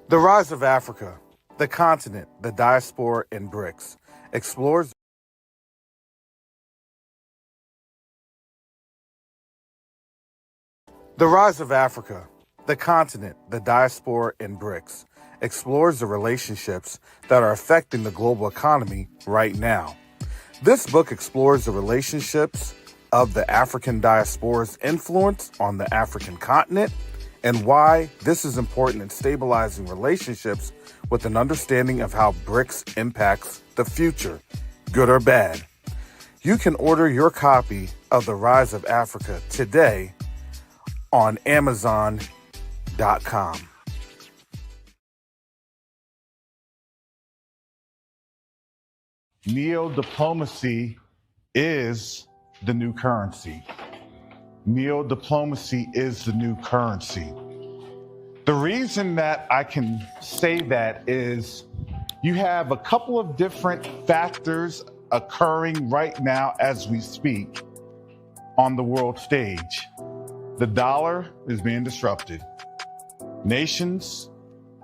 The rise of Africa, the continent, the diaspora, and BRICS explores. The rise of Africa, the continent, the diaspora, and BRICS explores the relationships that are affecting the global economy right now. This book explores the relationships of the African diaspora's influence on the African continent and why this is important in stabilizing relationships with an understanding of how BRICS impacts the future, good or bad. You can order your copy of The Rise of Africa today on Amazon.com. Neo-diplomacy is the new currency. Neo-diplomacy is the new currency. The reason that I can say that is you have a couple of different factors occurring right now as we speak on the world stage. The dollar is being disrupted. Nations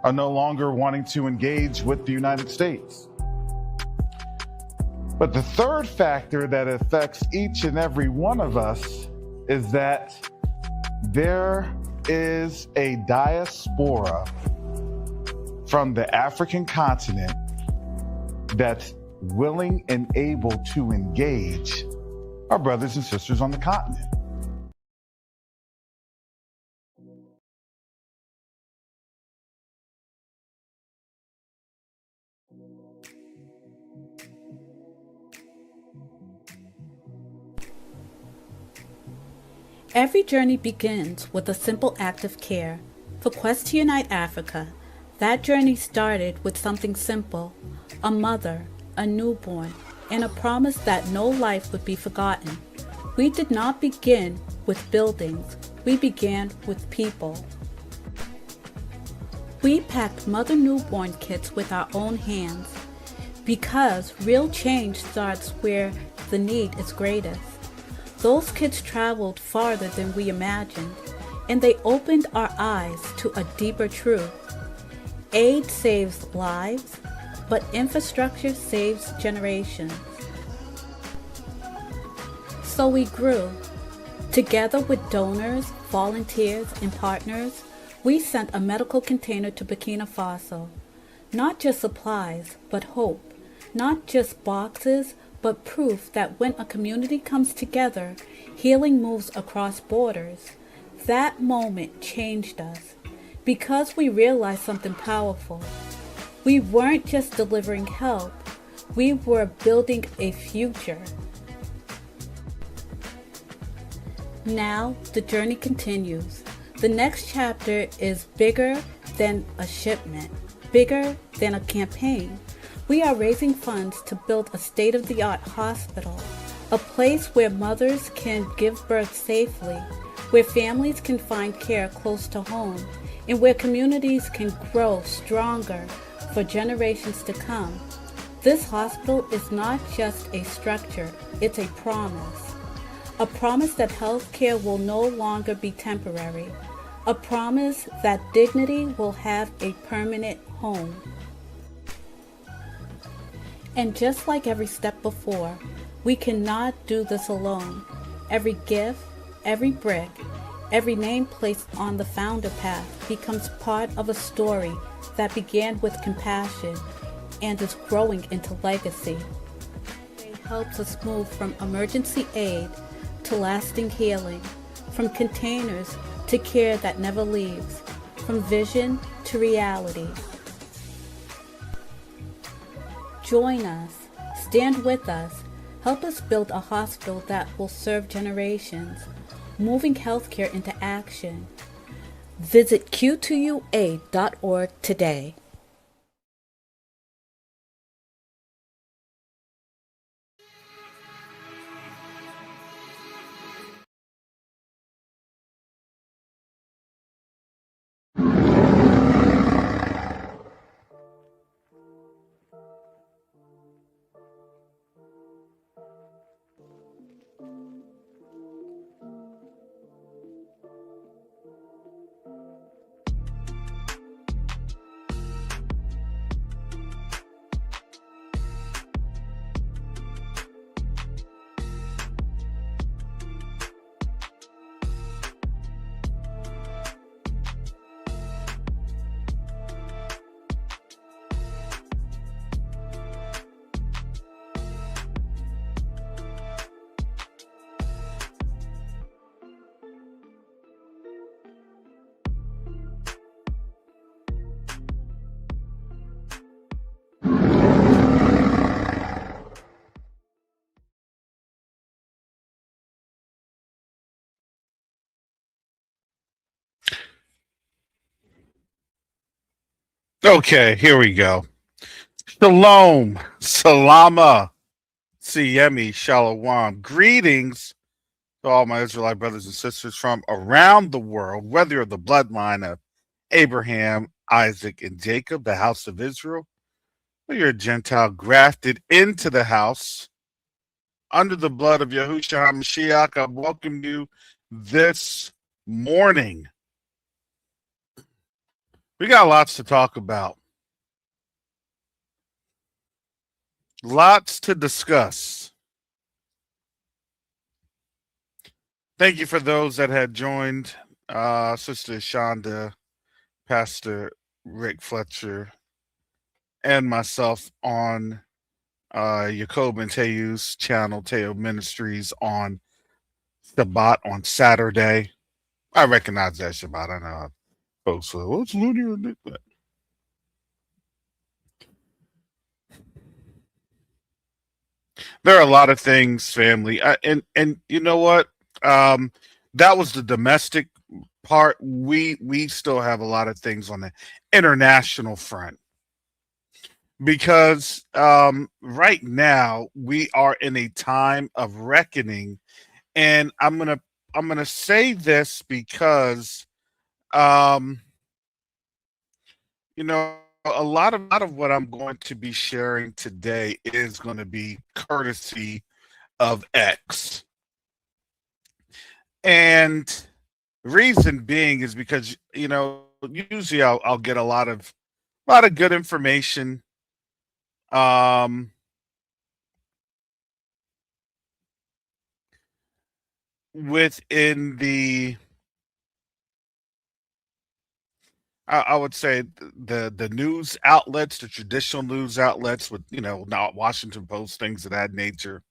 are no longer wanting to engage with the United States. But the third factor that affects each and every one of us is that there is a diaspora from the African continent that's willing and able to engage our brothers and sisters on the continent. Every journey begins with a simple act of care. For Quest to Unite Africa, that journey started with something simple: a mother, a newborn, and a promise that no life would be forgotten. We did not begin with buildings, we began with people. We packed mother newborn kits with our own hands because real change starts where the need is greatest. Those kids traveled farther than we imagined, and they opened our eyes to a deeper truth. Aid saves lives, but infrastructure saves generations. So we grew. Together with donors, volunteers, and partners, we sent a medical container to Burkina Faso. Not just supplies, but hope. Not just boxes, but proof that when a community comes together, healing moves across borders. That moment changed us because we realized something powerful. We weren't just delivering help, we were building a future. Now the journey continues. The next chapter is bigger than a shipment, bigger than a campaign. We are raising funds to build a state-of-the-art hospital, a place where mothers can give birth safely, where families can find care close to home, and where communities can grow stronger for generations to come. This hospital is not just a structure, it's a promise. A promise that healthcare will no longer be temporary. A promise that dignity will have a permanent home. And just like every step before, we cannot do this alone. Every gift, every brick, every name placed on the founder path becomes part of a story that began with compassion and is growing into legacy. It helps us move from emergency aid to lasting healing, from containers to care that never leaves, from vision to reality. Join us, stand with us, help us build a hospital that will serve generations, moving healthcare into action. Visit q2ua.org today. Okay, here we go. Shalom, salama, siyemi, shalom. Greetings to all my Israelite brothers and sisters from around the world, whether you're the bloodline of Abraham, Isaac, and Jacob, the house of Israel, or you're a Gentile grafted into the house under the blood of Yahushua HaMashiach. I welcome you this morning. We got lots to talk about, lots to discuss. Thank you for those that had joined, Sister Shonda, Pastor Rick Fletcher, and myself on Jacob and Teu's channel, Teo Ministries, on Shabbat on Saturday. I recognize that Shabbat. I know folks say, well, it's lunar. There are a lot of things, family, and you know what? Um, that was the domestic part. We still have a lot of things on the international front because right now we are in a time of reckoning, and I'm gonna say this because um, you know a lot of what I'm going to be sharing today is going to be courtesy of X. And reason being is because usually I'll get a lot of good information um within the I would say the news outlets, the traditional news outlets with not Washington Post, things of that nature.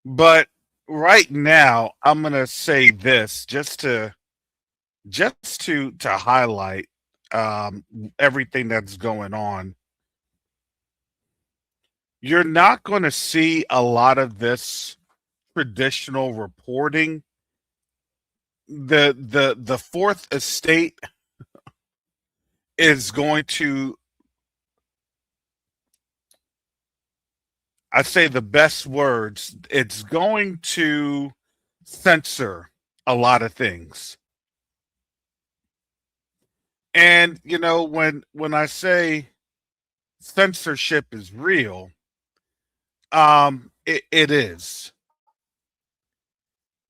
But right now I'm gonna say this just to highlight um everything that's going on. You're not going to see a lot of this traditional reporting. The fourth estate is going to, I say the best words, it's going to censor a lot of things. And when I say censorship is real, it is.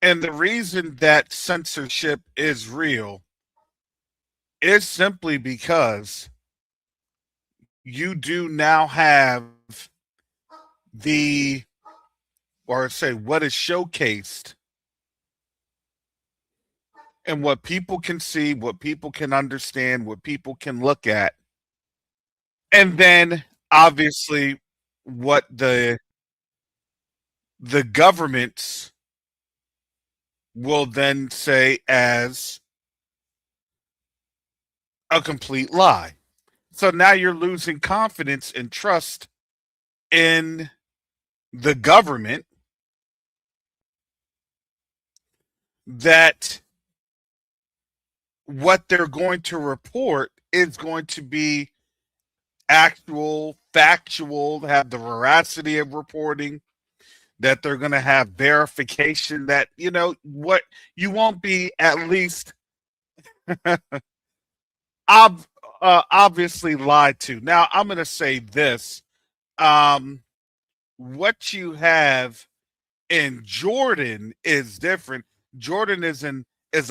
And the reason that censorship is real is simply because you do now have the or say what is showcased and what people can see, what people can understand, what people can look at, and then obviously what the governments will then say as a complete lie. So now you're losing confidence and trust in the government that what they're going to report is going to be actual, factual, have the veracity of reporting, that they're going to have verification that, what you won't be at least ob- obviously lied to. Now, I'm going to say this. What you have in Jordan is different. Jordan is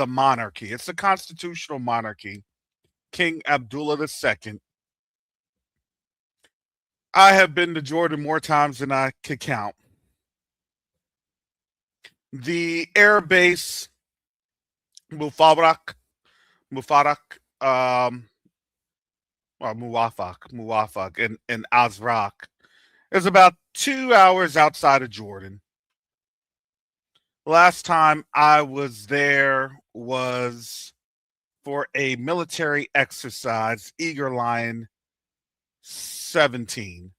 a monarchy. It's a constitutional monarchy. King Abdullah II. I have been to Jordan more times than I could count. The air base Mufarak, Mufarak, or Muwafak in Azraq is about 2 hours outside of Jordan. Last time I was there was for a military exercise, Eager Lion 17.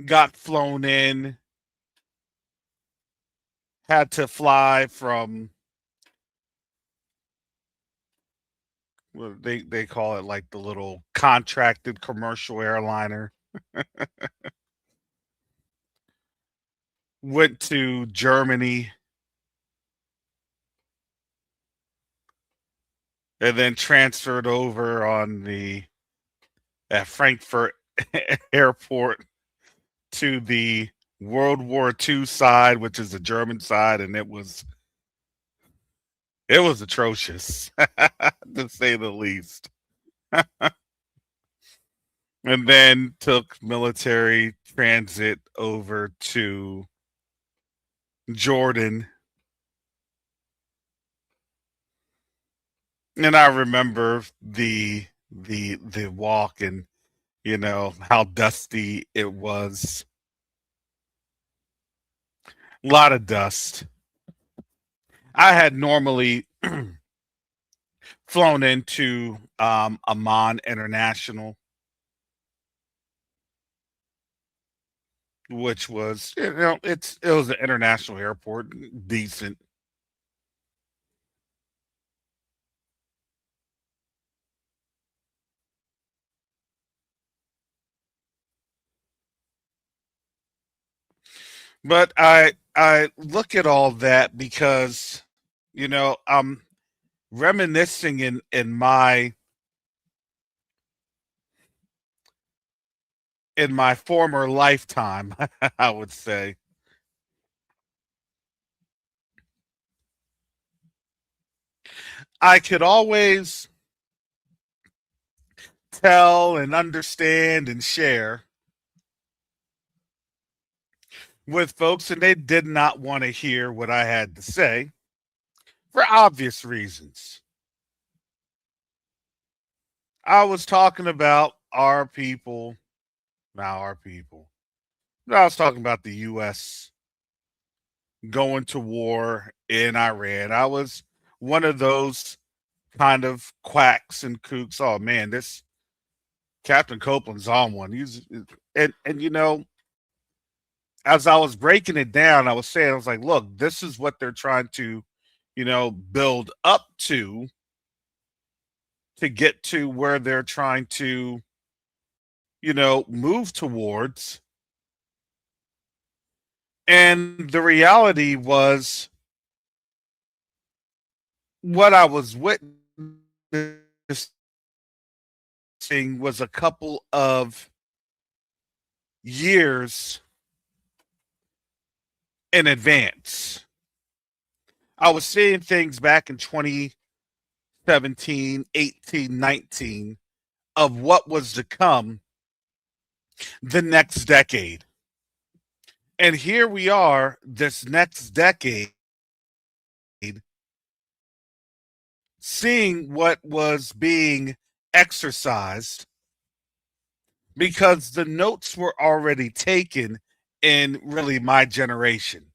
Got flown in, had to fly from well, they call it like the little contracted commercial airliner, went to Germany and then transferred over on the at Frankfurt airport to the World War II side, which is the German side, and it was atrocious to say the least. And then took military transit over to Jordan. And I remember the walk, and how dusty it was. A lot of dust. I had normally flown into Amman International, which was it was an international airport, decent. But I look at all that because I'm reminiscing in my former lifetime, I would say. I could always tell and understand and share with folks, and they did not want to hear what I had to say for obvious reasons. I was talking about our people, not our people. I was talking about the U.S. going to war in Iran. I was one of those kind of quacks and kooks. Oh man, this Captain Copeland's on one. And as I was breaking it down, I was like, look, this is what they're trying to, build up to get to where they're trying to, move towards. And the reality was what I was witnessing was a couple of years in advance. I was seeing things back in 2017, 18, 19 of what was to come the next decade. And here we are, this next decade, seeing what was being exercised because the notes were already taken in really my generation.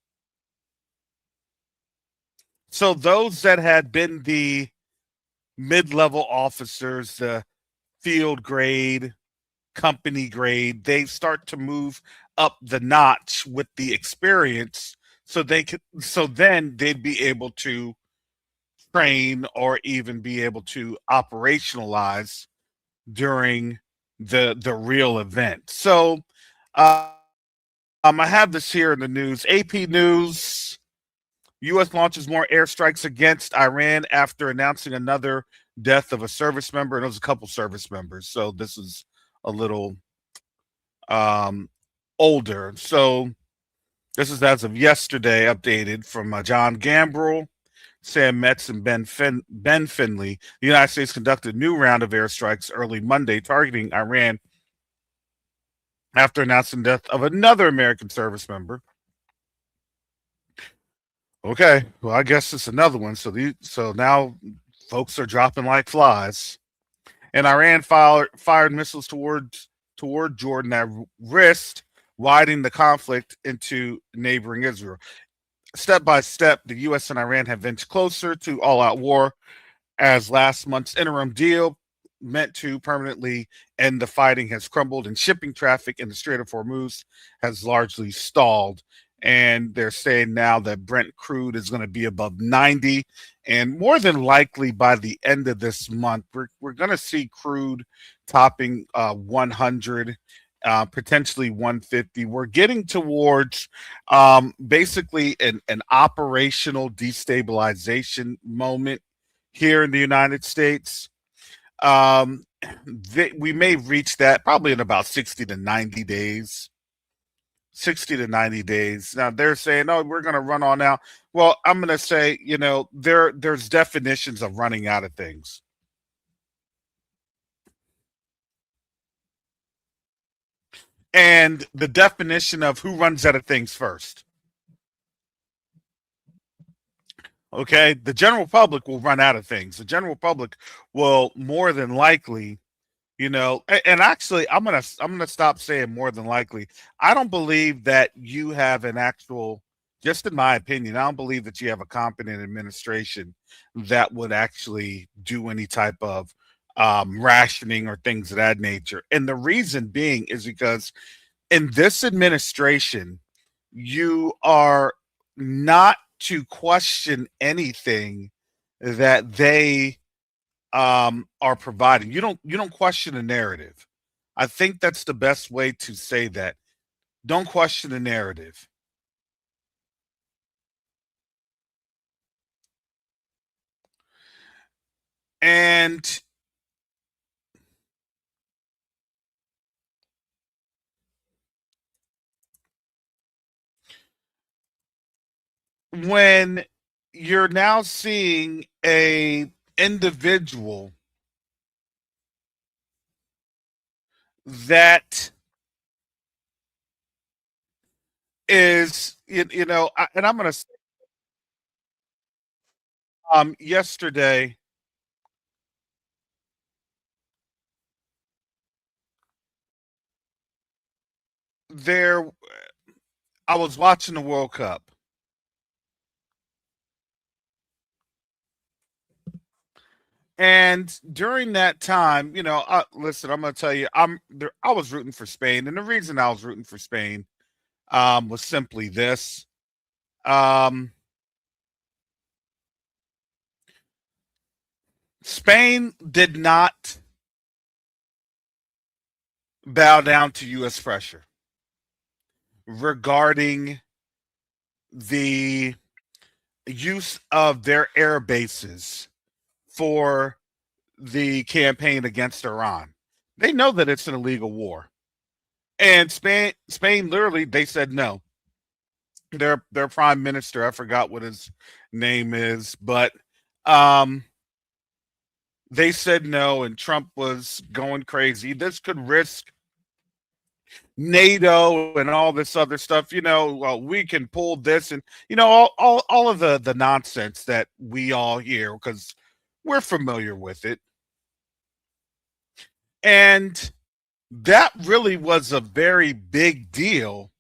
So those that had been the mid-level officers, the field grade, company grade, they start to move up the notch with the experience so then they'd be able to train or even be able to operationalize during the real event. So I have this here in the news. AP News: U.S. launches more airstrikes against Iran after announcing another death of a service member, and it was a couple service members. So this is a little um, older. So this is as of yesterday, updated from John Gambrell, Sam Metz, and Ben Finley. The United States conducted a new round of airstrikes early Monday targeting Iran after announcing the death of another American service member. Okay, well, I guess it's another one. So now folks are dropping like flies. And Iran fired missiles toward Jordan that risked widening the conflict into neighboring Israel. Step by step, the U.S. and Iran have inched closer to all-out war, as last month's interim deal meant to permanently end the fighting has crumbled, and shipping traffic in the Strait of Hormuz has largely stalled. and they're saying now that Brent crude is going to be above 90, and more than likely by the end of this month, we're going to see crude topping 100. Potentially 150. We're getting towards basically an operational destabilization moment here in the United States. Um, we may reach that probably in about 60 to 90 days. 60 to 90 days. Now they're saying, "Oh, we're going to run on now." Well, I'm going to say, there's definitions of running out of things. And the definition of who runs out of things first. Okay, the general public will run out of things. The general public will more than likely, and actually I'm gonna stop saying more than likely. I don't believe that you have an actual, just in my opinion, I don't believe that you have a competent administration that would actually do any type of rationing or things of that nature. And the reason being is because in this administration, you are not to question anything that they are providing. You don't question the narrative. I think that's the best way to say that. Don't question the narrative. And when you're now seeing a individual that is, and I'm going to, yesterday there, I was watching the World Cup. And during that time, listen, I'm going to tell you, I'm there. I was rooting for Spain, and the reason I was rooting for Spain was simply this: um, Spain did not bow down to U.S. pressure regarding the use of their air bases for the campaign against Iran. They know that it's an illegal war, and Spain literally they said no. Their prime minister, I forgot what his name is, but um, they said no, and Trump was going crazy. This could risk NATO and all this other stuff. Well, we can pull this, and all of the nonsense that we all hear because we're familiar with it. And that really was a very big deal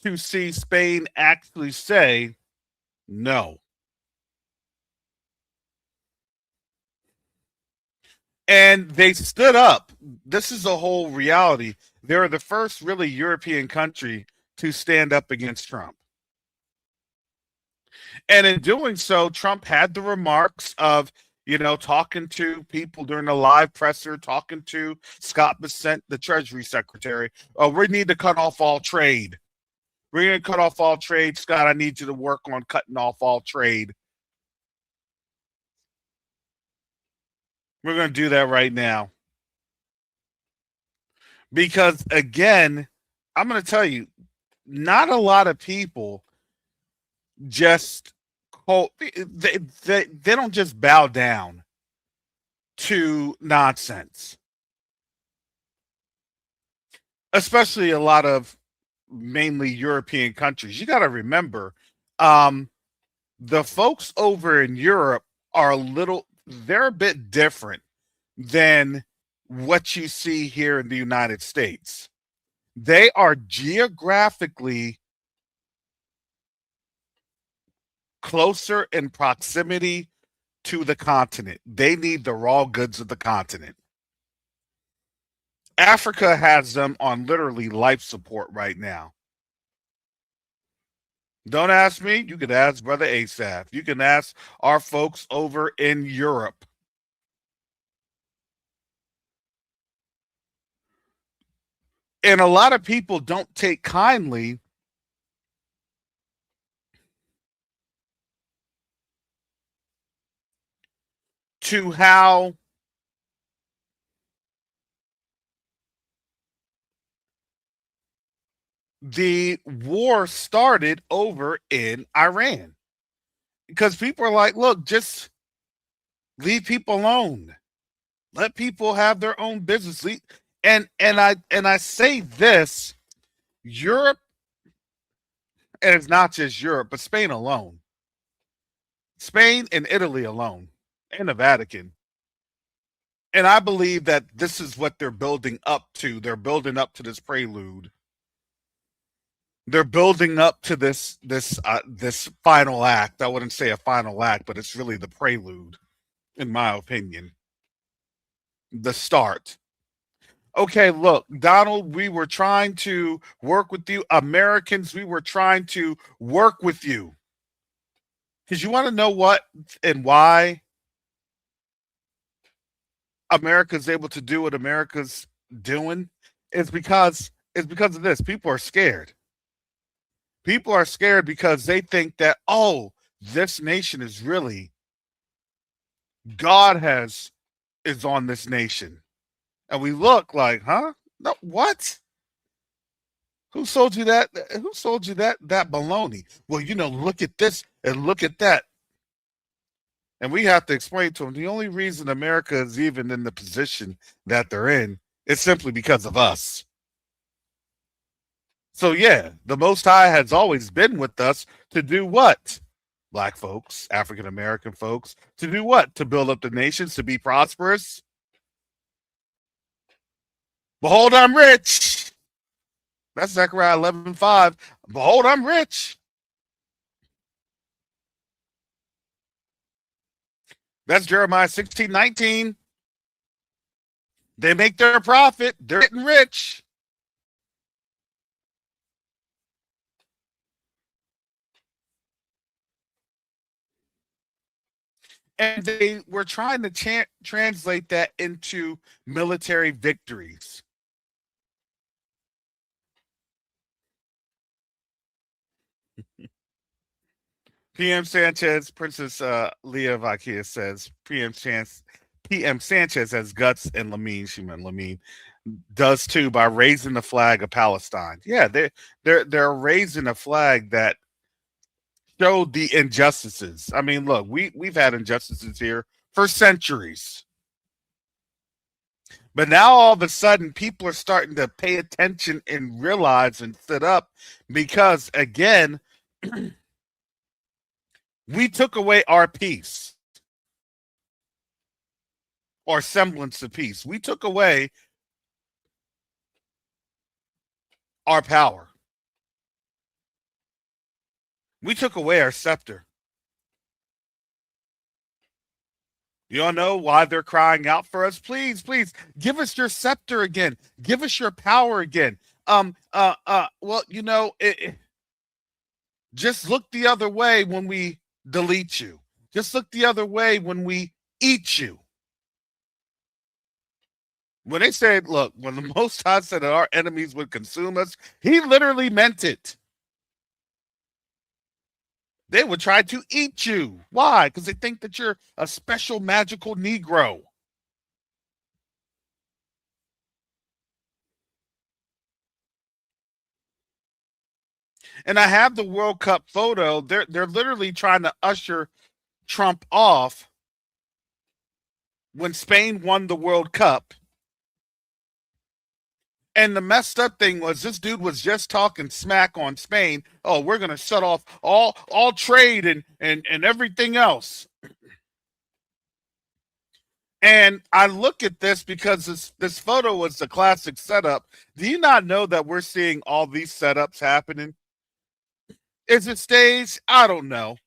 to see Spain actually say no. And they stood up. This is a whole reality. They're the first really European country to stand up against Trump. And in doing so, Trump had the remarks of, talking to people during the live presser, talking to Scott Bessent, the Treasury Secretary. Oh, we need to cut off all trade. We're going to cut off all trade. Scott, I need you to work on cutting off all trade. We're going to do that right now. Because again, I'm going to tell you, not a lot of people just they don't just bow down to nonsense, especially a lot of mainly European countries. You got to remember, um, the folks over in Europe are they're a bit different than what you see here in the United States. They are geographically closer in proximity to the continent. They need the raw goods of the continent. Africa has them on literally life support right now. Don't ask me. You can ask Brother Asaph. You can ask our folks over in Europe. And a lot of people don't take kindly to how the war started over in Iran. Because people are like, look, just leave people alone. Let people have their own business. And I say this, Europe, and it's not just Europe, but Spain alone. Spain and Italy alone, and the Vatican. And I believe that this is what they're building up to. They're building up to this prelude. They're building up to this final act. I wouldn't say a final act, but it's really the prelude, in my opinion. The start. Okay, look, Donald, we were trying to work with you. Americans, we were trying to work with you. Because you want to know what and why America's able to do what America's doing? It's because of this. People are scared. People are scared because they think that, oh, this nation is really God has is on this nation. And we look like, huh? No, what? Who sold you that? Who sold you that baloney? Well, look at this and look at that. And we have to explain to them the only reason America is even in the position that they're in is simply because of us. So yeah, the Most High has always been with us to do what? Black folks, African American folks, to do what? To build up the nations, to be prosperous. Behold, I'm rich. That's Zechariah 11:5. Behold, I'm rich. That's Jeremiah 16:19. They make their profit. They're getting rich. And they were trying to translate that into military victories. PM Sanchez, Princess Leah Vakia says PM Sanchez has guts, and Lamine, she meant Lamine, does too by raising the flag of Palestine. Yeah, they're raising a flag that showed the injustices. I mean, look, we've had injustices here for centuries. But now all of a sudden people are starting to pay attention and realize and sit up because again, we took away our peace or semblance of peace. We took away our power. We took away our scepter. You all know why they're crying out for us? Please, please give us your scepter again. Give us your power again. Well, just look the other way when we delete you. Just look the other way when we eat you. When they said, look, when the Most High said that our enemies would consume us, he literally meant it. They would try to eat you. Why? Because they think that you're a special magical Negro. And I have the World Cup photo. They're literally trying to usher Trump off when Spain won the World Cup. And the messed up thing was this dude was just talking smack on Spain. Oh, we're gonna shut off all trade and everything else. And I look at this because this photo was the classic setup. Do you not know that we're seeing all these setups happening? Is it staged? I don't know.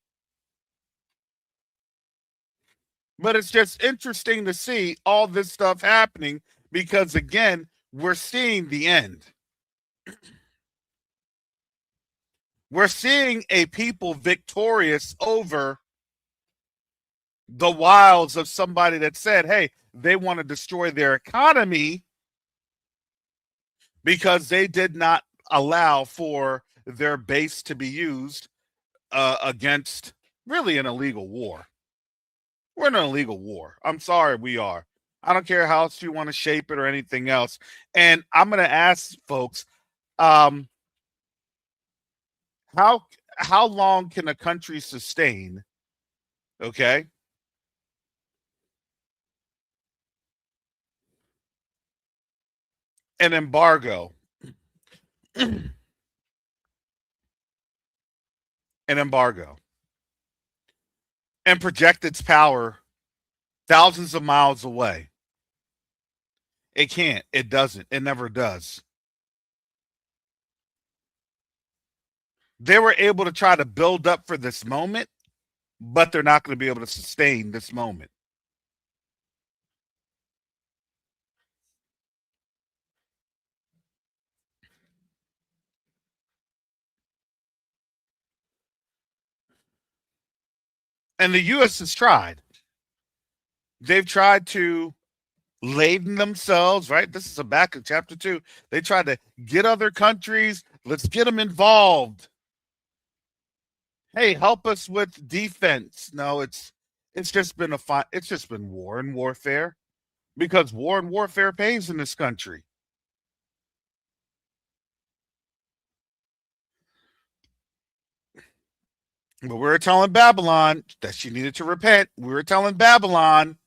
But it's just interesting to see all this stuff happening because again, we're seeing the end. We're seeing a people victorious over the wiles of somebody that said, hey, they want to destroy their economy because they did not allow for their base to be used against really an illegal war. We're in an illegal war. I'm sorry, we are. I don't care how else you want to shape it or anything else. And I'm going to ask folks, um, how how long can a country sustain? Okay, an embargo, an embargo, and project its power thousands of miles away. It can't. It doesn't. It never does. They were able to try to build up for this moment, but they're not going to be able to sustain this moment. And the U.S. has tried. They've tried to laden themselves, right? This is a back of chapter 2. They tried to get other countries. Let's get them involved. Hey, help us with defense. No, it's just been it's just been war and warfare because war and warfare pays in this country. But we were telling Babylon that she needed to repent. We were telling Babylon,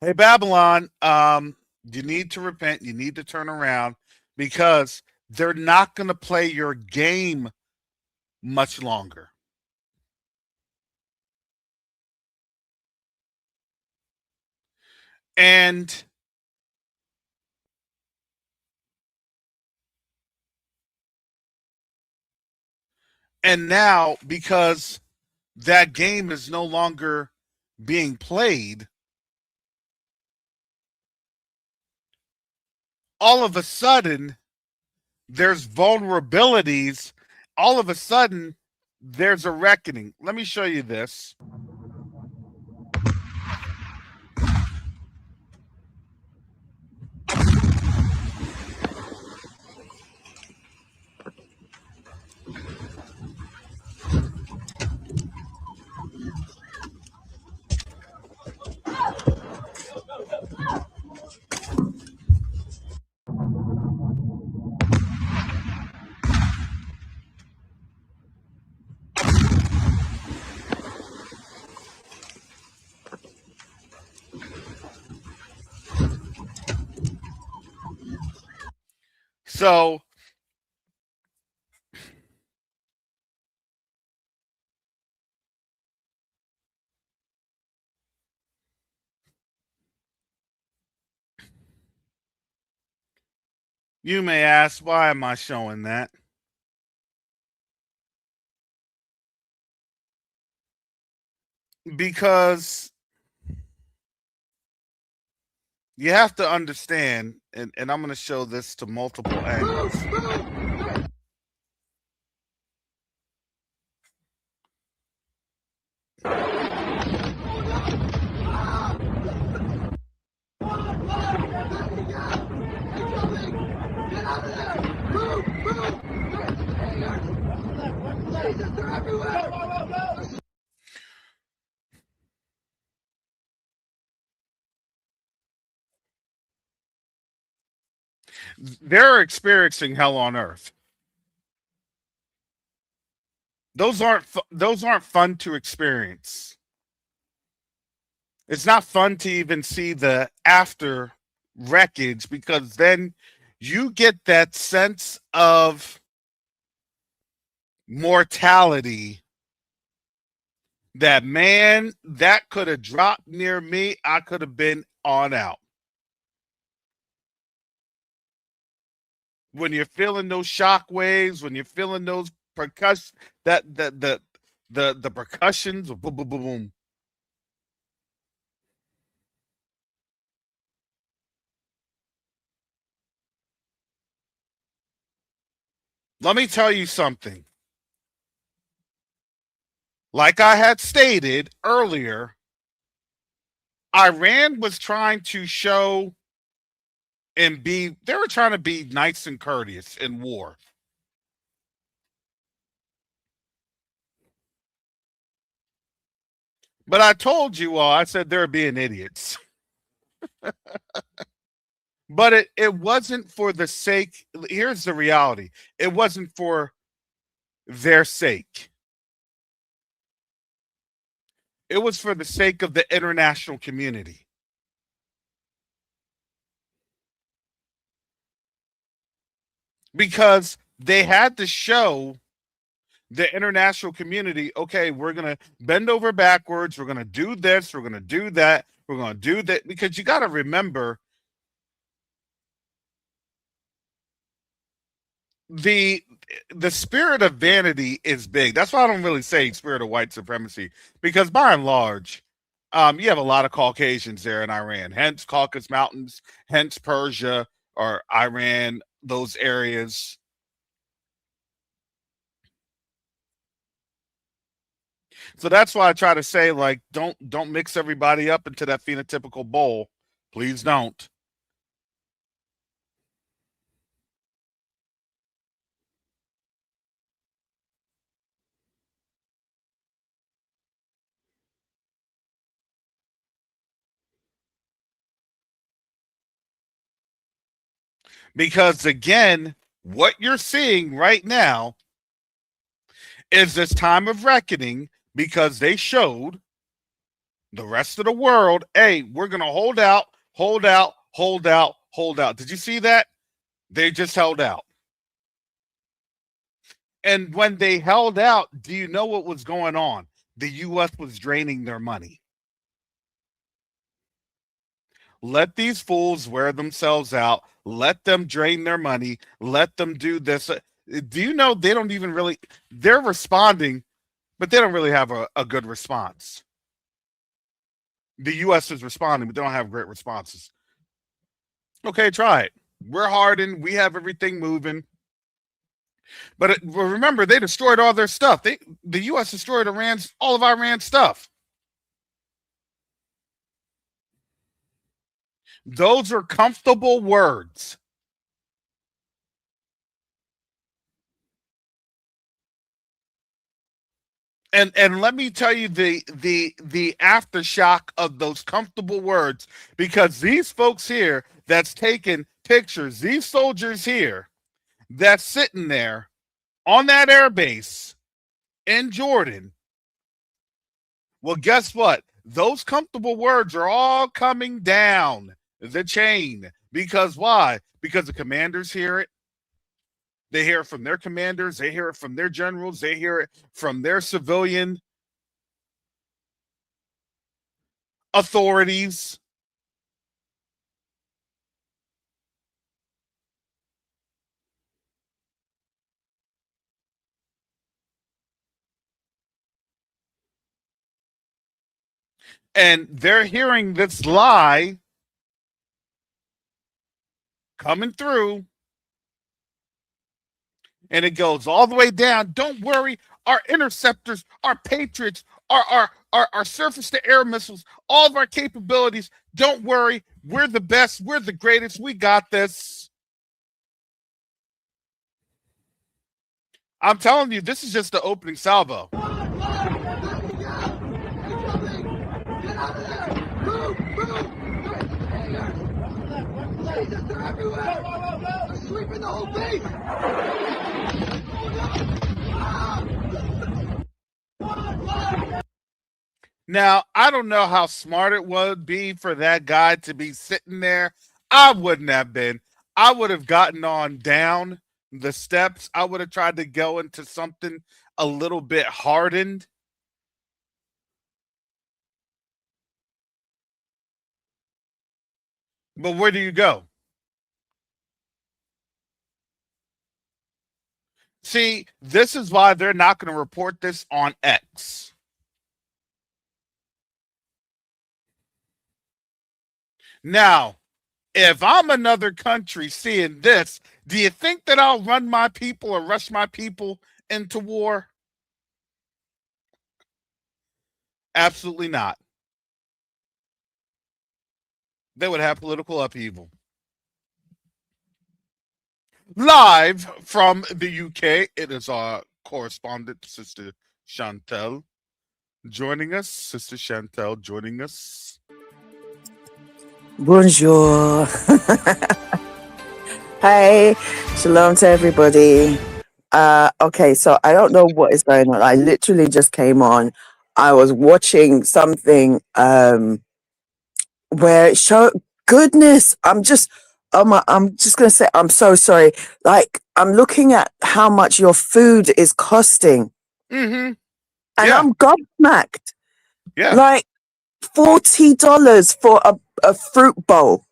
hey Babylon, you need to repent. You need to turn around because they're not going to play your game much longer. And now because that game is no longer being played, all of a sudden there's vulnerabilities. All of a sudden there's a reckoning. Let me show you this. So you may ask, why am I showing that? Because you have to understand, and I'm going to show this to multiple angles. They're experiencing hell on earth. Those aren't fun to experience. It's not fun to even see the after wreckage because then you get that sense of mortality that, man, that could have dropped near me. I could have been on out. When you're feeling those shock waves, when you're feeling those percussion, the percussions, boom, boom, boom, boom. Let me tell you something. Like I had stated earlier, Iran was trying to show and they were trying to be nice and courteous in war. But I told you all, I said they're being idiots. But it wasn't for the sake, here's the reality. It wasn't for their sake. It was for the sake of the international community. Because they had to show the international community, okay, we're going to bend over backwards. We're going to do this. We're going to do that. We're going to do that. Because you got to remember, the spirit of vanity is big. That's why I don't really say spirit of white supremacy, because by and large, you have a lot of Caucasians there in Iran, hence Caucasus Mountains, hence Persia or Iran, those areas. So that's why I try to say, like, don't mix everybody up into that phenotypical bowl. Please don't. Because again, what you're seeing right now is this time of reckoning, because they showed the rest of the world, hey, we're going to hold out, hold out, hold out, hold out. Did you see that? They just held out. And when they held out, do you know what was going on? The U.S. was draining their money. Let these fools wear themselves out. Let them drain their money. Let them do this. Do you know they don't even really, they're responding, but they don't really have a good response. The U.S. is responding, but they don't have great responses. Okay, try it. We're hardened. We have everything moving. But remember, they destroyed all their stuff. The U.S. destroyed all of Iran's stuff. Those are comfortable words. And let me tell you the aftershock of those comfortable words, because these folks here that's taking pictures, these soldiers here that's sitting there on that air base in Jordan, well, guess what? Those comfortable words are all coming down the chain. Because why? Because the commanders hear it. They hear it from their commanders. They hear it from their generals. They hear it from their civilian authorities. And they're hearing this lie coming through, and it goes all the way down. Don't worry, our interceptors, our Patriots, our surface to air missiles, all of our capabilities. Don't worry, we're the best, we're the greatest, we got this. I'm telling you, this is just the opening salvo. They're everywhere. They're sweeping the whole base. Now, I don't know how smart it would be for that guy to be sitting there. I wouldn't have been. I would have gotten on down the steps. I would have tried to go into something a little bit hardened. But where do you go? See, this is why they're not going to report this on X. Now, if I'm another country seeing this, do you think that I'll run my people or rush my people into war? Absolutely not. They would have political upheaval. Live from the UK, it is our correspondent, Sister Chantel, joining us. Sister Chantel joining us. Bonjour. Hi. Shalom to everybody. Okay, so I don't know what is going on. I literally just came on. I was watching something where it showed goodness. I'm just gonna say I'm so sorry. Like I'm looking at how much your food is costing Mm-hmm. and Yeah. I'm gobsmacked. Yeah. Like $40 for a fruit bowl.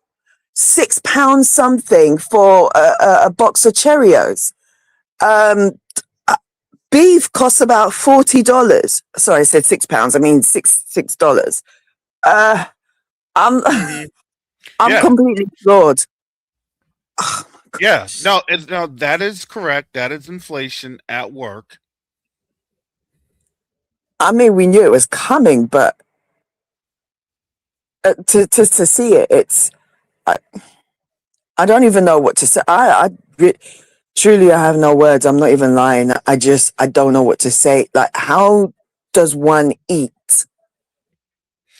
£6 something for a box of Cheerios. Um, Beef costs about $40. Sorry, I said £6. I mean $6. Uh, I'm Mm-hmm. I'm Yeah. completely floored. Oh my Yeah. gosh. No, no, that is correct. That is inflation at work. I mean, we knew it was coming, but to see it, I, I don't even know what to say. Truly, I have no words. I'm not even lying. I don't know what to say. Like, how does one eat?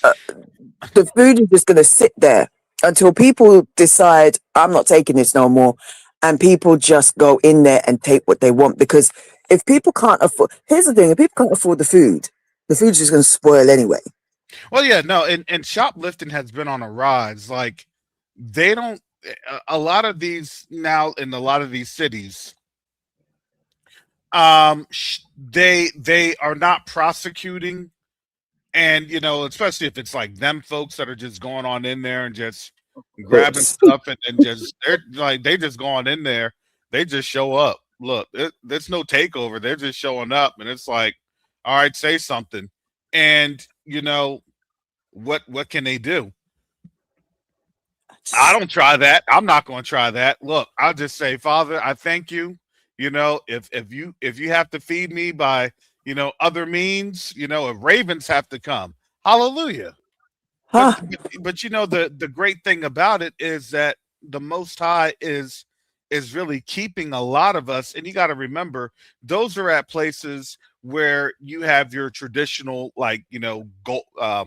The food is just going to sit there until people decide I'm not taking this no more, and people just go in there and take what they want. Because if people can't afford, here's the thing: if people can't afford the food's just going to spoil anyway. Well, yeah, no, and shoplifting has been on a rise. Like they don't a lot of these now in a lot of these cities, they are not prosecuting, and especially if it's like them folks that are just going on in there and just grabbing Cooks. stuff and just they're like they just going in there, they just show up. Look, there's no takeover. They're just showing up, and it's like, all right, say something, and what can they do? I don't try that. I'm not going to try that. Look, I'll just say, Father, I thank you. If you have to feed me by other means, if ravens have to come, hallelujah. But Huh? but the great thing about it is that the Most High is really keeping a lot of us, and you got to remember those are at places where you have your traditional like gold, uh,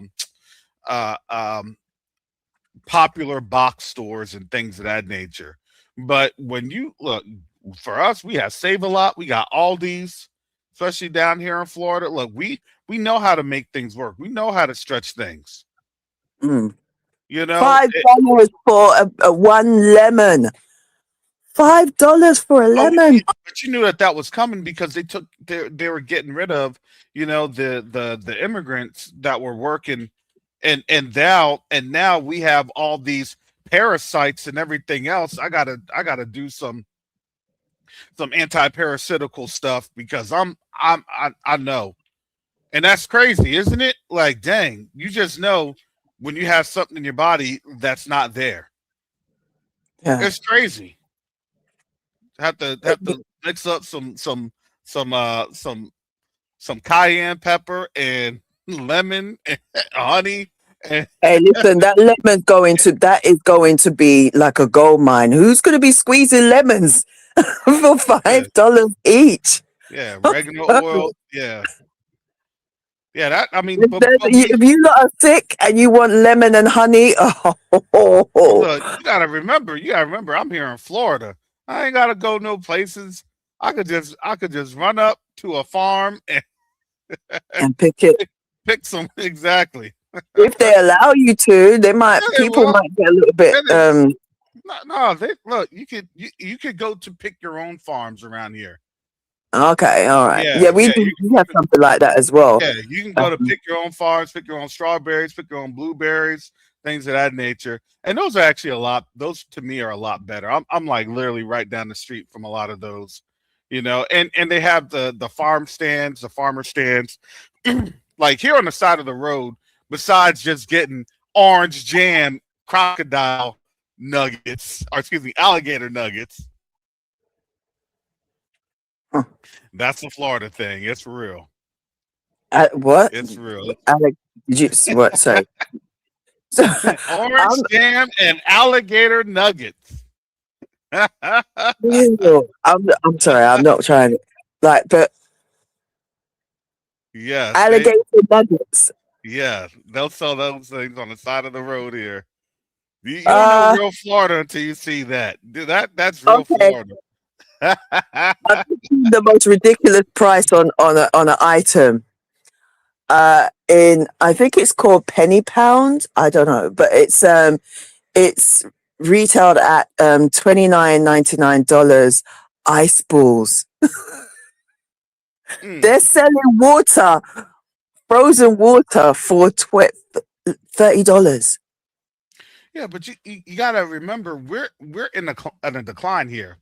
um, popular box stores and things of that nature. But when you look for us, we have Save a Lot, we got Aldi's, especially down here in Florida. Look, we know how to make things work. We know how to stretch things. Mm. You know, Five it, dollars for a one lemon. $5 for a oh, lemon. but you knew that was coming because they were getting rid of the immigrants that were working and now we have all these parasites and everything else. I gotta do some anti-parasitical stuff because I know. And that's crazy, isn't it? Like, dang, you just know when you have something in your body that's not there. Yeah. It's crazy. Have to mix up some some cayenne pepper and lemon and honey and Hey, listen, that is going to be like a gold mine. Who's going to be squeezing lemons for yeah, $5 each? yeah, oregano oil. Yeah. Yeah, that I mean, but If you lot are sick and you want lemon and honey, look, you gotta remember, I'm here in Florida. I ain't gotta go no places. I could just run up to a farm and and pick it. pick some exactly. If they allow you to, Yeah, they people will. might get a little bit, Yeah, no, they look. You could go to pick your own farms around here. okay, all right. Yeah, Yeah, yeah, we have something like that as well. yeah. You can go to Um, pick your own farms, pick your own strawberries, pick your own blueberries, things of that nature. And those are actually a lot. Those to me are a lot better. I'm like literally right down the street from a lot of those, and they have the farm stands, the farmer stands, like here on the side of the road. Besides just getting orange jam, crocodile. nuggets, or excuse me, alligator nuggets. Huh. That's a Florida thing. It's real. What? It's real. Alec, did you what? Sorry. So, Orange jam and alligator nuggets. I'm sorry. I'm not trying. Like, but Yes, they alligator nuggets. yeah, they'll sell those things on the side of the road here. You don't know Uh, real Florida until you see that. Dude, that's real okay. Florida. I've seen the most ridiculous price on an item. In I think it's called penny pound. I don't know, but it's retailed at $29.99. Ice balls. Mm. They're selling water, frozen water for $30. Yeah, but you gotta remember we're in a decline here,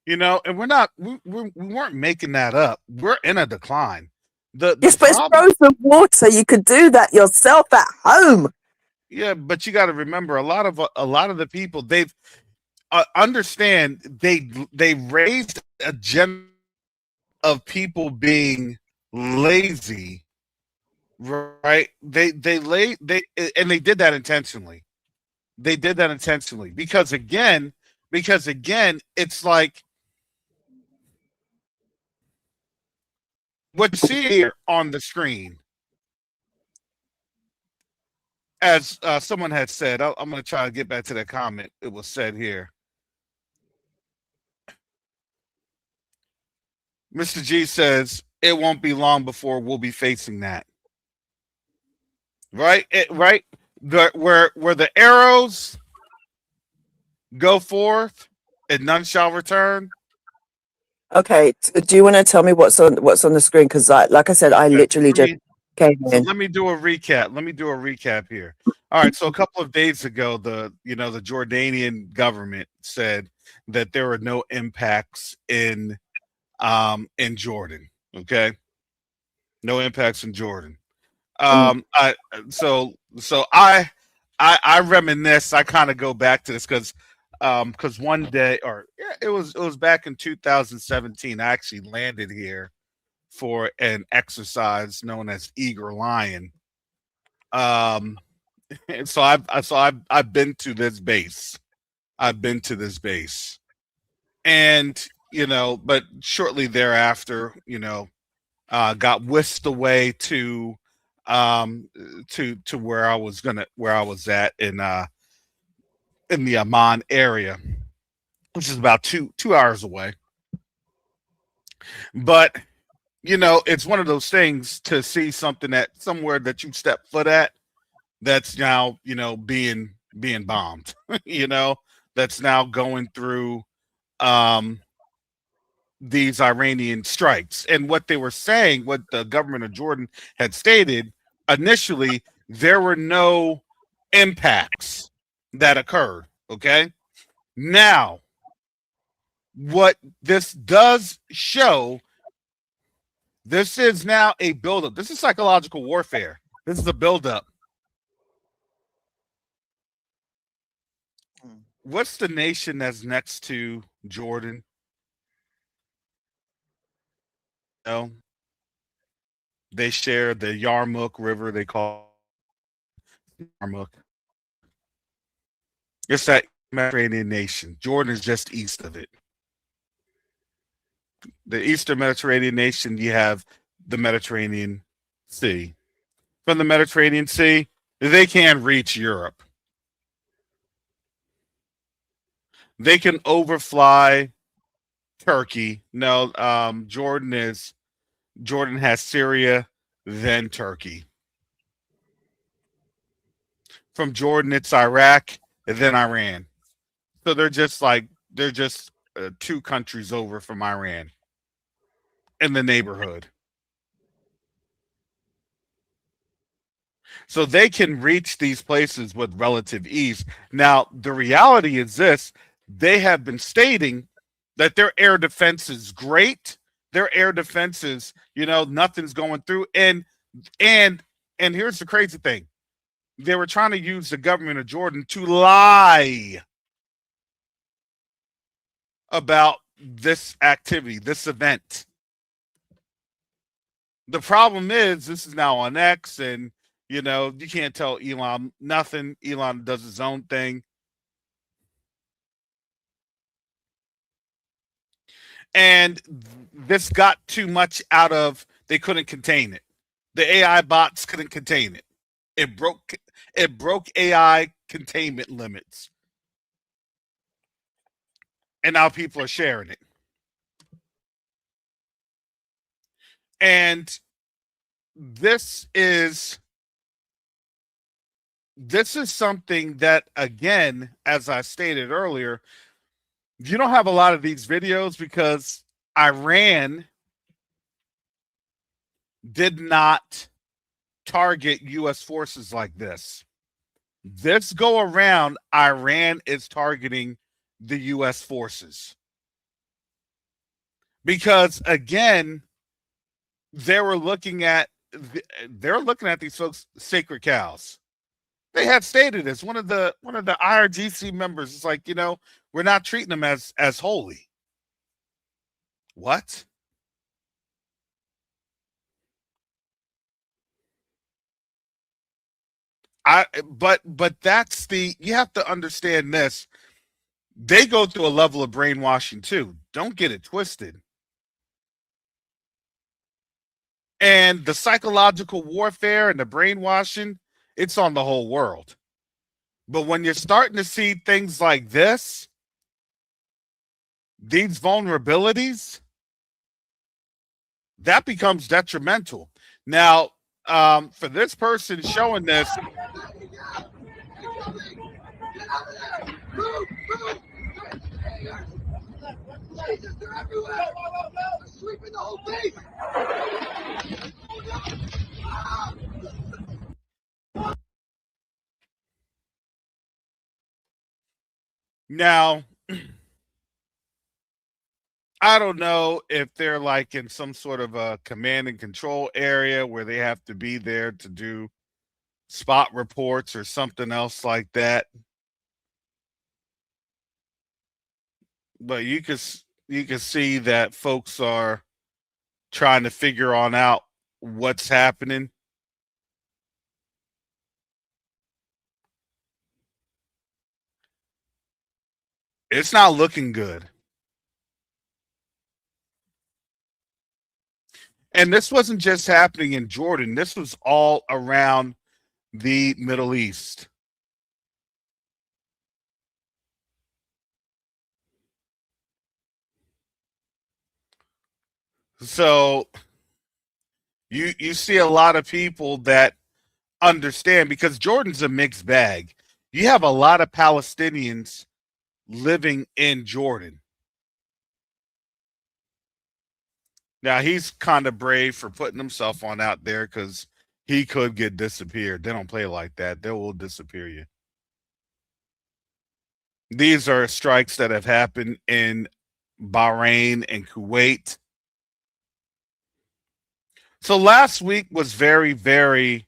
and we're not we weren't making that up. We're in a decline. The Yes, but it's problem, frozen water. You could do that yourself at home. yeah, but you got to remember a lot of the people they've understand they raised a gen of people being lazy, right? They did that intentionally. They did that intentionally because again, it's like what you see here on the screen, as someone had said. I'm going to try to get back to that comment. It was said here. Mr. G says it won't be long before we'll be facing that. Right? Right? Where the arrows go forth and none shall return. Okay, do you want to tell me what's on the screen? Because like I said, I Okay. literally just came So in. let me do a recap. Let me do a recap here. All right. So a couple of days ago, the Jordanian government said that there were no impacts in Jordan. Okay, no impacts in Jordan. Mm, I so I reminisce. I kind of go back to this because one day, or yeah, it was back in 2017. I actually landed here for an exercise known as Eager Lion. Um, and so I've been to this base. I've been to this base, and but shortly thereafter, got whisked away um to where I was at in the Amman area, which is about two hours away. But it's one of those things to see something that somewhere that you step foot at that's now being bombed. That's now going through um these Iranian strikes. And what they were saying, what the government of Jordan had stated initially, there were no impacts that occurred. Okay. Now, what this does show, this is now a buildup. This is psychological warfare. This is a buildup. What's the nation that's next to Jordan? No, they share the Yarmouk River. They call it Yarmouk. It's that Mediterranean nation. Jordan is just east of it. The Eastern Mediterranean nation, you have the Mediterranean Sea. From the Mediterranean Sea, they can reach Europe. They can overfly Turkey. No, Jordan has Syria, then Turkey. From Jordan, it's Iraq, and then Iran. So they're just two countries over from Iran in the neighborhood. So they can reach these places with relative ease. Now, the reality is this: they have been stating that their air defense is great. Their air defenses, nothing's going through. And and here's the crazy thing: They were trying to use the government of Jordan to lie about this activity, this event. The problem is this is now on X, and you can't tell Elon nothing. Elon does his own thing. And this got too much out of, they couldn't contain it. The AI bots couldn't contain it. It broke AI containment limits. And now people are sharing it. And this is something that, again, as I stated earlier, you don't have a lot of these videos because Iran did not target U.S. forces like this. This go around, Iran is targeting the U.S. forces. Because, again, they're looking at these folks sacred cows. They had stated as one of the IRGC members. It's like, we're not treating them as holy. What? But that's you have to understand this. They go through a level of brainwashing too. Don't get it twisted. And the psychological warfare and the brainwashing, it's on the whole world. But when you're starting to see things like this, these vulnerabilities, that becomes detrimental. Now, for this person showing this, they're everywhere. They're sweeping the whole base. Now, I don't know if they're like in some sort of a command and control area where they have to be there to do spot reports or something else like that. But you can see that folks are trying to figure out what's happening. It's not looking good. And this wasn't just happening in Jordan. This was all around the Middle East. So you see a lot of people that understand, because Jordan's a mixed bag. You have a lot of Palestinians living in Jordan. Now, he's kind of brave for putting himself on out there because he could get disappeared. They don't play like that. They will disappear you. These are strikes that have happened in Bahrain and Kuwait. So last week was very, very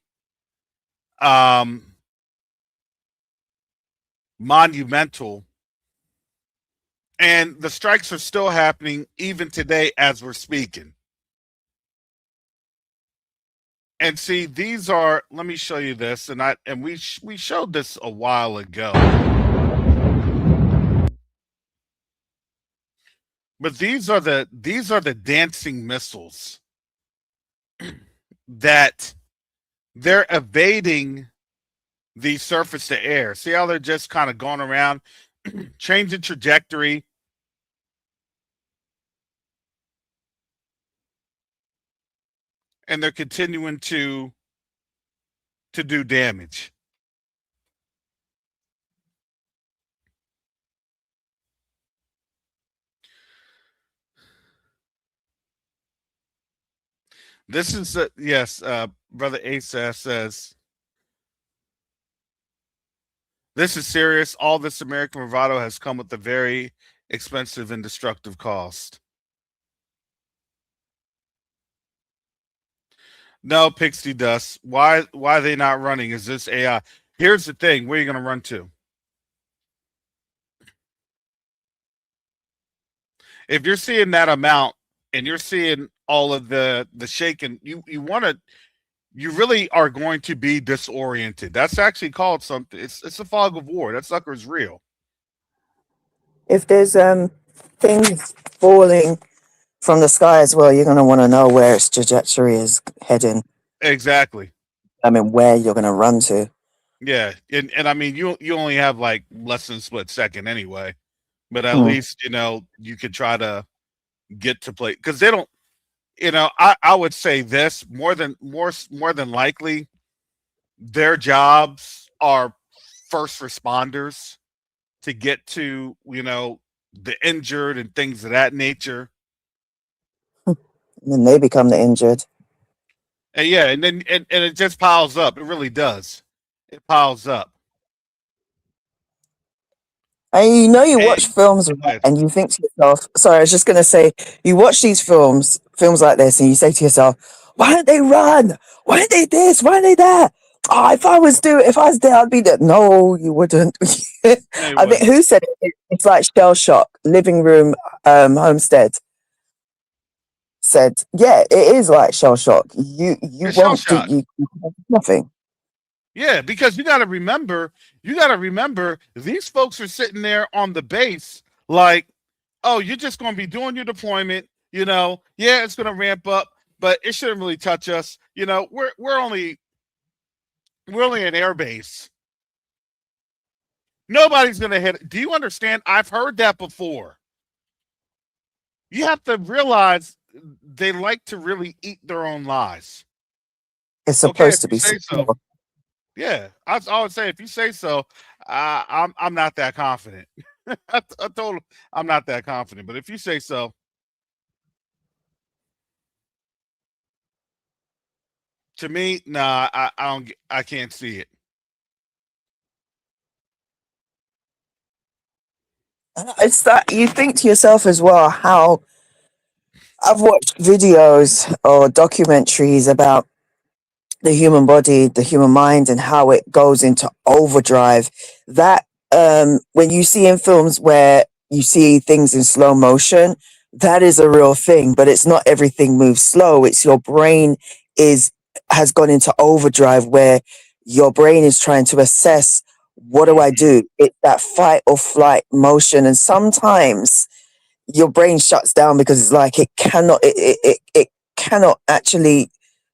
monumental. And the strikes are still happening even today as we're speaking. And see, these are, let me show you this. And we showed this a while ago. But these are the dancing missiles that they're evading the surface to air. See how they're just kind of going around, changing trajectory. And they're continuing to do damage. This is yes, Brother Asa says, this is serious. All this American bravado has come with a very expensive and destructive cost. No pixie dust. Why are they not running? Is this AI? Here's the thing. Where are you going to run to? If you're seeing that amount and you're seeing all of the shaking, you really are going to be disoriented. That's actually called something. It's a fog of war. That sucker's real. If there's things falling from the sky as well, you're gonna want to know where its trajectory is heading. Exactly. I mean, where you're gonna run to. Yeah. And I mean you only have like less than a split second anyway. But at Hmm. least, you could try to get to play because they don't, I would say this more than likely their jobs are first responders to get to, the injured and things of that nature. And then they become the injured. And yeah, and then and it just piles up. It really does. It piles up. And you know, you watch And films and you think to yourself, sorry, I was just going to say, you watch these films like this, and you say to yourself, why don't they run? Why don't they this? Why don't they that? Oh, if I was there, I'd be there. No, you wouldn't. they I think wouldn't. who said it? It's like shell shock, living room, homestead said, yeah, it is like shell shock. You It's shell won't do, shock. you nothing. Yeah, because you got to remember, these folks are sitting there on the base like, oh, you're just going to be doing your deployment. Yeah, it's going to ramp up, but it shouldn't really touch us. We're only an air base. Nobody's going to hit. Do you understand? I've heard that before. You have to realize they like to really eat their own lies. It's Okay, if supposed to you be say so. secure. Yeah, I would say if you say so, I'm not that confident. I told him I'm not that confident, but if you say so, to me, nah, I don't, I can't see it. It's that you think to yourself as well how I've watched videos or documentaries about the human body, the human mind, and how it goes into overdrive. That when you see in films where you see things in slow motion, that is a real thing. But it's not everything moves slow. It's your brain is has gone into overdrive where your brain is trying to assess what do I Hmm. do? It's that fight or flight motion, and sometimes your brain shuts down because it's like it cannot actually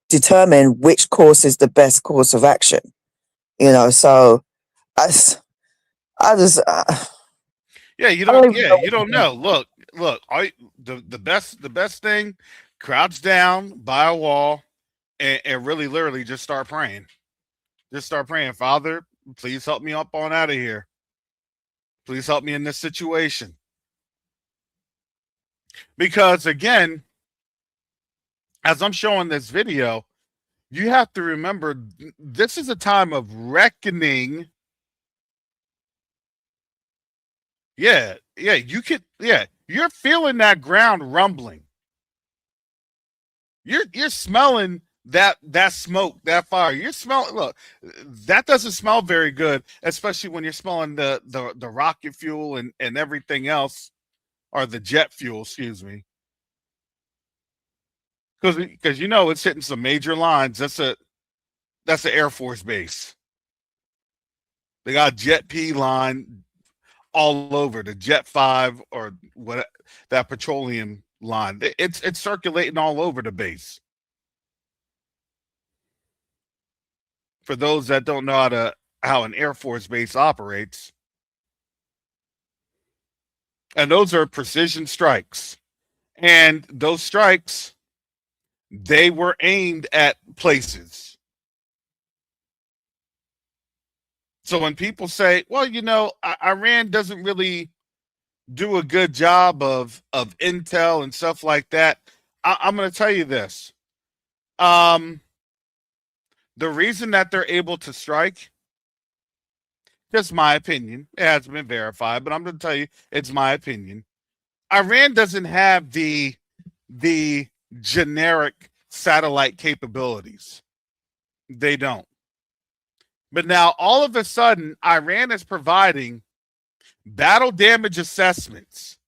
determine which course is the best course of action. So I, s- I just Yeah, you I don't. don't even Yeah, know you what don't to do. know. Look. The best thing, crouch down by a wall and really, literally, just start praying. Just start praying, Father. Please help me up on out of here. Please help me in this situation. Because again, as I'm showing this video, you have to remember this is a time of reckoning. Yeah, you're feeling that ground rumbling. You're smelling that smoke, that fire. You're smelling. Look, that doesn't smell very good, especially when you're smelling the rocket fuel and everything else, or the jet fuel. Excuse me, because it's hitting some major lines. That's the Air Force base. They got Jet P line all over the Jet 5 or what, that petroleum line. It's circulating all over the base. For those that don't know how an Air Force base operates, and those are precision strikes. And those strikes, they were aimed at places. So when people say, well, Iran doesn't really do a good job of intel and stuff like that, I'm going to tell you this. Um, the reason that they're able to strike, just my opinion, it hasn't been verified, but I'm going to tell you it's my opinion. Iran doesn't have the generic satellite capabilities. They don't. But now all of a sudden, Iran is providing battle damage assessments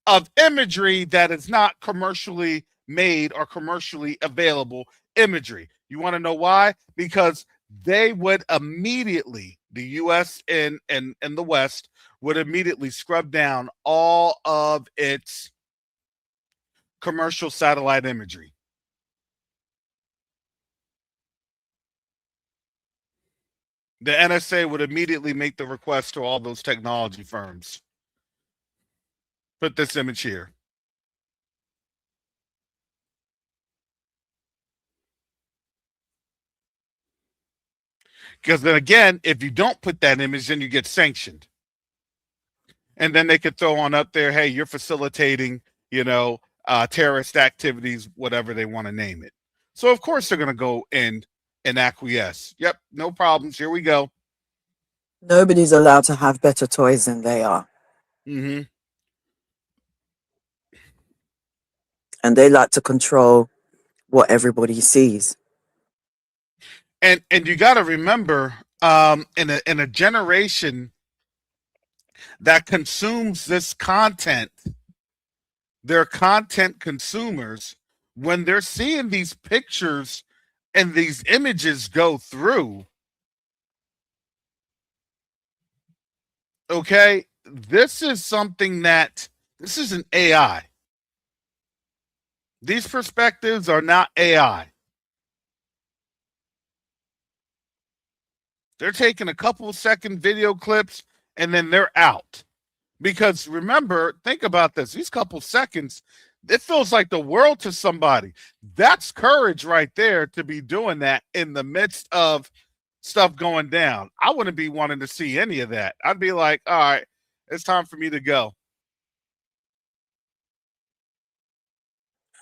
of imagery that is not commercially made or commercially available imagery. You want to know why? Because they would immediately, the US and the West would immediately scrub down all of its commercial satellite imagery. The NSA would immediately make the request to all those technology firms. Put this image here. Because then again, if you don't put that image, then you get sanctioned. And then they could throw on up there, hey, you're facilitating, terrorist activities, whatever they want to name it. So of course they're going to go and acquiesce. Yep, no problems. Here we go. Nobody's allowed to have better toys than they are. Mm-hmm. And they like to control what everybody sees. And you got to remember, in a generation that consumes this content, they're content consumers. When they're seeing these pictures and these images go through, okay, this is something that this isn't AI. These perspectives are not AI. They're taking a couple second video clips and then they're out. Because remember, think about this. These couple seconds, it feels like the world to somebody. That's courage right there to be doing that in the midst of stuff going down. I wouldn't be wanting to see any of that. I'd be like, all right, it's time for me to go.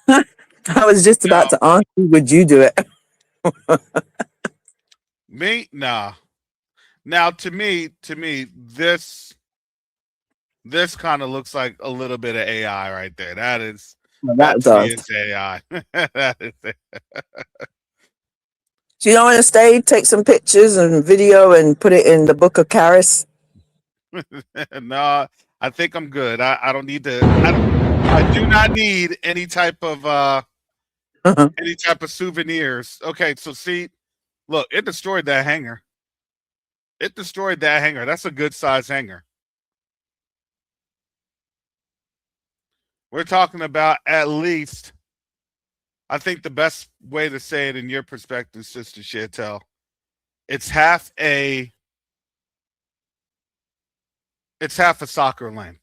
I was just about to ask you, would you do it? Me? Nah. Now to me, this kind of looks like a little bit of AI right there. That to me is AI. That is it. Do you want to stay, take some pictures and video and put it in the book of Karis? No, I think I'm good. I don't need to. I do not need any type of souvenirs. Okay, so see, look, it destroyed that hanger. That's a good size hanger. We're talking about at least, I think the best way to say it in your perspective, Sister Chantel, it's half a soccer length.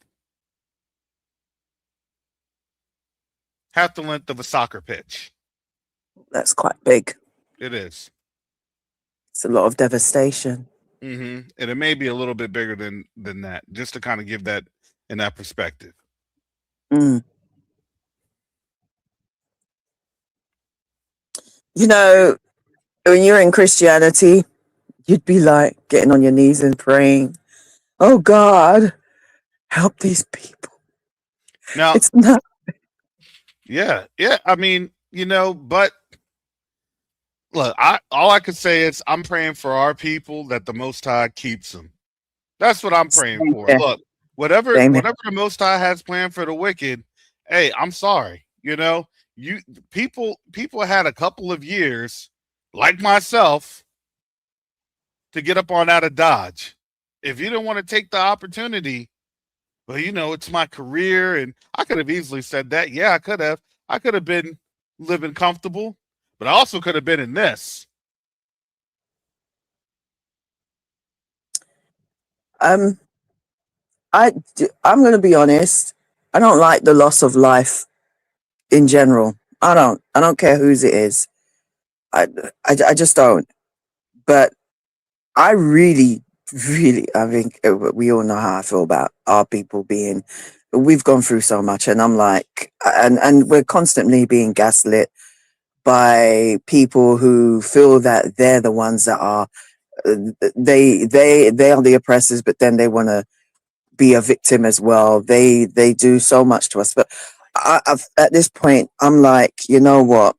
Half the length of a soccer pitch. That's quite big. It is. It's a lot of devastation. Mm-hmm. And it may be a little bit bigger than that, just to kind of give that in that perspective. Mm. You know, when you're in Christianity, you'd be like getting on your knees and praying, oh God, help these people. Now, it's not. Yeah. I mean, but look, all I could say is I'm praying for our people that the Most High keeps them. That's what I'm praying for. Look, whatever the Most High has planned for the wicked, hey, I'm sorry. People had a couple of years, like myself, to get up on out of Dodge. If you didn't want to take the opportunity, well, it's my career, and I could have easily said that. Yeah, I could have. I could have been living comfortable, but I also could have been in this. I'm going to be honest. I don't like the loss of life in general. I don't care whose it is. I just don't. But I really, I think we all know how I feel about our people we've gone through so much, and I'm like, and we're constantly being gaslit by people who feel that they're the ones that are, they are the oppressors, but then they want to be a victim as well. They do so much to us, but At this point, I'm like, you know what?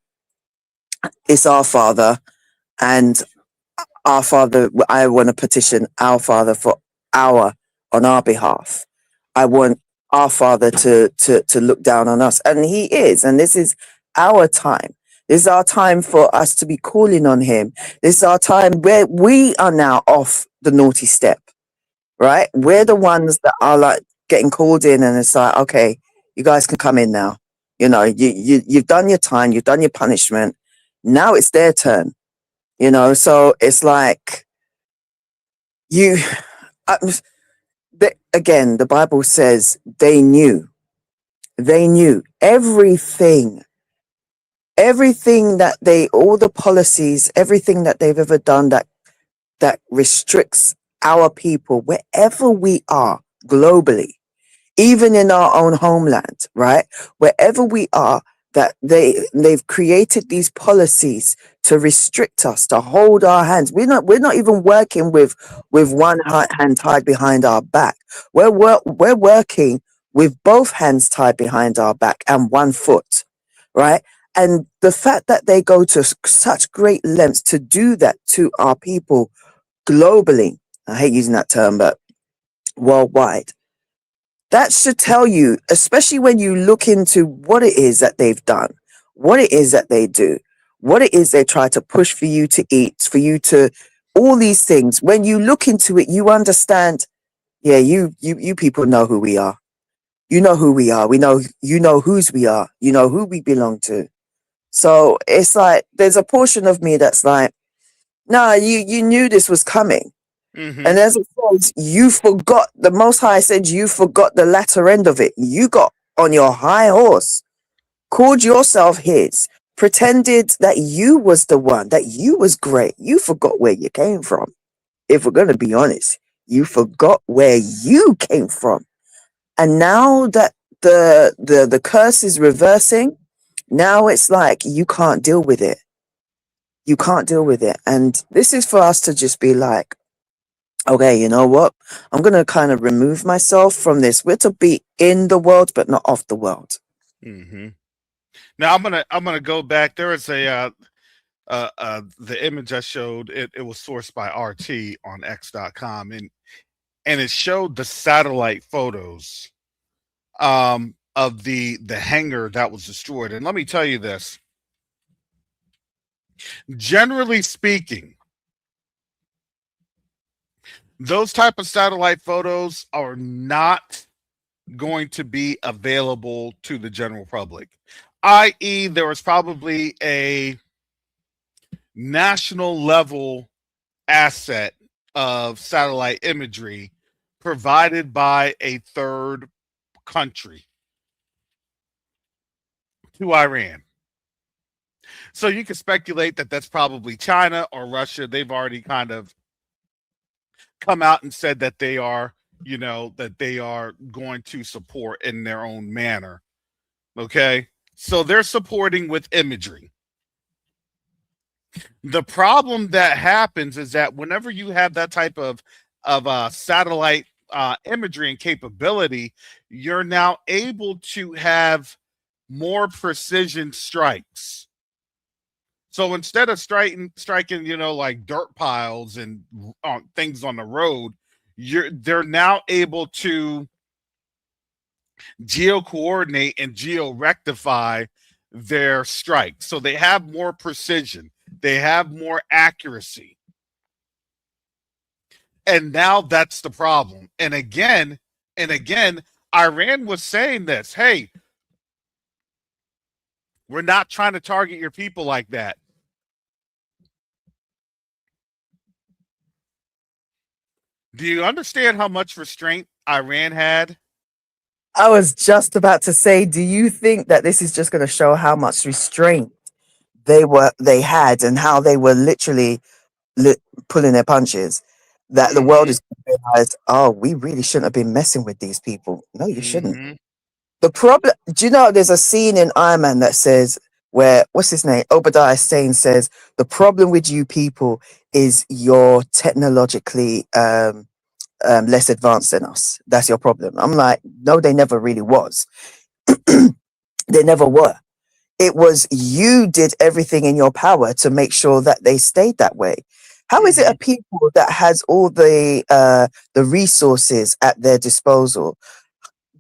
It's our Father, and our Father. I want to petition our Father for our on our behalf. I want our Father to look down on us, and He is. And this is our time. This is our time for us to be calling on Him. This is our time where we are now off the naughty step, right? We're the ones that are like getting called in, and it's like, okay, you guys can come in now. You know, you've done your time, you've done your punishment. Now it's their turn. You know, so it's like you. Uh, again, the Bible says they knew everything that all the policies, everything that they've ever done that restricts our people wherever we are globally, even in our own homeland, right? Wherever we are, that they've created these policies to restrict us, to hold our hands. We're not even working with one hand tied behind our back. We're working with both hands tied behind our back and one foot, right? And the fact that they go to such great lengths to do that to our people globally, I hate using that term, but worldwide, that should tell you, especially when you look into what it is that they've done, what it is that they do, what it is they try to push for you to eat, for you to, all these things. When you look into it, you understand, yeah, you people know who we are. You know who we are. We know, you know whose we are. You know who we belong to. So it's like, there's a portion of me that's like, nah, you knew this was coming. Mm-hmm. And as it says, you forgot, the Most High said, you forgot the latter end of it. You got on your high horse, called yourself his, pretended that you was the one, that you was great. You forgot where you came from. If we're going to be honest, you forgot where you came from. And now that the curse is reversing, now it's like you can't deal with it. You can't deal with it. And this is for us to just be like, okay, you know what? I'm going to kind of remove myself from this. We're to be in the world, but not of the world. Mm-hmm. Now I'm gonna go back. There is the image I showed. It was sourced by RT on X.com, and it showed the satellite photos of the hangar that was destroyed. And let me tell you this. Generally speaking, those type of satellite photos are not going to be available to the general public, i.e., there was probably a national level asset of satellite imagery provided by a third country to Iran. So you can speculate that that's probably China or Russia. They've already kind of come out and said that they are, that they are going to support in their own manner. Okay. So they're supporting with imagery. The problem that happens is that whenever you have that type of satellite imagery and capability, you're now able to have more precision strikes. So instead of striking, like dirt piles and things on the road, they're now able to geo-coordinate and geo-rectify their strikes. So they have more precision. They have more accuracy. And now that's the problem. And again, Iran was saying this, hey, we're not trying to target your people like that. Do you understand how much restraint Iran had? I was just about to say, do you think that this is just going to show how much restraint they had and how they were literally pulling their punches? That the world Mm-hmm. is going to realize, oh, we really shouldn't have been messing with these people. No, you shouldn't. Mm-hmm. The problem, do you know, there's a scene in Iron Man that says, where, what's his name? Obadiah Stane says, the problem with you people is you're technologically less advanced than us. That's your problem. I'm like, no, they never really was. They never were. It was you did everything in your power to make sure that they stayed that way. How is it a Hmm. people that has all the resources at their disposal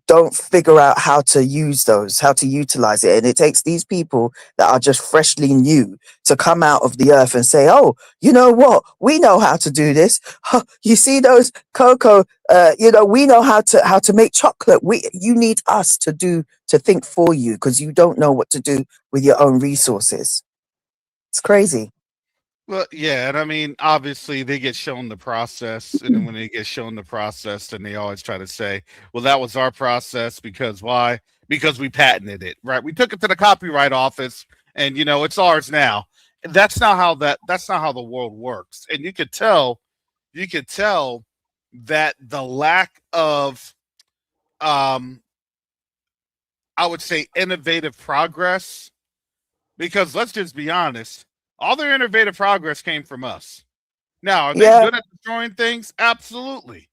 don't figure out how to use those, how to utilize it? And it takes these people that are just freshly new to come out of the earth and say, "Oh, you know what? We know how to do this. Huh, you see those cocoa? We know how to make chocolate. You need us to think for you because you don't know what to do with your own resources." It's crazy. Well, yeah, and I mean, obviously, they get shown the process, and then when they get shown the process, then they always try to say, "Well, that was our process because why? Because we patented it, right? We took it to the copyright office, and it's ours now." And That's not how the world works, and you could tell that the lack of, um, I would say, innovative progress. Because let's just be honest, all their innovative progress came from us. Now, are they Yeah, good at destroying things? Absolutely.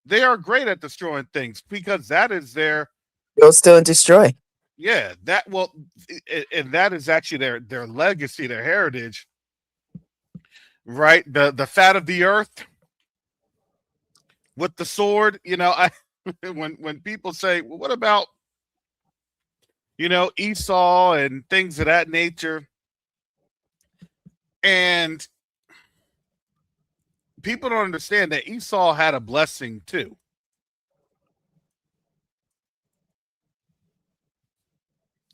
They are great at destroying things because that is their, you'll still destroy. yeah, that well and that is actually their legacy, their heritage, right? The fat of the earth with the sword, I when people say, "Well, what about, Esau and things of that nature?" And people don't understand that Esau had a blessing too.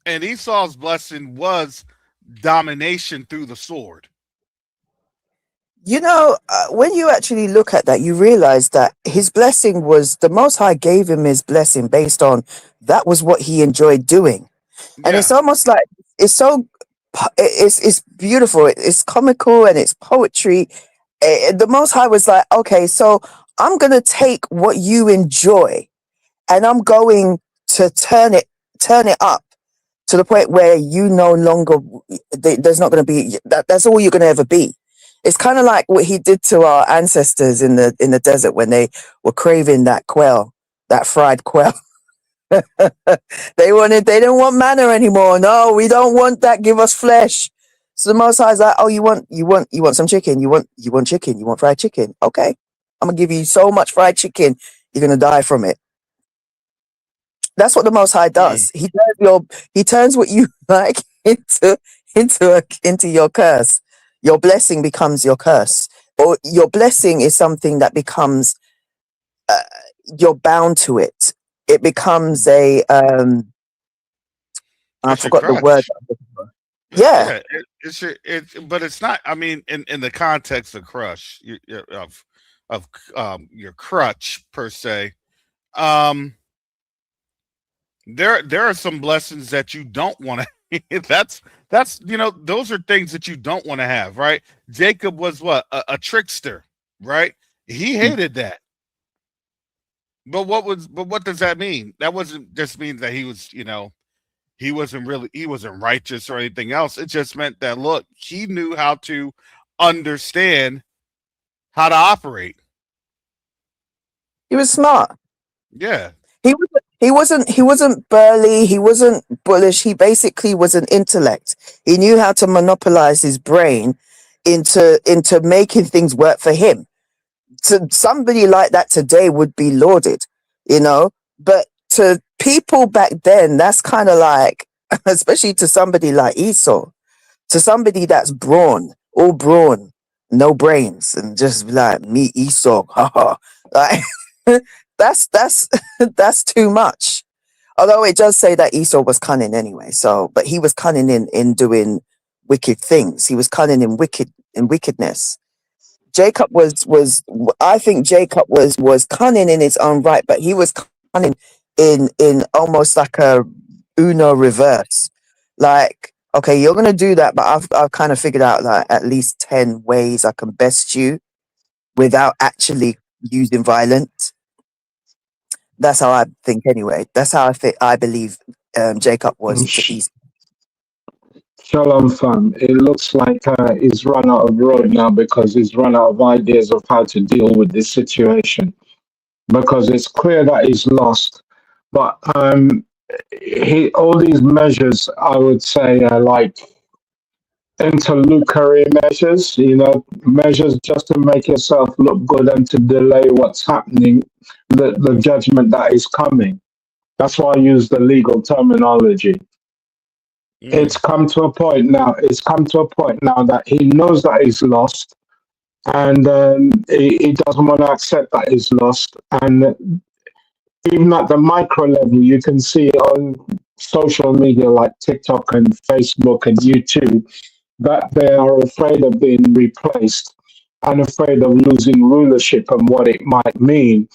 And Esau's blessing was domination through the sword. When you actually look at that, you realize that his blessing was the Most High gave him his blessing based on that was what he enjoyed doing. And it's Yeah. almost like it's so it's beautiful. It's comical and it's poetry. The Most High was like, okay, so I'm gonna take what you enjoy and I'm going to turn it up to the point where you no longer there's not going to be that's all you're going to ever be. It's kind of like what he did to our ancestors in the desert when they were craving that quail, that fried quail. They didn't want manna anymore. No, we don't want that. Give us flesh. So the Most High is like, oh, you want some chicken. You want chicken. You want fried chicken. Okay, I'm gonna give you so much fried chicken. You're gonna die from it. That's what the Most High Mm. does. He turns what you like into your curse. Your blessing becomes your curse, or your blessing is something that becomes uh, you're bound to it. It becomes a I It's your forgot the word. crutch. Yeah, Yeah, but it's not. I mean, in the context of crush of your crutch per se. Um, there are some blessings that you don't want to. That's those are things that you don't want to have, right? Jacob was what, a trickster, right? He hated that. But what does that mean? That wasn't just means that he wasn't righteous or anything else. It just meant that, look, he knew how to understand how to operate. he was smart. Yeah. He wasn't burly. He wasn't bullish. He basically was an intellect. He knew how to monopolize his brain into making things work for him. To somebody like that today would be lauded, you know. But to people back then, that's kind of like, especially to somebody like Esau, to somebody that's brawn, all brawn, no brains, and just be like me, Esau, haha. Like that's that's too much. Although it does say that Esau was cunning anyway. So, but he was cunning in doing wicked things. He was cunning in wickedness. Jacob was I think Jacob was cunning in his own right, but he was cunning in almost like a Uno reverse. Like, okay, you're gonna do that, but I've kind of figured out like at least 10 ways I can best you without actually using violence. That's how I think anyway. That's how I believe Jacob was to Sh- Esau. Shalom, fam. It looks like he's run out of road now because he's run out of ideas of how to deal with this situation. Because it's clear that he's lost. But all these measures, I would say, are like interlocutory measures, measures just to make yourself look good and to delay what's happening, the judgment that is coming. That's why I use the legal terminology. It's come to a point now. It's come to a point now that he knows that he's lost, and he doesn't want to accept that he's lost. And even at the micro level, you can see on social media like TikTok and Facebook and YouTube that they are afraid of being replaced and afraid of losing rulership and what it might mean,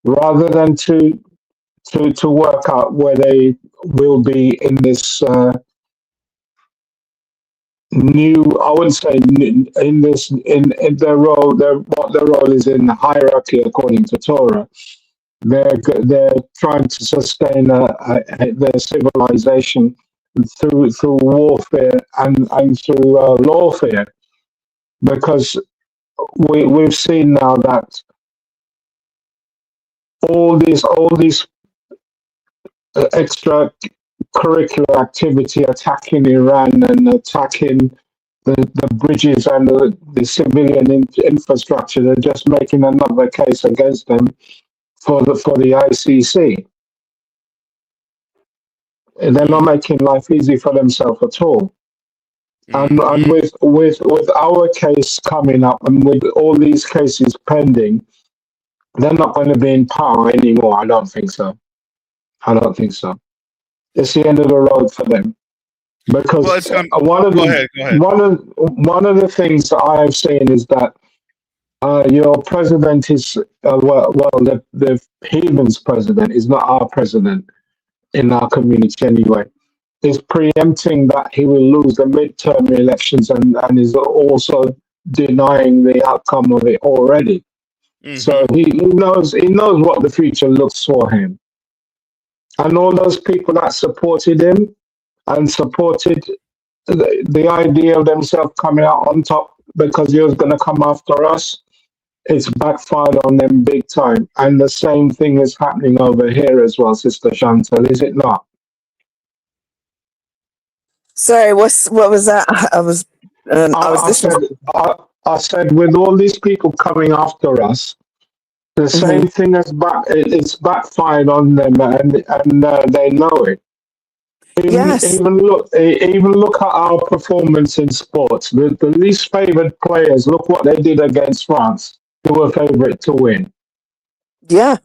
rather than to work out where they will be in this new, I wouldn't say in this, in their role, what their role is in the hierarchy according to Torah. They're trying to sustain their civilization through warfare and through lawfare, because we've seen now that all these extra curricular activity attacking Iran and attacking the bridges and the civilian infrastructure, they're just making another case against them for the ICC. They're not making life easy for themselves at all. And with our case coming up and with all these cases pending, they're not going to be in power anymore. I don't think so. It's the end of the road for them. Because one of the things that I've seen is that your president is the heathen's president is not our president in our community anyway. Is preempting that he will lose the midterm elections and is also denying the outcome of it already. So he knows what the future looks for him. And all those people that supported him and supported the idea of themselves coming out on top because he was going to come after us, it's backfired on them big time. And the same thing is happening over here as well, Sister Chantal, is it not? Sorry, what was that? I was listening. I said, with all these people coming after us, the same thing it's backfired on them, and they know it. Even look at our performance in sports. The least favored players. Look what they did against France, who were favorite to win. Yeah.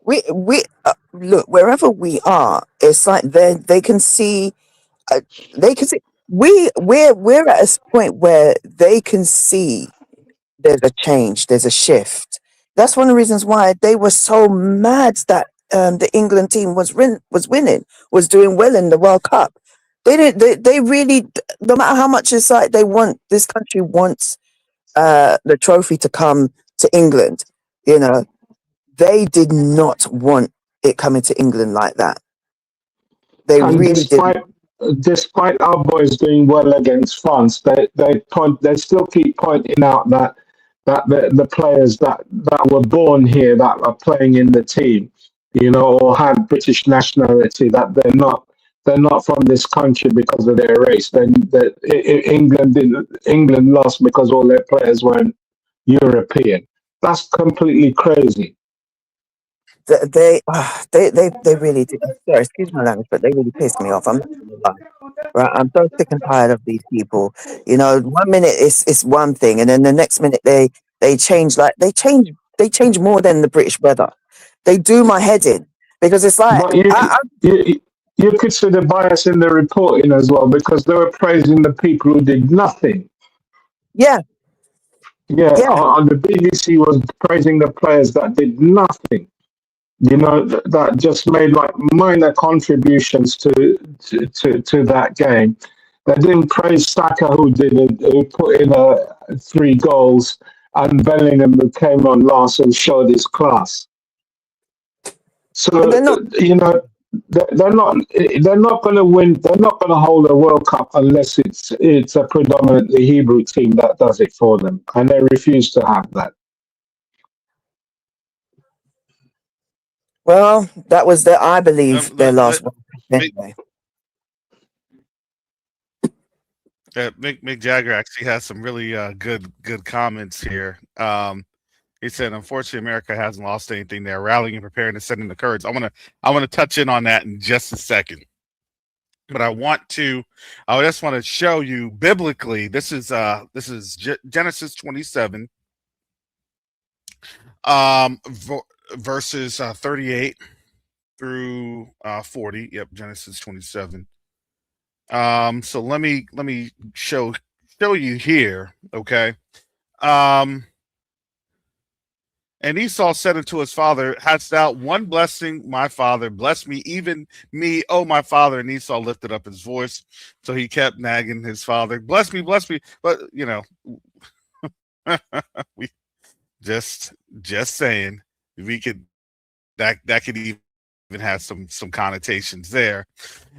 We look wherever we are. It's like they can see. They can see. We're at a point where they can see there's a change, there's a shift. That's one of the reasons why they were so mad that the England team was winning, was doing well in the World Cup. They really, no matter how much it's like this country wants the trophy to come to England, they did not want it coming to England like that. They really didn't. Despite our boys doing well against France, they still keep pointing out that the players that were born here, that are playing in the team, or had British nationality, that they're not from this country because of their race. England lost because all their players weren't European. That's completely crazy. They really did. Sorry, excuse my language, but they really pissed me off. I'm not gonna lie. Right, I'm so sick and tired of these people. 1 minute it's one thing, and then the next minute they change. They change more than the British weather. They do my head in, because it's like But you could see the bias in the reporting as well, because they were praising the people who did nothing. Yeah. On the BBC was praising the players that did nothing. That just made like minor contributions to that game. They didn't praise Saka, who put in 3 goals, and Bellingham, who came on last and showed his class. So they're not going to win. They're not going to hold a World Cup unless it's a predominantly Hebrew team that does it for them, and they refuse to have that. Well, that was I believe, their last one. Anyway. Mick Jagger actually has some really good comments here. He said, "Unfortunately, America hasn't lost anything. They're rallying and preparing to send in the Kurds." I want to touch in on that in just a second, but I just want to show you biblically. This is Genesis 27, verses 38 through 40. Yep, Genesis 27. So let me show you here, okay? And Esau said unto his father, "Hast thou one blessing, my father? Bless me, even me, oh my father." And Esau lifted up his voice, so he kept nagging his father, "Bless me, bless me." But we just saying, we could that could even have some connotations there.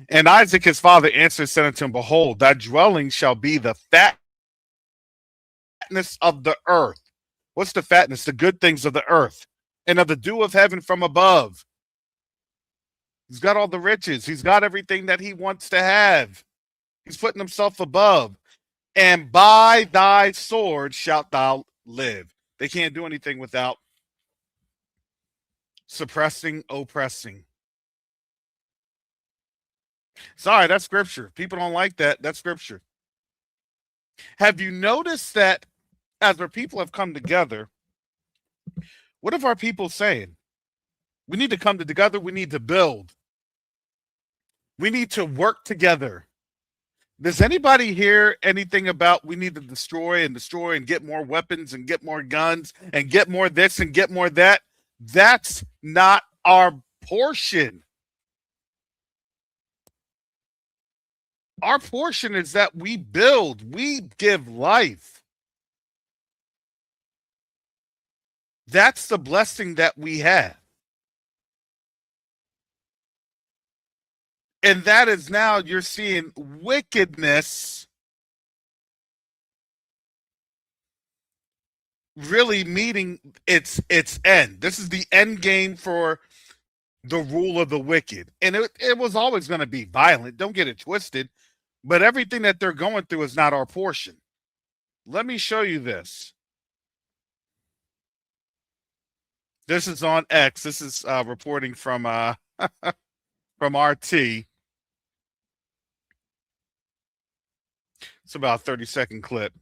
And Isaac his father answered, said unto him, "Behold, thy dwelling shall be the fatness of the earth." What's the fatness? The good things of the earth and of the dew of heaven from above. He's got all the riches. He's got everything that he wants to have. He's putting himself above. And by thy sword shalt thou live. They can't do anything without suppressing, oppressing. Sorry, that's scripture. People don't like that. That's scripture. Have you noticed that as our people have come together, what are our people saying? We need to come together. We need to build. We need to work together. Does anybody hear anything about we need to destroy and get more weapons and get more guns and get more this and get more that? That's not our portion. Our portion is that we build, we give life. That's the blessing that we have. And that is now you're seeing wickedness really meeting its end. This is the end game for the rule of the wicked. And it was always going to be violent. Don't get it twisted. But everything that they're going through is not our portion. Let me show you this. This is on X. This is reporting from from RT. It's about a 30-second clip.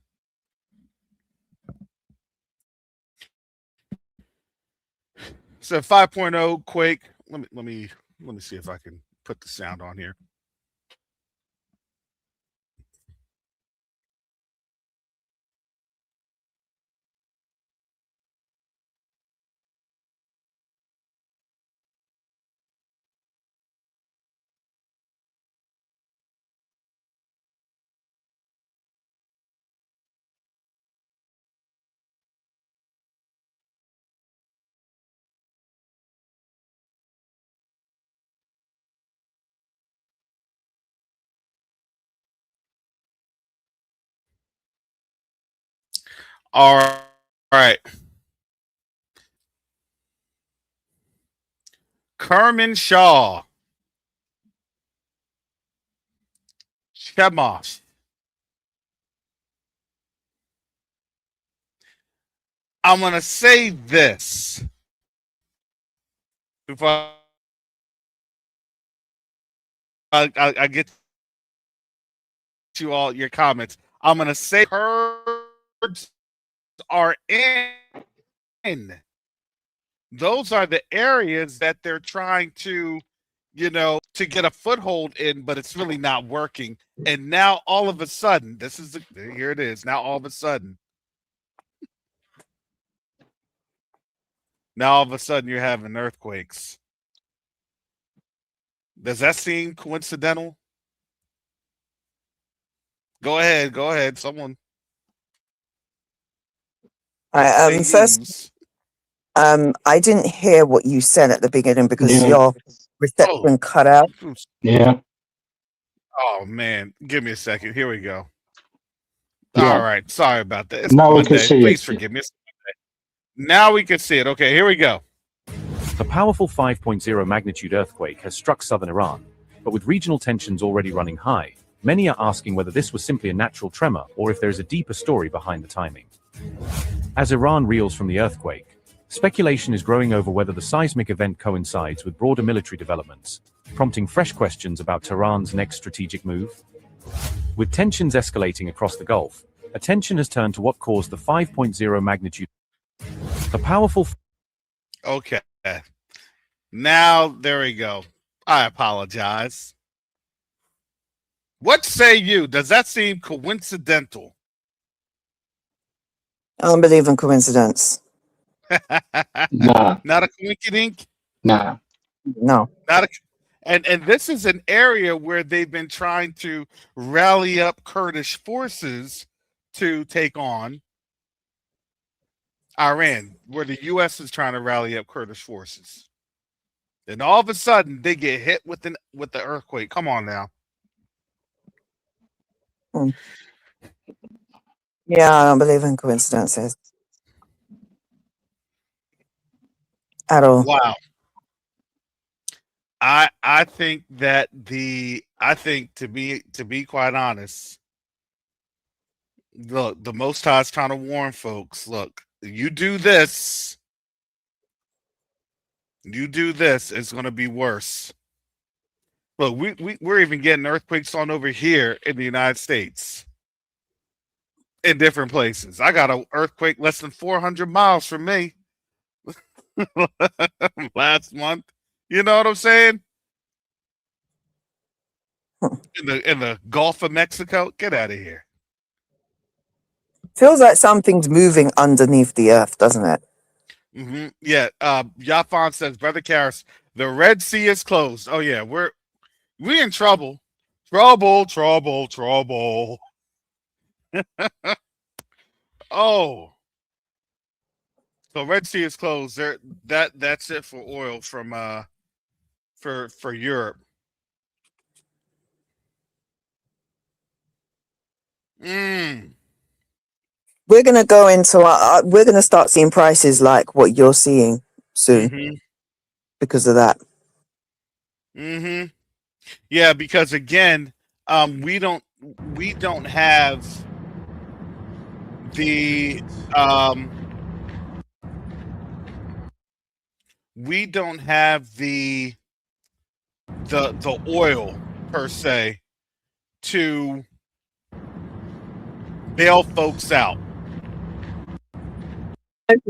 So 5.0 quake. Let me see if I can put the sound on here. All right. Kerman Shaw. Chemosh. I'm going to say this before I get to all your comments. I'm going to say herds are in. Those are the areas that they're trying to, to get a foothold in, but it's really not working. And now all of a sudden, here it is. Now all of a sudden, you're having earthquakes. Does that seem coincidental? Go ahead. Someone. First, I didn't hear what you said at the beginning because your reception cut out. Yeah. Oh man, give me a second. Here we go. Yeah. All right, sorry about that. It's now Monday. We can see Please it. forgive me. Now we can see it. Okay, here we go. A powerful 5.0 magnitude earthquake has struck southern Iran, but with regional tensions already running high, many are asking whether this was simply a natural tremor or if there is a deeper story behind the timing. As Iran reels from the earthquake, speculation is growing over whether the seismic event coincides with broader military developments, prompting fresh questions about Tehran's next strategic move. With tensions escalating across the Gulf, attention has turned to what caused the 5.0 magnitude. A powerful. Okay. Now, there we go. I apologize. What say you? Does that seem coincidental? I don't believe in coincidence. Nah. Not a coinkydink? Nah. No. Not a, and this is an area where they've been trying to rally up Kurdish forces to take on Iran, where the U.S. is trying to rally up Kurdish forces. And all of a sudden, they get hit with the earthquake. Come on now. Yeah, I don't believe in coincidences at all. Wow. I think that to be quite honest, look, the Most High is trying to warn folks. Look, you do this, it's going to be worse. Look, we're even getting earthquakes on over here in the United States, in different places. I got an earthquake less than 400 miles from me last month. You know what I'm saying? In the Gulf of Mexico. Get out of here. Feels like something's moving underneath the earth, doesn't it? Mm-hmm. Yeah. Yafan says, Brother Karras, the Red Sea is closed. Oh yeah, we in trouble. Trouble. Oh. So Red Sea is closed. There that's it for oil from for Europe. We're gonna go into we're gonna start seeing prices like what you're seeing soon because of that. Yeah, because again, we don't have the the oil per se to bail folks out.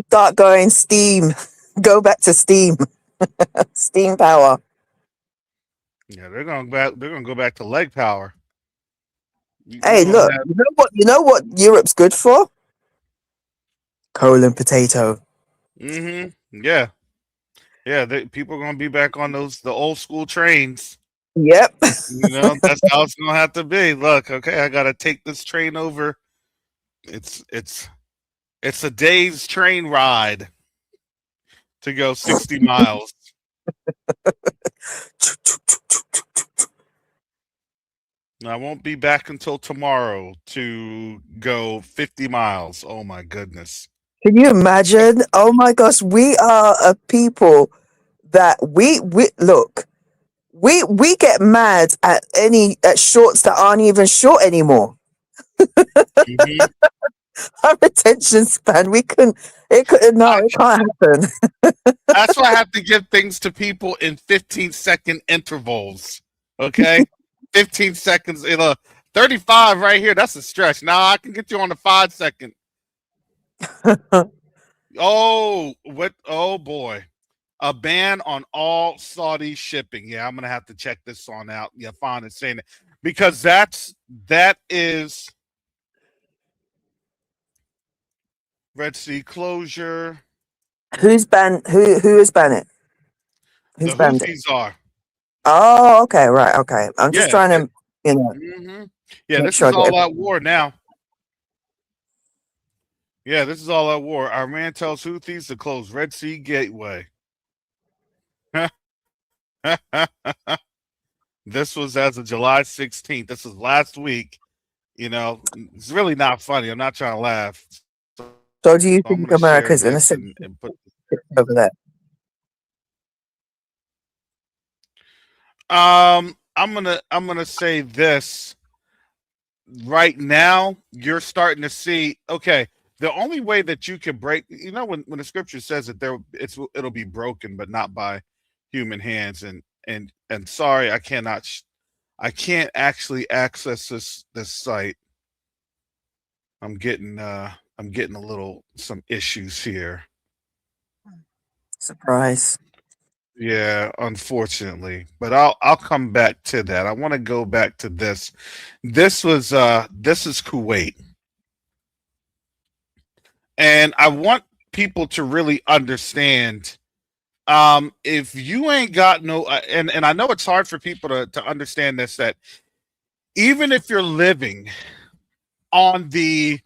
Start going steam. Go back to steam. Steam power. Yeah, they're gonna go back to leg power. Hey, look, you know what Europe's good for? Coal and potato. Yeah. People are gonna be back on the old school trains. Yep. You know, that's how it's gonna have to be. Look, okay, I gotta take this train over. It's a day's train ride to go 60 miles. I won't be back until tomorrow to go 50 miles. Oh my goodness. Can you imagine? Oh my gosh, we are a people that we look. We get mad at shorts that aren't even short anymore. Our attention span, it can't happen. That's why I have to give things to people in 15-second intervals. Okay? 15 seconds in a 35 right here. That's a stretch. Now I can get you on the 5-second. Oh boy. A ban on all Saudi shipping. Yeah, I'm gonna have to check this on out. Yeah, fine is saying it. Because that is Red Sea closure. Who's banned? Who has banned it? Who's the banned Houthis it? are. Oh, okay, right, okay. I'm just trying to, Yeah, this is all out war now. Yeah, this is all out war. Iran tells Houthis to close Red Sea gateway. This was as of July 16th. This was last week. You know, it's really not funny. I'm not trying to laugh. So do you think America's going to send over there? I'm gonna say this. Right now, you're starting to see. Okay, the only way that you can break, when the scripture says that it'll be broken, but not by human hands. And sorry, I can't actually access this site. I'm getting some issues here. Surprise. Yeah, unfortunately. But I'll come back to that. I want to go back to this. This is Kuwait. And I want people to really understand, if you ain't got no and I know it's hard for people to understand this, that even if you're living on the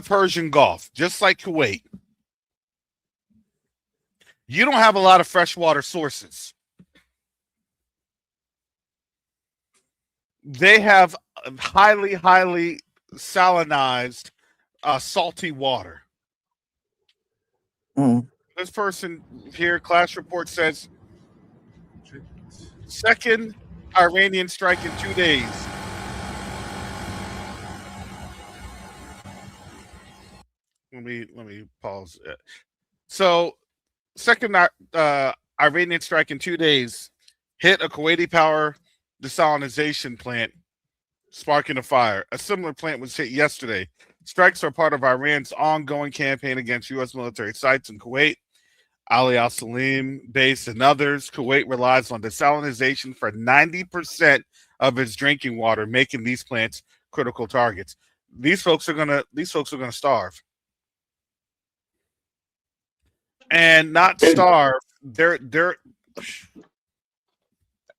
Persian Gulf, just like Kuwait, you don't have a lot of freshwater sources. They have highly salinized, salty water. Mm. This person here, class report says, second Iranian strike in 2 days. Let me pause it. So, second Iranian strike in 2 days hit a Kuwaiti power desalination plant, sparking a fire. A similar plant was hit yesterday. Strikes are part of Iran's ongoing campaign against U.S. military sites in Kuwait, Ali Al Salim base, and others. Kuwait relies on desalination for 90% of its drinking water, making these plants critical targets. These folks are gonna starve, and not starve. They're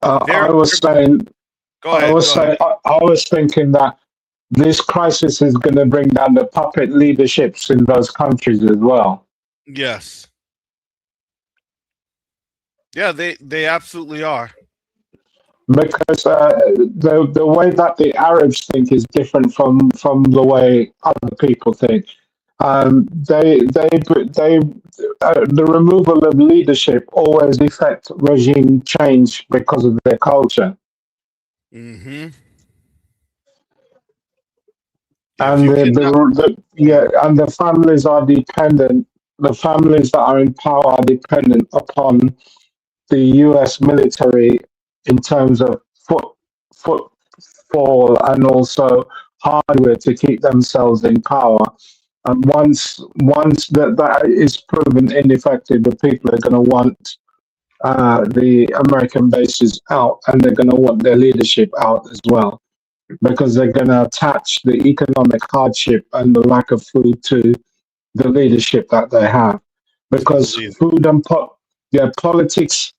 I was saying, Go ahead. I was thinking that this crisis is going to bring down the puppet leaderships in those countries as well. Yes. Yeah, they absolutely are. Because the way that the Arabs think is different from the way other people think. The removal of leadership always affect regime change because of their culture. Mm-hmm. And and the families are dependent. The families that are in power are dependent upon the U.S. military in terms of footfall and also hardware to keep themselves in power. And once that is proven ineffective, the people are going to want the American bases out, and they're going to want their leadership out as well, because they're going to attach the economic hardship and the lack of food to the leadership that they have, because food and politics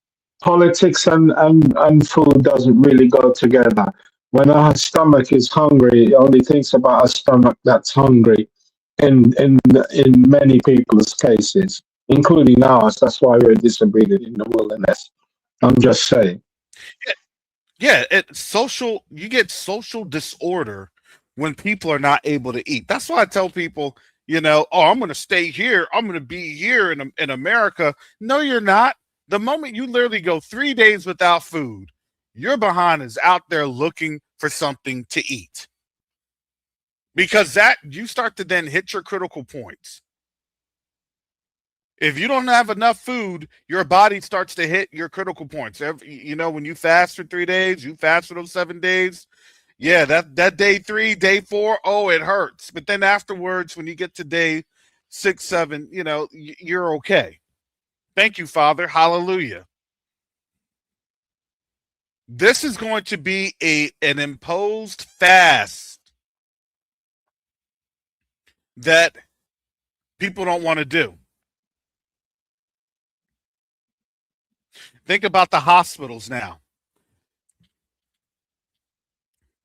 and food doesn't really go together. When our stomach is hungry, it only thinks about a stomach that's hungry in many people's cases, including ours. That's why we're disobedient in the wilderness. I'm just saying. Yeah, you get social disorder when people are not able to eat. That's why I tell people, I'm going to stay here. I'm going to be here in America. No, you're not. The moment you literally go 3 days without food, your behind is out there looking for something to eat. Because you start to then hit your critical points. If you don't have enough food, your body starts to hit your critical points. When you fast for 3 days, you fast for those 7 days. Yeah, that day 3, day 4, oh, it hurts. But then afterwards, when you get to day 6, 7, you're okay. Thank you, Father. Hallelujah. This is going to be an imposed fast that people don't want to do. Think about the hospitals now.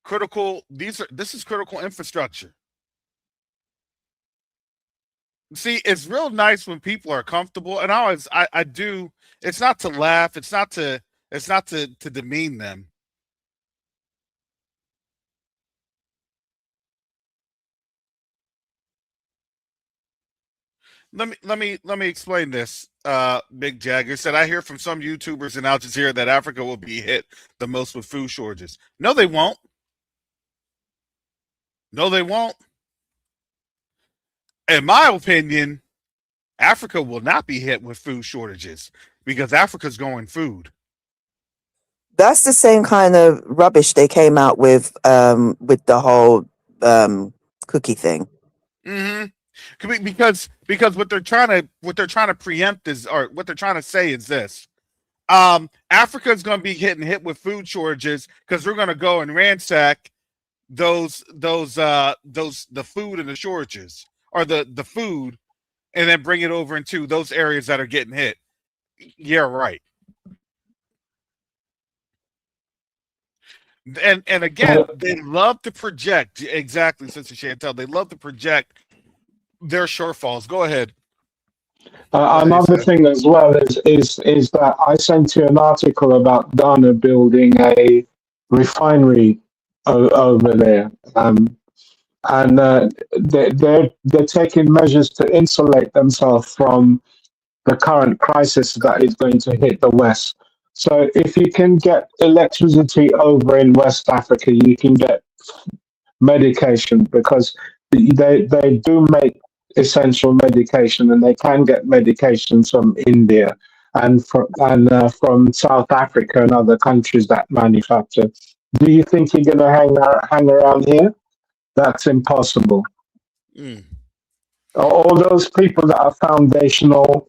This is critical infrastructure. See, it's real nice when people are comfortable, and I do. It's not to laugh. It's not to demean them. Let me explain this. Big Jagger said, I hear from some YouTubers in Al Jazeera that Africa will be hit the most with food shortages. No, they won't. No, they won't. In my opinion, Africa will not be hit with food shortages because Africa's going food. That's the same kind of rubbish they came out with the whole cookie thing. Mm-hmm. Because what they're trying to preempt is, or what they're trying to say is this: Africa is going to be hit with food shortages because we're going to go and ransack the food and the shortages, or the food, and then bring it over into those areas that are getting hit. Yeah, right. And again, they love to project, exactly, Sister Chantel. They love to project their shortfalls. Go ahead. Another thing as well is that I sent you an article about Ghana building a refinery over there, and they're taking measures to insulate themselves from the current crisis that is going to hit the West. So if you can get electricity over in West Africa, you can get medication, because they do make essential medication, and they can get medication from India and from South Africa and other countries that manufacture. Do you think you're going to hang around here? That's impossible. All those people that are foundational,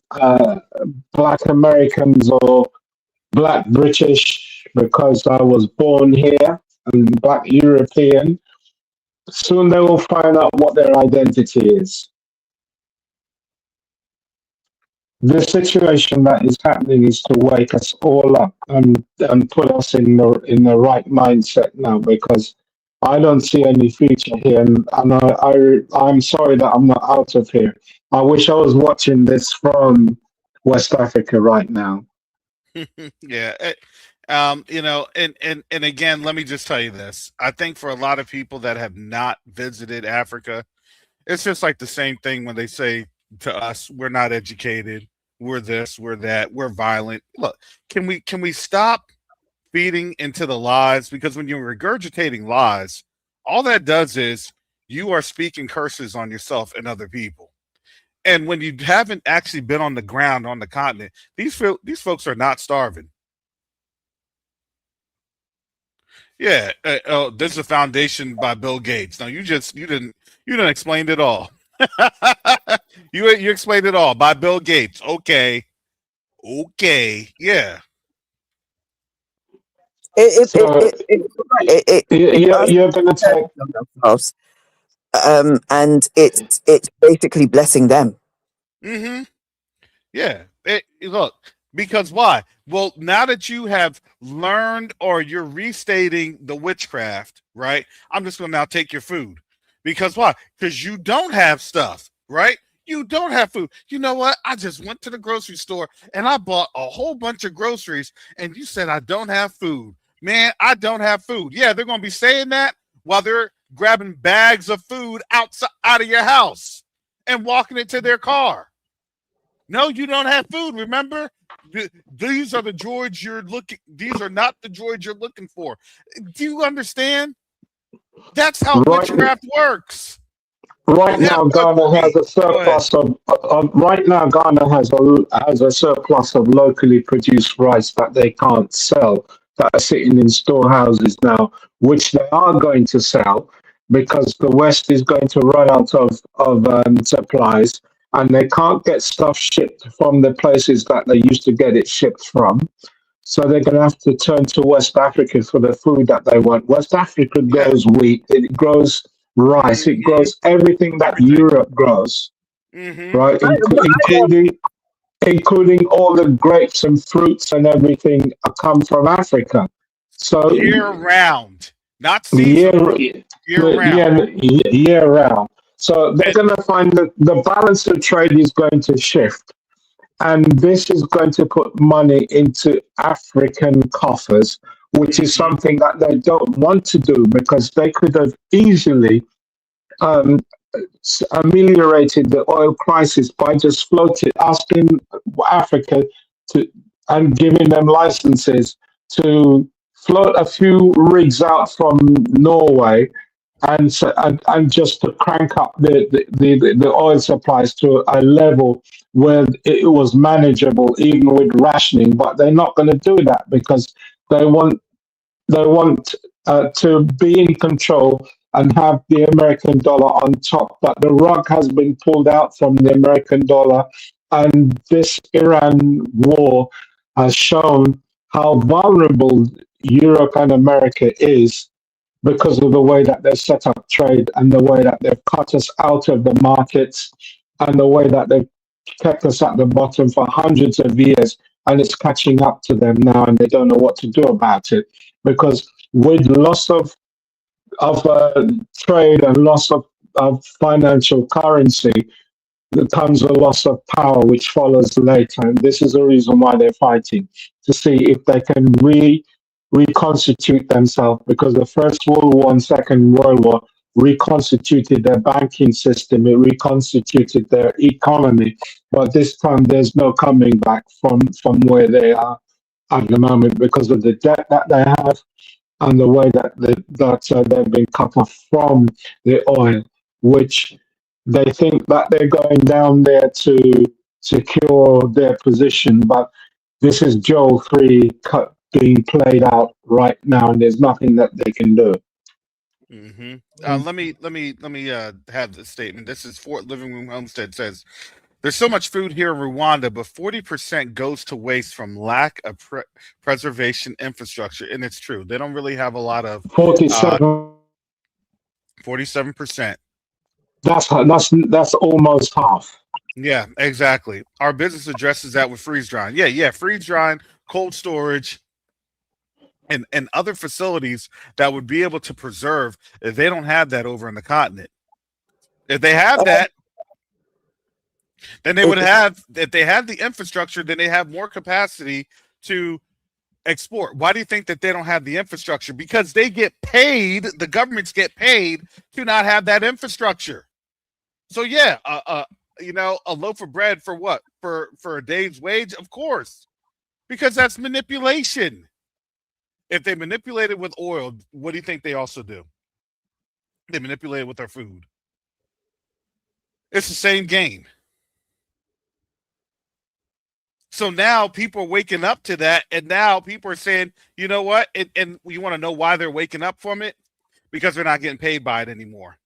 Black Americans or Black British, because I was born here, and Black European, soon they will find out what their identity is. The situation that is happening is to wake us all up and put us in the right mindset now, because I don't see any future here, and I'm sorry that I'm not out of here. I wish I was watching this from West Africa right now. Yeah. And again, let me just tell you this. I think for a lot of people that have not visited Africa, it's just like the same thing when they say to us, we're not educated, we're this, we're that, we're violent. Look, can we stop feeding into the lies? Because when you're regurgitating lies, all that does is you are speaking curses on yourself and other people. And when you haven't actually been on the ground on the continent, these folks are not starving. Yeah. Oh, this is a foundation by Bill Gates. No, you didn't explain it all. you explained it all by Bill Gates. Okay. Yeah. You're going to take themselves, and it's basically blessing them. Mm-hmm. Yeah. Look, because why? Well, now that you have learned, or you're restating the witchcraft, right? I'm just going to now take your food. Because why? Because you don't have stuff, right? You don't have food. You know what? I just went to the grocery store and I bought a whole bunch of groceries, and you said I don't have food. Man, I don't have food. Yeah, they're going to be saying that while they're grabbing bags of food out of your house and walking it to their car. No, you don't have food. Remember, these are the droids you're looking. These are not the droids you're looking for. Do you understand? That's how witchcraft works. Right now, Ghana has a surplus of. Right now, Ghana has a surplus of locally produced rice that they can't sell, that are sitting in storehouses now, which they are going to sell, because the West is going to run out of supplies, and they can't get stuff shipped from the places that they used to get it shipped from. So they're going to have to turn to West Africa for the food that they want. West Africa grows wheat, it grows rice, it grows everything that Europe grows, right? Including all the grapes and fruits and everything come from Africa. So year round, not seasonal. Year round. Year round. So they're going to find that the balance of trade is going to shift. And this is going to put money into African coffers, which is something that they don't want to do, because they could have easily ameliorated the oil crisis by just asking Africa to and giving them licenses to float a few rigs out from Norway and just to crank up the oil supplies to a level where it was manageable even with rationing. But they're not going to do that because they want to be in control and have the American dollar on top. But the rug has been pulled out from the American dollar, and this Iran war has shown how vulnerable Europe and America is because of the way that they've set up trade and the way that they've cut us out of the markets and the way that they've kept us at the bottom for hundreds of years. And it's catching up to them now, and they don't know what to do about it. Because with loss of trade and loss of financial currency, there comes a loss of power, which follows later. And this is the reason why they're fighting, to see if they can reconstitute themselves, because the First World War and Second World War reconstituted their banking system, it reconstituted their economy. But this time there's no coming back from where they are at the moment because of the debt that they have and the way that they've been cut off from the oil, which they think that they're going down there to secure their position. But this is Joel 3 being played out right now, and there's nothing that they can do. Mm-hmm. Let me have this statement. This is Fort Living Room Homestead says, there's so much food here in Rwanda, but 40% goes to waste from lack of preservation infrastructure. And it's true. They don't really have a lot of 47%. That's almost half. Yeah, exactly. Our business addresses that with freeze drying. Yeah, freeze drying, cold storage, and other facilities that would be able to preserve. If they don't have that over in the continent. If they have that, then they would have, if they have the infrastructure, then they have more capacity to export. Why do you think that they don't have the infrastructure? Because they get paid, the governments get paid to not have that infrastructure. So yeah, a loaf of bread for what? For a day's wage? Of course. Because that's manipulation. If they manipulate it with oil, what do you think they also do? They manipulate it with our food. It's the same game. So now people are waking up to that, and now people are saying, you know what? And you want to know why they're waking up from it? Because they're not getting paid by it anymore.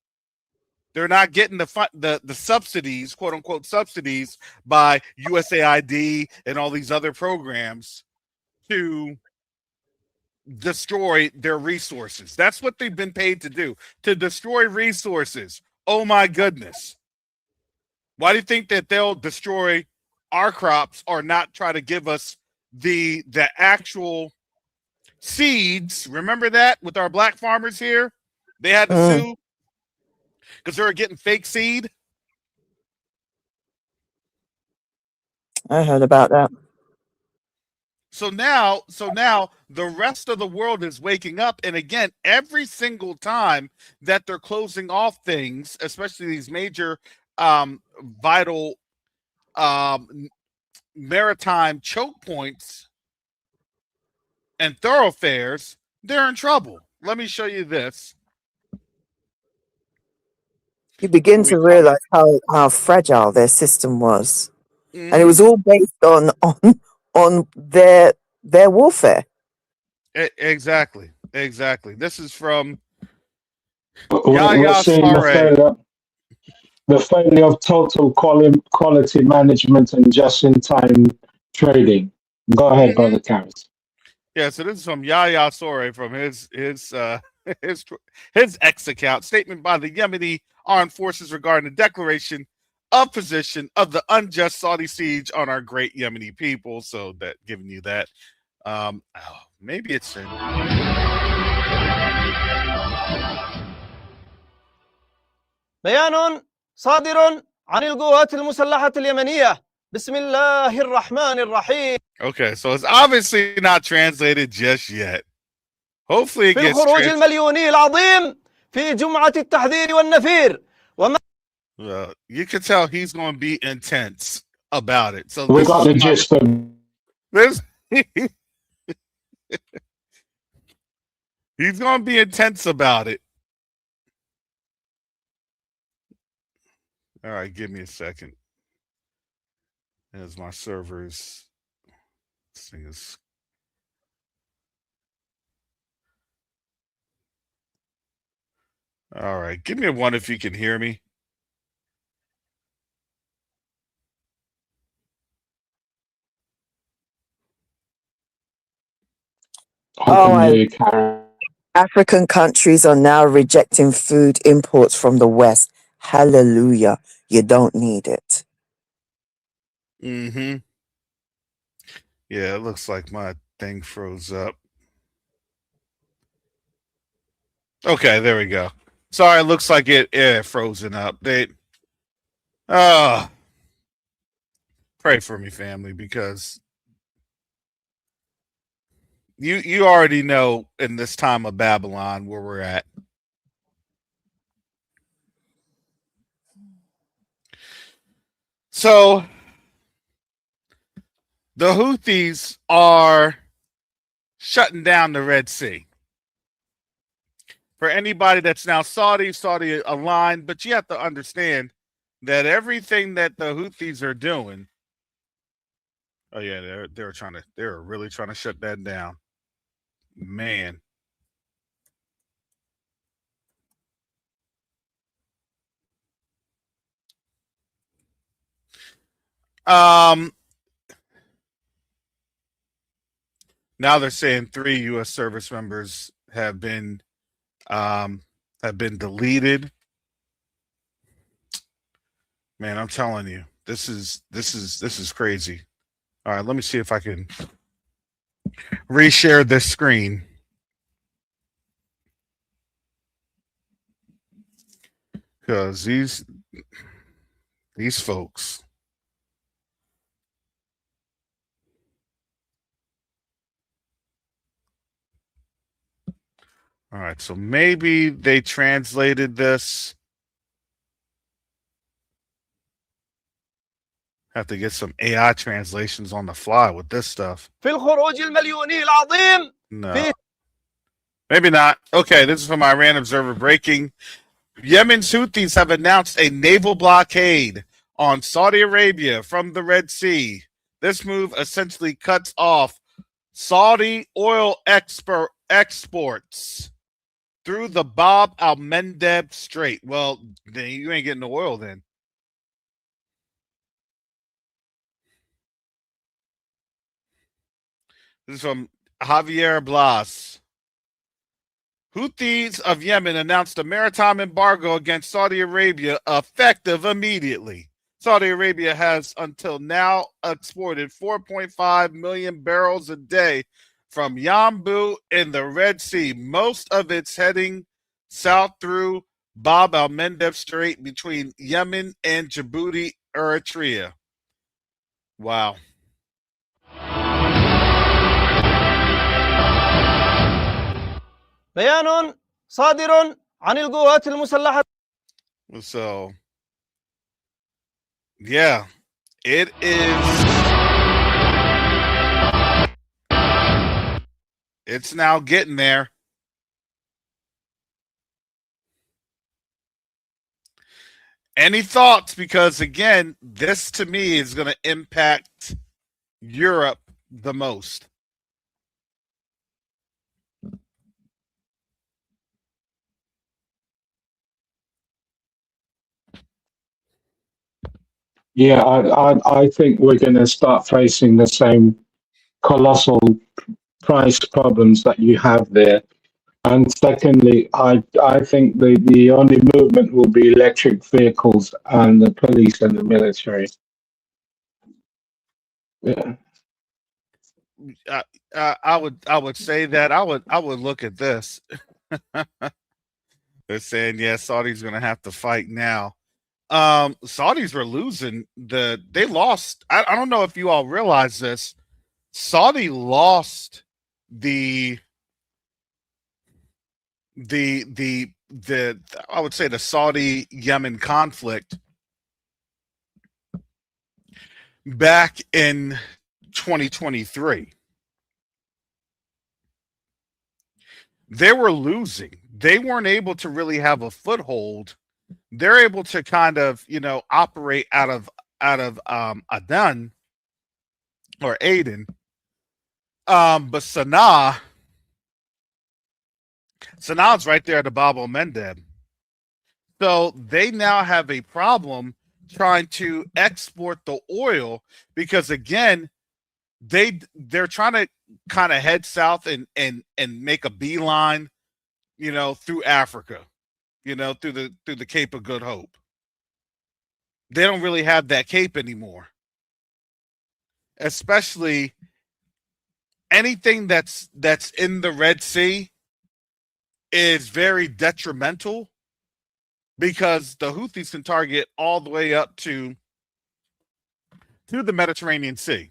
They're not getting the subsidies, quote unquote subsidies, by USAID and all these other programs to destroy their resources. That's what they've been paid to do, to destroy resources. Oh my goodness. Why do you think that they'll destroy our crops or not try to give us the actual seeds? Remember that with our black farmers here? They had to sue because they were getting fake seed. I heard about that. So now the rest of the world is waking up. And again, every single time that they're closing off things, especially these major vital maritime choke points and thoroughfares, they're in trouble. Let me show you this. You begin to realize how fragile their system was. And it was all based on their warfare. Exactly. This is from We're seeing the failure of total quality management and just-in-time trading. Go ahead, Brother Karis. Yeah, so this is from Yahya Sore from his X account. Statement by the Yemeni Armed Forces regarding the declaration of position of the unjust Saudi siege on our great Yemeni people. So that giving you that. Maybe it's in. بيان صادر عن القوات المسلحة اليمنية بسم الله الرحمن الرحيم. Okay, so it's obviously not translated just yet. Hopefully it في gets الخروج المليوني العظيم في جمعة التحذير والنفير Well, you can tell he's going to be intense about it. So we got the gist of this. He's going to be intense about it. All right, give me a second. As my servers, this thing is. All right, give me a one if you can hear me. African countries are now rejecting food imports from the West. Hallelujah. You don't need it. Mm-hmm. Yeah, it looks like my thing froze up. Okay, there we go. Sorry, it looks like it frozen up. Pray for me, family, because you already know in this time of Babylon where we're at. So the Houthis are shutting down the Red Sea. For anybody that's now Saudi aligned, but you have to understand that everything that the Houthis are doing. Oh yeah, they're really trying to shut that down. Man. Now they're saying 3 U.S. service members have been deleted. Man, I'm telling you, this is crazy. All right, let me see if I can reshare this screen. Because these folks. All right, so maybe they translated this. Have to get some AI translations on the fly with this stuff. No. Maybe not. Okay, this is from Iran Observer Breaking. Yemen's Houthis have announced a naval blockade on Saudi Arabia from the Red Sea. This move essentially cuts off Saudi oil exports through the Bab al-Mandeb Strait. Well, then you ain't getting the oil then. This is from Javier Blas. Houthis of Yemen announced a maritime embargo against Saudi Arabia effective immediately. Saudi Arabia has until now exported 4.5 million barrels a day from Yanbu in the Red Sea. Most of it's heading south through Bab al-Mandeb Strait between Yemen and Djibouti, Eritrea. Wow. بيان صادر عن القوات المسلحة. So, yeah, it is. It's now getting there. Any thoughts? Because again, this to me is going to impact Europe the most. Yeah, I think we're going to start facing the same colossal price problems that you have there. And secondly, I think the only movement will be electric vehicles and the police and the military. Yeah. I would say that I would look at this. They're saying, yeah, Saudi's going to have to fight now. Saudis were losing they lost. I don't know if you all realize this. Saudi lost the I would say the Saudi Yemen conflict back in 2023. They were losing. They weren't able to really have a foothold. They're able to kind of, operate out of Aden or Aden. But Sanaa's right there at the Bab el Mandeb. So they now have a problem trying to export the oil because, again, they're trying to kind of head south and make a beeline, through Africa, through the Cape of Good Hope. They don't really have that cape anymore. Especially anything that's in the Red Sea is very detrimental because the Houthis can target all the way up to the Mediterranean Sea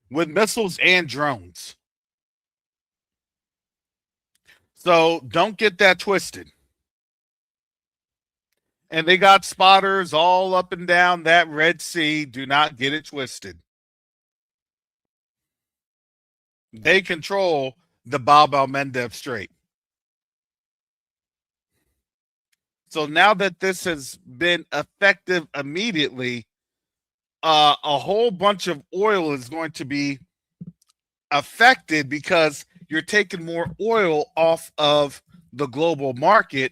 with missiles and drones. So don't get that twisted. And they got spotters all up and down that Red Sea. Do not get it twisted. They control the Bab el Mandeb Strait. So now that this has been effective immediately, a whole bunch of oil is going to be affected because you're taking more oil off of the global market.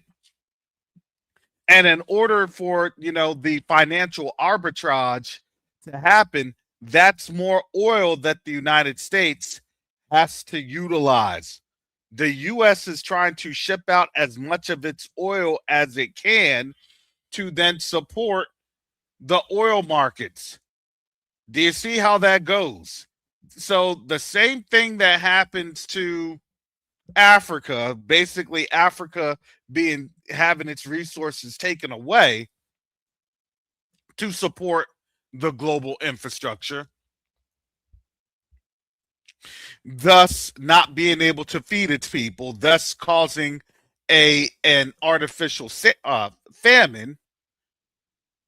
And in order for, the financial arbitrage to happen, that's more oil that the United States has to utilize. The U.S. is trying to ship out as much of its oil as it can to then support the oil markets. Do you see how that goes? So the same thing that happens to Africa, basically Africa having its resources taken away to support the global infrastructure, thus not being able to feed its people, thus causing an artificial famine.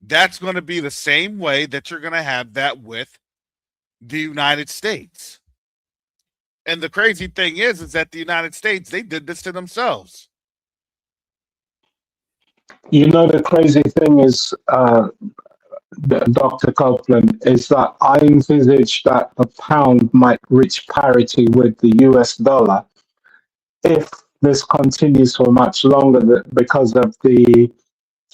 That's going to be the same way that you're going to have that with the United States. And the crazy thing is that the United States, they did this to themselves. The crazy thing is, Dr. Copeland, is that I envisage that the pound might reach parity with the US dollar if this continues for much longer because of the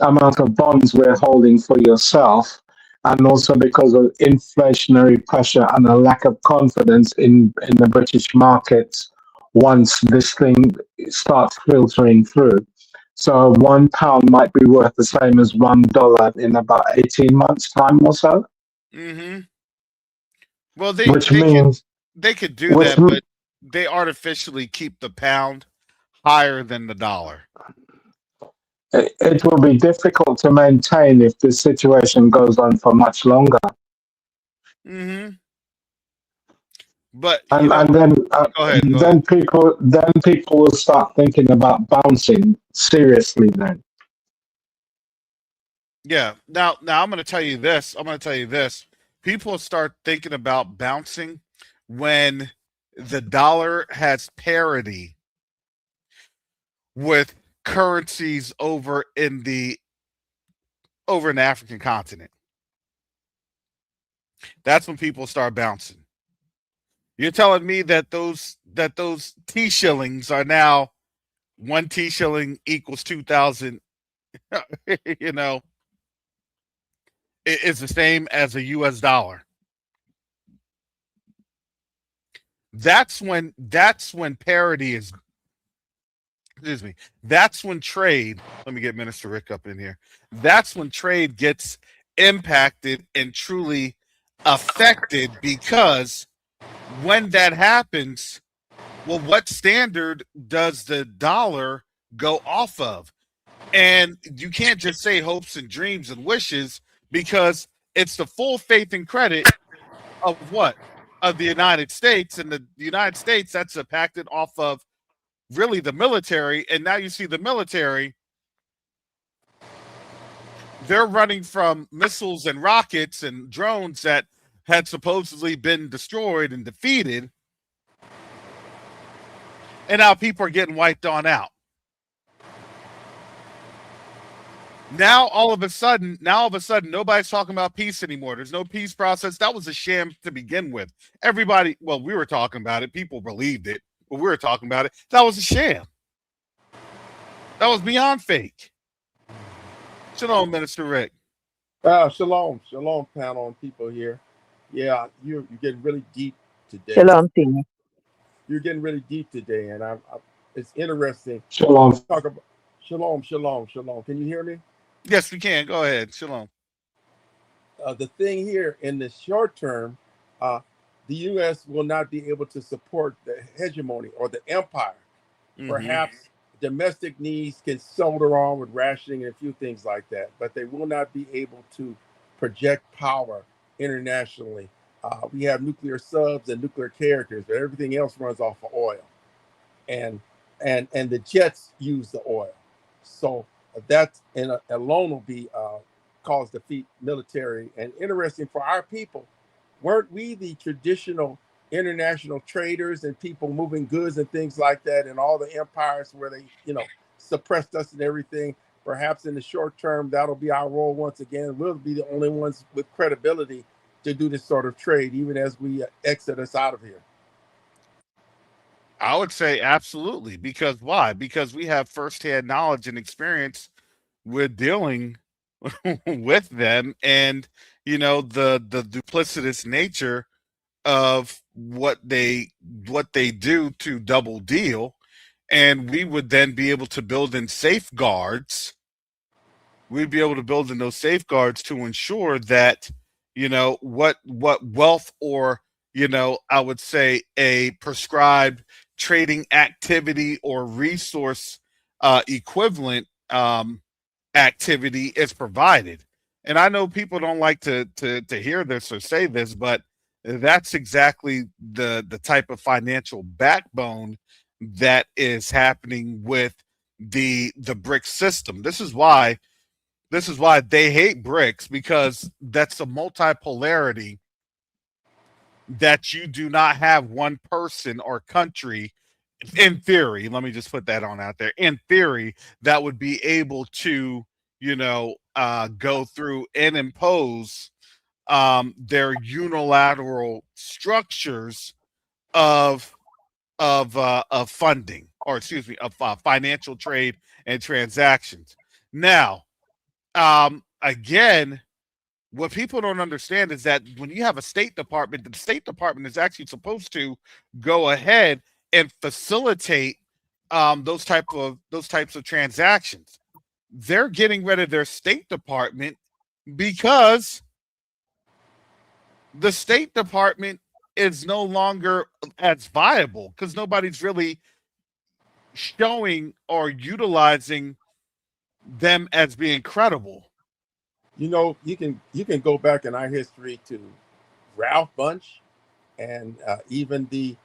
amount of bonds we're holding for yourself, and also because of inflationary pressure and a lack of confidence in the British markets once this thing starts filtering through. So £1 might be worth the same as $1 in about 18 months' time or so. Mm-hmm. Well, they could do that, but they artificially keep the pound higher than the dollar. It will be difficult to maintain if this situation goes on for much longer. Mm-hmm. But and then people will start thinking about bouncing seriously then. Yeah. Now I'm going to tell you this. People start thinking about bouncing when the dollar has parity with currencies over in the African continent. That's when people start bouncing. You're telling me that those T shillings are now 1 T shilling equals 2,000, it's the same as a US dollar. That's when parity is, excuse me, that's when trade, let me get Minister Rick up in here. That's when trade gets impacted and truly affected, because when that happens, well, what standard does the dollar go off of? And you can't just say hopes and dreams and wishes, because it's the full faith and credit of what? Of the United States. And the United States, that's impacted off of really the military. And now you see the military They're running from missiles and rockets and drones that had supposedly been destroyed and defeated. And now people are getting wiped on out. Now all of a sudden, nobody's talking about peace anymore. There's no peace process. That was a sham to begin with. Everybody, well, we were talking about it. People believed it, but we were talking about it. That was a sham. That was beyond fake. Shalom, Minister Rick. Shalom, panel and people here. Yeah, you're getting really deep today. Shalom, Tina. You're getting really deep today, and it's interesting. Shalom. Talk about shalom. Can you hear me? Yes, we can. Go ahead. Shalom. The thing here in the short term, the U.S. will not be able to support the hegemony or the empire. Mm-hmm. Perhaps domestic needs can soldier on with rationing and a few things like that, but they will not be able to project power internationally. We have nuclear subs and nuclear carriers, but everything else runs off of oil, and the jets use the oil. So that alone will be cause defeat military. And interesting for our people, weren't we the traditional international traders and people moving goods and things like that in all the empires where they, suppressed us and everything? Perhaps in the short term, that'll be our role once again. We'll be the only ones with credibility to do this sort of trade, even as we exit us out of here. I would say absolutely. Because why? Because we have firsthand knowledge and experience with dealing with them, and the duplicitous nature of what they do to double deal. And we would then be able to build in safeguards. We'd be able to build in those safeguards to ensure that what wealth, or I would say a prescribed trading activity or resource equivalent activity is provided. And I know people don't like to hear this or say this, but that's exactly the type of financial backbone that is happening with the BRICS system. This is why they hate BRICS, because that's a multipolarity that you do not have one person or country, in theory, let me just put that on out there, in theory, that would be able to, go through and impose their unilateral structures of funding, or excuse me, of financial trade and transactions. Now, again, what people don't understand is that when you have a State Department, the State Department is actually supposed to go ahead and facilitate those types of transactions. They're getting rid of their State Department because the State Department is no longer as viable, because nobody's really showing or utilizing them as being credible. You can go back in our history to Ralph Bunche and even the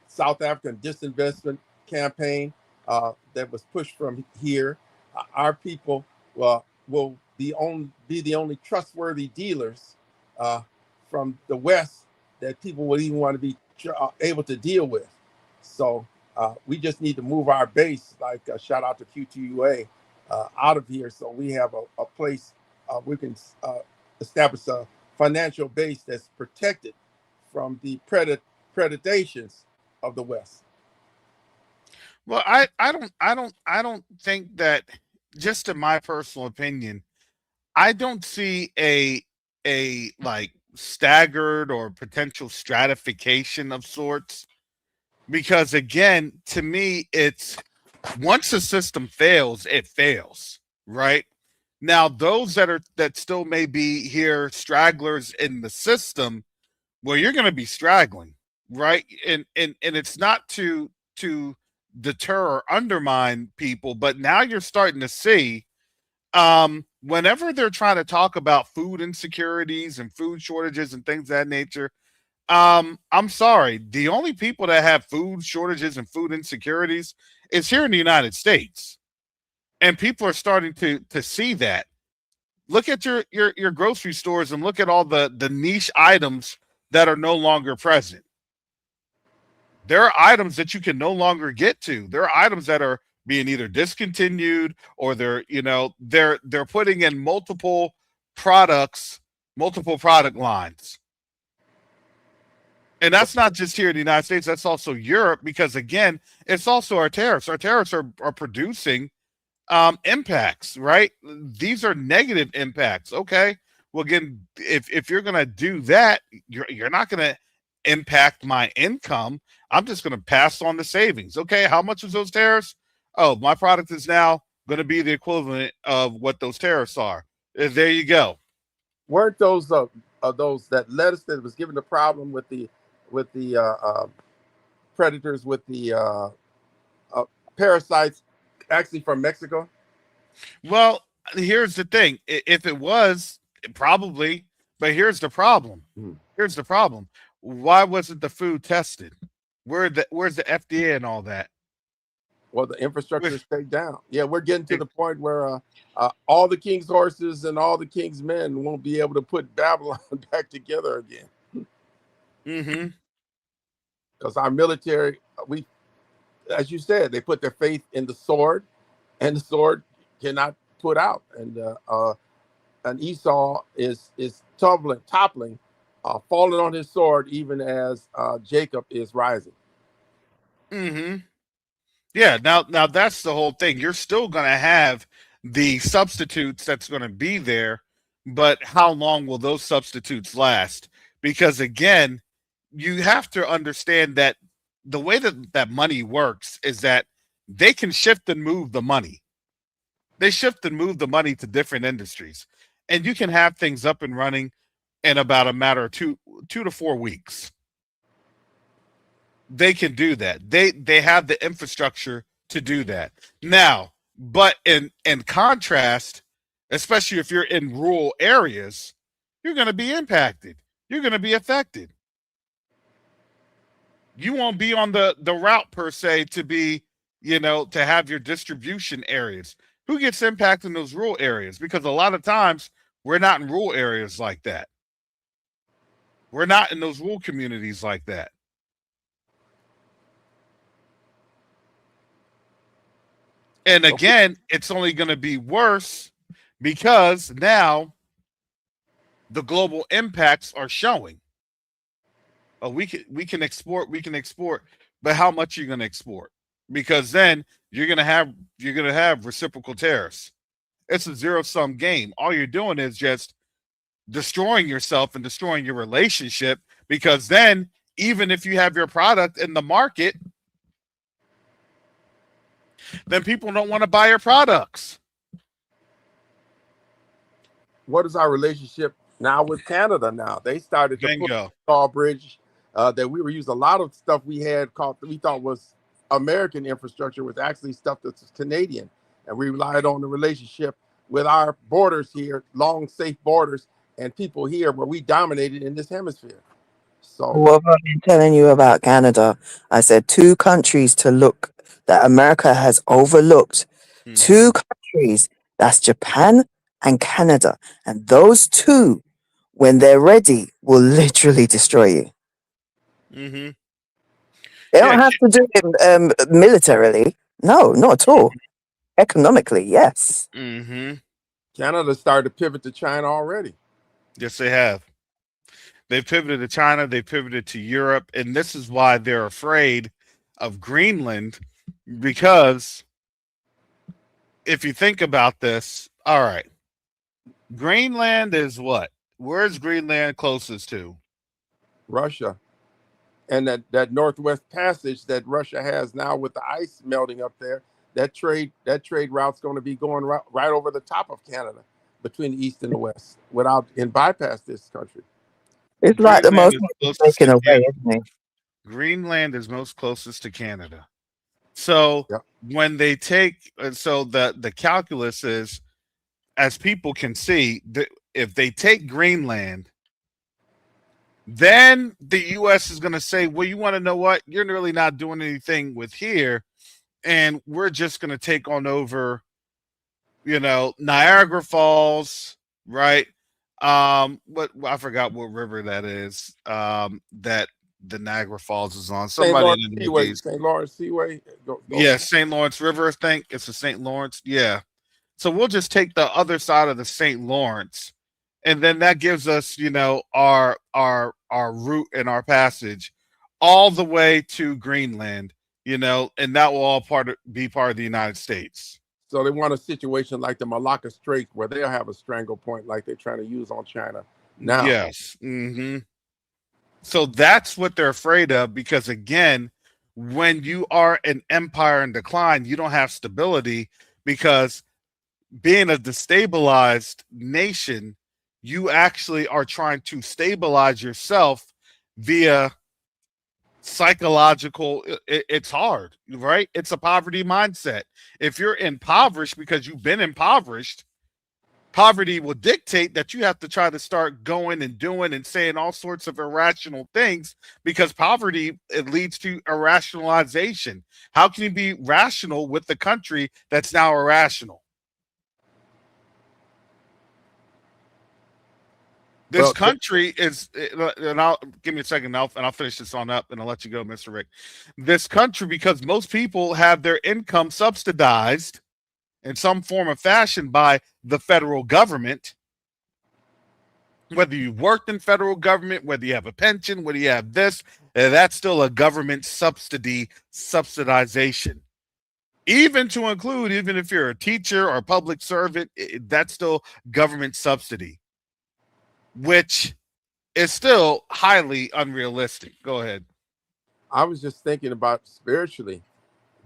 South African disinvestment campaign that was pushed from here. Our people will be the only trustworthy dealers from the West that people would even want to be able to deal with. So we just need to move our base, like shout out to QTUA, out of here, so we have a place we can establish a financial base that's protected from the predations of the West. Well, I don't think that, just in my personal opinion, I don't see a like staggered or potential stratification of sorts, because again, to me, it's once the system fails, it fails, right? Now, those that still may be here, stragglers in the system, well, you're going to be straggling, right? And it's not to deter or undermine people, but now you're starting to see, whenever they're trying to talk about food insecurities and food shortages and things of that nature, I'm sorry, the only people that have food shortages and food insecurities is here in the United States. And people are starting to see that. Look at your grocery stores and look at all the niche items that are no longer present. There are items that you can no longer get to. There are items that are being either discontinued or they're putting in multiple products, multiple product lines. And that's not just here in the United States, that's also Europe, because again, it's also our tariffs. Our tariffs are producing impacts, right? These are negative impacts. Okay. Well, again, if you're gonna do that, you're not gonna impact my income. I'm just gonna pass on the savings. Okay, how much was those tariffs? Oh, my product is now gonna be the equivalent of what those tariffs are. There you go. Weren't those that lettuce that was given the problem with the predators, with the parasites, actually from Mexico? Well, here's the thing. If it was, probably, but here's the problem. Here's the problem. Why wasn't the food tested? Where's the FDA and all that? Well, the infrastructure stayed down. Yeah, we're getting to the point where all the king's horses and all the king's men won't be able to put Babylon back together again. Mm-hmm. Because our military, as you said, they put their faith in the sword, and the sword cannot put out. And Esau is toppling, falling on his sword, even as Jacob is rising. Mm-hmm. Yeah. Now that's the whole thing. You're still going to have the substitutes that's going to be there, but how long will those substitutes last? Because again, you have to understand that the way that money works is that they can shift and move the money. They shift and move the money to different industries, and you can have things up and running in about a matter of 2 to 4 weeks. They can do that. They have the infrastructure to do that. Now, but in contrast, especially if you're in rural areas, you're going to be impacted. You're going to be affected. You won't be on the route per se to be, to have your distribution areas. Who gets impacted in those rural areas? Because a lot of times we're not in rural areas like that. We're not in those rural communities like that. And again, it's only going to be worse because now the global impacts are showing. Oh, we can export, but how much are you going to export? Because then you're going to have reciprocal tariffs. It's a zero-sum game. All you're doing is just destroying yourself and destroying your relationship, because then even if you have your product in the market, then people don't want to buy your products. What is our relationship now with Canada? Now they started to put the drawbridge that we were using. A lot of stuff we thought was American infrastructure was actually stuff that's Canadian, and we relied on the relationship with our borders here, long, safe borders, and people here where we dominated in this hemisphere. So what I've been telling you about Canada, I said 2 countries to look that America has overlooked. 2 countries, that's Japan and Canada. And those 2, when they're ready, will literally destroy you. Mm-hmm. They don't have to do it militarily. No, not at all. Economically, yes. Mm-hmm. Canada started to pivot to China already. Yes, they have. They've pivoted to China. They pivoted to Europe. And this is why they're afraid of Greenland, because if you think about this, all right, Greenland is what? Where's Greenland closest to? Russia. And that Northwest Passage that Russia has now with the ice melting up there, that trade route's going to be going right over the top of Canada, between the East and the West, and bypass this country. It's like the most taken away, isn't it? Greenland is most closest to Canada. So when they take, so the calculus is, as people can see, if they take Greenland, then the U.S. is going to say, well, you want to know what? You're really not doing anything with here, and we're just going to take on over, Niagara Falls, right? What I forgot what river that is. That the Niagara Falls is on. St. Somebody Lawrence in the Seaway. Northeast. St. Lawrence Seaway. Go. Yeah, St. Lawrence River. I think it's the St. Lawrence. Yeah. So we'll just take the other side of the St. Lawrence, and then that gives us, our route and our passage all the way to Greenland, and that will all be part of the United States. So they want a situation like the Malacca Strait where they'll have a strangle point like they're trying to use on China now. Yes. So that's what they're afraid of, because again, when you are an empire in decline, you don't have stability, because being a destabilized nation, you actually are trying to stabilize yourself via psychological. It's hard, right? It's a poverty mindset. If you're impoverished because you've been impoverished, poverty will dictate that you have to try to start going and doing and saying all sorts of irrational things, because poverty, it leads to irrationalization. How can you be rational with the country that's now irrational? This country is, and I'll give me a second, and I'll finish this on up, and I'll let you go, Mr. Rick. This country, because most people have their income subsidized in some form or fashion by the federal government, whether you worked in federal government, whether you have a pension, whether you have this, that's still a government subsidization. Even to include, even if you're a teacher or a public servant, that's still government subsidy, which is still highly unrealistic. Go ahead. I was just thinking about spiritually.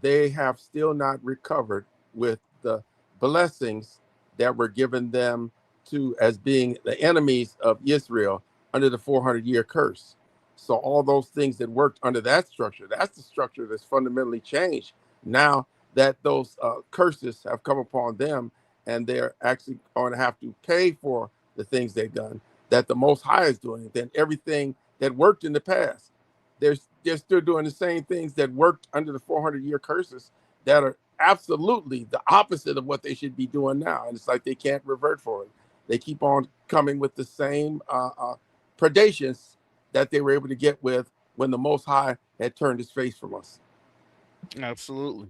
They have still not recovered with the blessings that were given them as being the enemies of Israel under the 400-year curse. So all those things that worked under that structure, that's the structure that's fundamentally changed now that those curses have come upon them, and they're actually going to have to pay for the things they've done, that the Most High is doing, than everything that worked in the past. They're still doing the same things that worked under the 400-year curses that are absolutely the opposite of what they should be doing now. And it's like they can't revert for it. They keep on coming with the same predations that they were able to get with when the Most High had turned his face from us. Absolutely.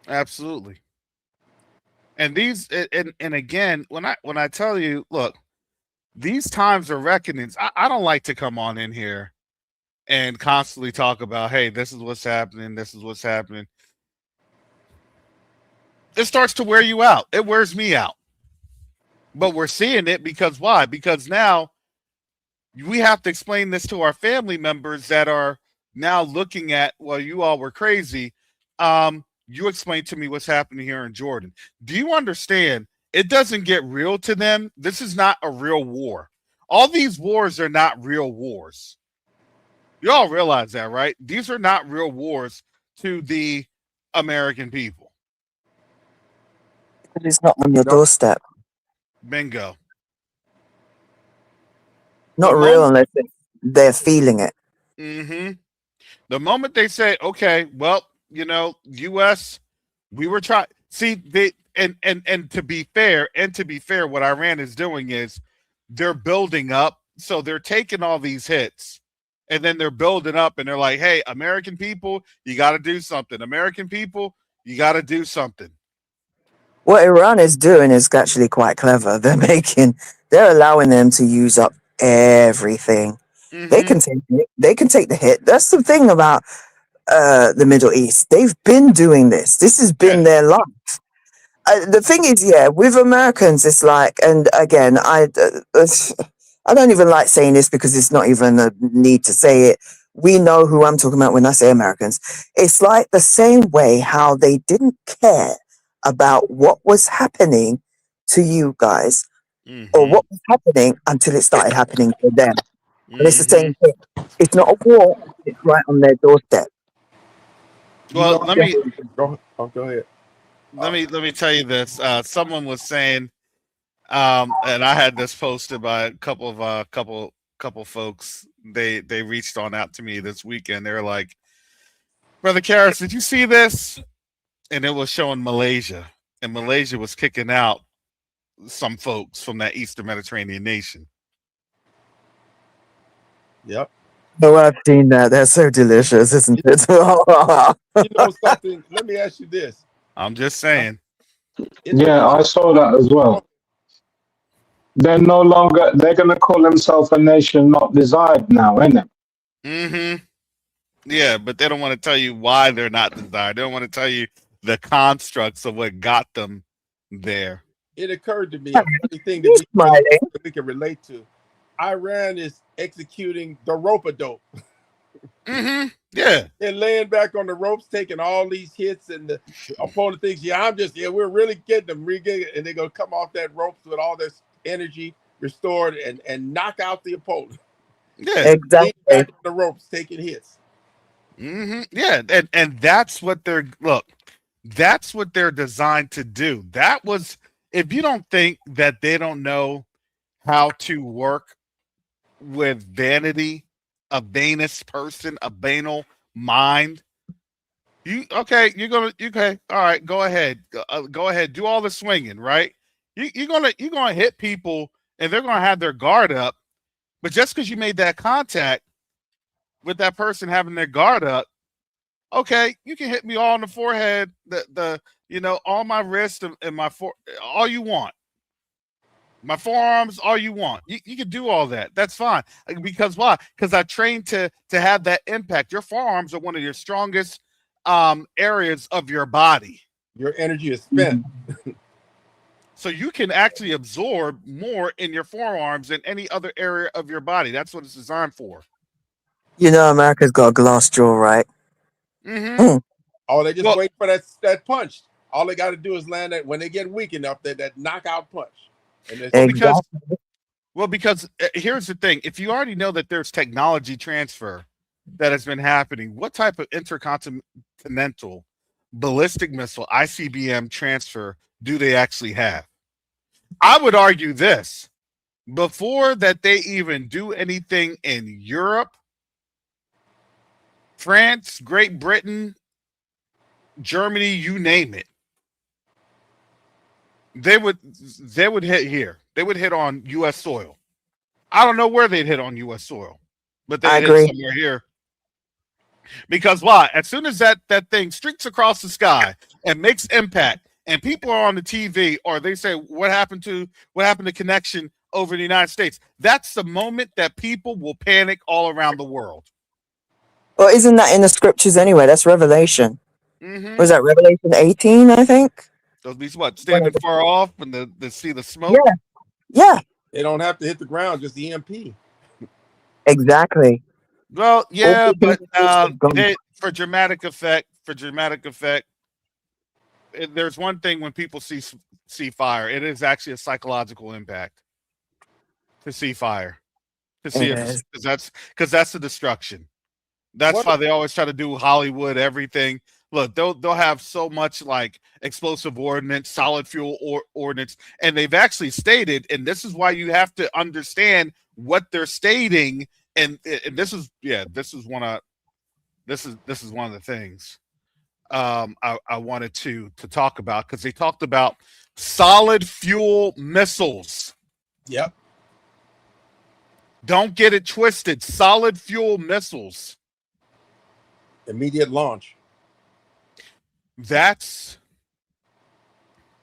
Absolutely. And these, and again, when I tell you, look, these times are reckonings. I don't like to come on in here and constantly talk about, hey, this is what's happening. This is what's happening. It starts to wear you out. It wears me out. But we're seeing it because why? Because now we have to explain this to our family members that are now looking at, well, you all were crazy. You explain to me what's happening here in Jordan. Do you understand? It doesn't get real to them. This is not a real war. All these wars are not real wars. You all realize that, right? These are not real wars to the American people. It's not on your doorstep. Bingo. Not real unless they're feeling it. Mm-hmm. The moment they say, okay, well, U.S., we were trying. See, and to be fair, what Iran is doing is they're building up. So they're taking all these hits, and then they're building up, and they're like, hey, American people, you got to do something. American people, you got to do something. What Iran is doing is actually quite clever. They're allowing them to use up everything. Mm-hmm. They can take the hit. That's the thing about the Middle East. They've been doing this. This has been their life. The thing is, with Americans, it's like, and again, I don't even like saying this because it's not even a need to say it. We know who I'm talking about when I say Americans. It's like the same way how they didn't care about what was happening to you guys, or what was happening until it started happening to them. And it's the same thing. It's not a war. It's right on their doorstep. Well, go ahead. Let me tell you this. Someone was saying, and I had this posted by a couple folks. They reached on out to me this weekend. They're like, Brother Karras, did you see this? And it was showing Malaysia, and Malaysia was kicking out some folks from that Eastern Mediterranean nation. Yep. Oh, I've seen that. They're so delicious, isn't it? You know something? Let me ask you this. I'm just saying. Yeah, I saw that as well. They're no longer, they're going to call themselves a nation not desired now, isn't it? Mm-hmm. Yeah, but they don't want to tell you why they're not desired. They don't want to tell you the constructs of what got them there. It occurred to me a funny thing that we can relate to. Iran is executing the rope-a-dope. Mm-hmm. Yeah. And laying back on the ropes, taking all these hits, and the opponent thinks, we're really getting them, and they're going to come off that ropes with all this energy restored and knock out the opponent. Yeah. Exactly. Back on the ropes, taking hits. Mm-hmm. Yeah, and that's what that's what they're designed to do. That was, if you don't think that they don't know how to work with vanity, a vanous person, a banal mind, all right, go ahead, do all the swinging, right? You're gonna hit people, and they're gonna have their guard up, but just because you made that contact with that person having their guard up, okay, you can hit me all in the forehead, all my wrist and my all you want. My forearms, all you want. You can do all that. That's fine. Because why? Because I trained to have that impact. Your forearms are one of your strongest areas of your body. Your energy is spent. So you can actually absorb more in your forearms than any other area of your body. That's what it's designed for. You know, America's got a glass jaw, right? Mm-hmm. Oh, they just wait for that punch. All they got to do is land that when they get weak enough, that knockout punch. Because here's the thing: if you already know that there's technology transfer that has been happening, what type of intercontinental ballistic missile (ICBM) transfer do they actually have? I would argue this: before that they even do anything in Europe, France, Great Britain, Germany, you name it, they would hit here. They would hit on U.S. soil. I don't know where they'd hit on U.S. soil, but they'd hit somewhere here. Because why? As soon as that thing streaks across the sky and makes impact, and people are on the TV, or they say, what happened to connection over the United States? That's the moment that people will panic all around the world. Well, isn't that in the scriptures anyway? That's Revelation. Mm-hmm. Was that Revelation 18, I think? Those be what? Standing far off and the see the smoke? Yeah. Yeah. They don't have to hit the ground, just the EMP. Exactly. Well, yeah, but for dramatic effect, there's one thing when people see fire. It is actually a psychological impact to see fire, because that's the destruction. That's why they always try to do Hollywood everything. Look, they'll have so much like explosive ordnance, solid fuel ordnance, and they've actually stated, and this is why you have to understand what they're stating. And this is one of the things I wanted to talk about, because they talked about solid fuel missiles. Yep. Don't get it twisted. Solid fuel missiles. Immediate launch. That's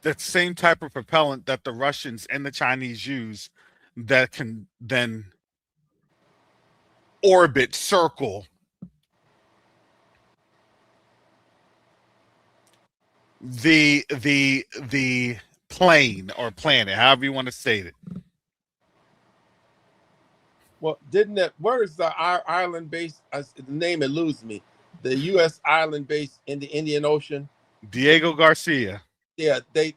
the same type of propellant that the Russians and the Chinese use, that can then orbit, circle the plane or planet, however you want to say it. Well, where is the island base? The name eludes me. The U.S. island base in the Indian Ocean. Diego Garcia. Yeah, they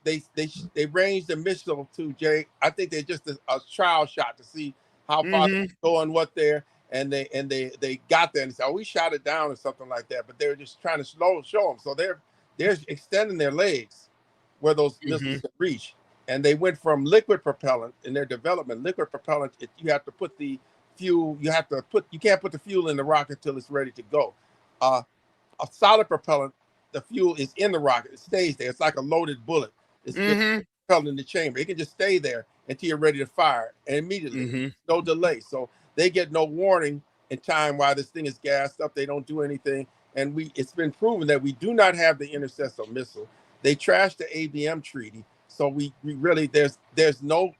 ranged a missile to Jay. I think they just a trial shot to see how far they go and what there. And they got there and said, we shot it down or something like that. But they were just trying to show them. So they're extending their legs where those missiles can reach. And they went from liquid propellant in their development. Liquid propellant, you have to put the fuel. You can't put the fuel in the rocket until it's ready to go. A solid propellant, the fuel is in the rocket. It stays there. It's like a loaded bullet. It's propelled in the chamber. It can just stay there until you're ready to fire, and immediately, no delay. So they get no warning in time while this thing is gassed up. They don't do anything, and it's been proven that we do not have the interceptor missile. They trashed the ABM treaty, so we really there's no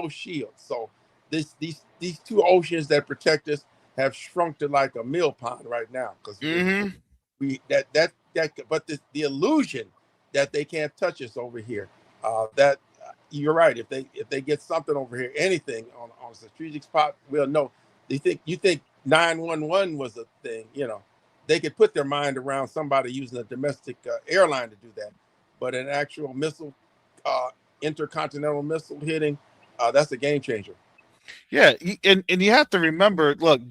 shield. So these two oceans that protect us have shrunk to like a mill pond right now, because but the illusion that they can't touch us over here, that you're right. If they get something over here, anything on a strategic spot, we'll know. You think 911 was a thing, they could put their mind around somebody using a domestic airline to do that, but an actual missile, intercontinental missile hitting, that's a game changer. Yeah, and you have to remember, look,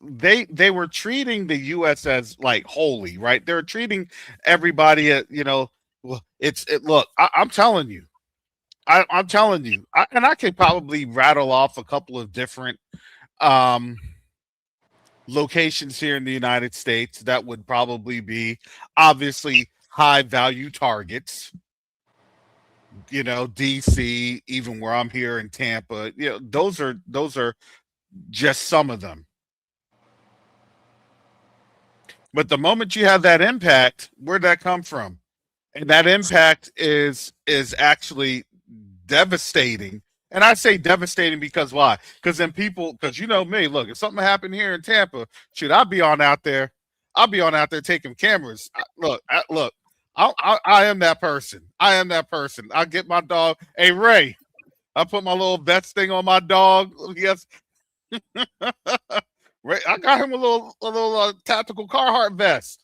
they were treating the U.S. as like holy, right? They were treating everybody at, look, I'm telling you, I'm telling you, and I could probably rattle off a couple of different locations here in the United States that would probably be obviously high value targets. DC, even where I'm here in Tampa, those are just some of them. But the moment you have that impact, where'd that come from? And that impact is actually devastating. And I say devastating because why? Because then because you know me, look, if something happened here in Tampa, I'll be on out there taking cameras. I am that person. I get my dog. Hey, Ray, I put my little vest thing on my dog. Yes. Ray, I got him a little tactical Carhartt vest.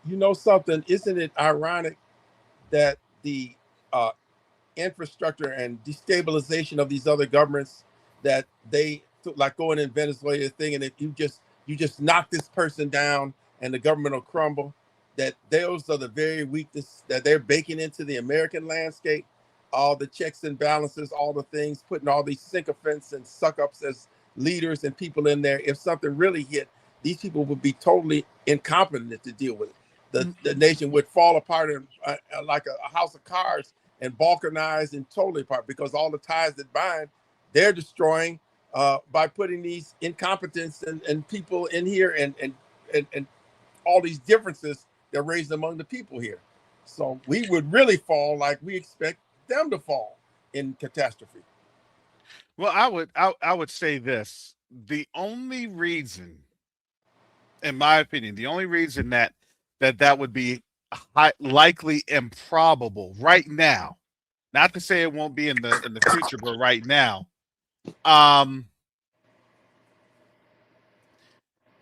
You know something? Isn't it ironic that the infrastructure and destabilization of these other governments, that they like going in Venezuela thing, and if you just knock this person down and the government will crumble, that those are the very weakness that they're baking into the American landscape, all the checks and balances, all the things, putting all these sycophants and suck-ups as leaders and people in there. If something really hit, these people would be totally incompetent to deal with it. The nation would fall apart in, like a house of cards, and balkanize and totally apart, because all the ties that bind, they're destroying by putting these incompetents and people in here, and all these differences that raised among the people here. So we would really fall like we expect them to fall in catastrophe. Well, I would say this: the only reason, in my opinion, the only reason that would be likely improbable right now, not to say it won't be in the future, but right now,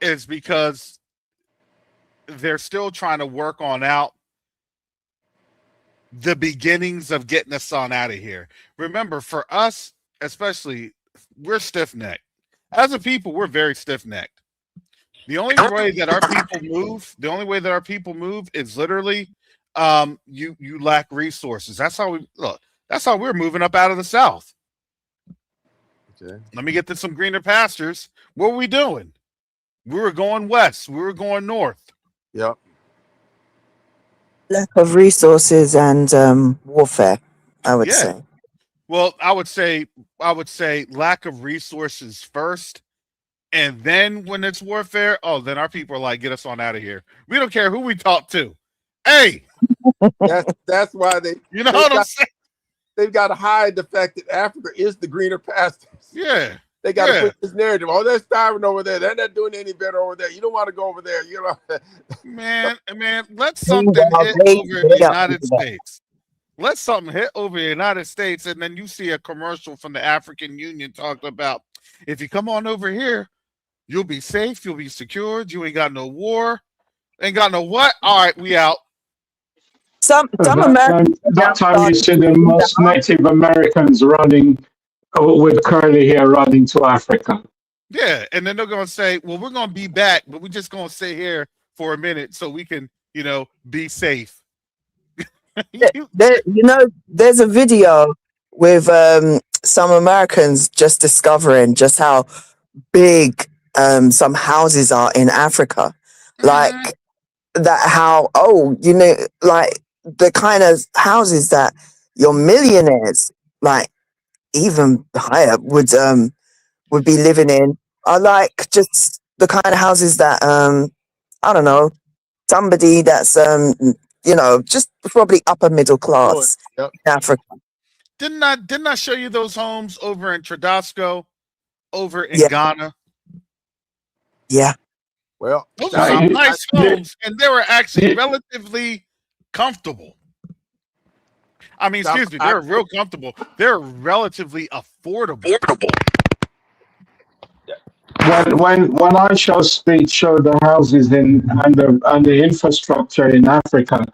is because they're still trying to work out the beginnings of getting the sun out of here. Remember, for us, especially, we're stiff-necked. As a people, we're very stiff-necked. The only way that our people move is literally you lack resources. That's how we're moving up out of the South. Okay. Let me get to some greener pastures. What were we doing? We were going west. We were going north. Yep. Lack of resources and warfare, I would say. Well, I would say lack of resources first, and then when it's warfare, then our people are like, get us on out of here. We don't care who we talk to. Hey, that's why they. You know what I'm saying? They've got to hide the fact that Africa is the greener pastures. Yeah. They got to put this narrative. Oh, they're starving over there. They're not doing any better over there. You don't want to go over there. Man, let something hit over the United States. Let something hit over the United States, and then you see a commercial from the African Union talking about, if you come on over here, you'll be safe, you'll be secured, you ain't got no war, ain't got no what? All right, we out. That time you see the most Native Americans running with curly hair running to Africa. Yeah, and then they're going to say, well, we're going to be back, but we're just going to sit here for a minute so we can, be safe. There's a video with some Americans just discovering just how big some houses are in Africa. Like that, like the kind of houses that your millionaires, like even higher, would be living in, are like just the kind of houses that I don't know, somebody that's just probably upper middle class Yep. in Africa. Didn't I show you those homes over in Tradasco, over in Yeah, Ghana? yeah. Well, Those are some nice homes, and they were actually relatively comfortable. I mean, excuse me, they're real comfortable. They're relatively affordable. When I show the houses and the infrastructure in Africa,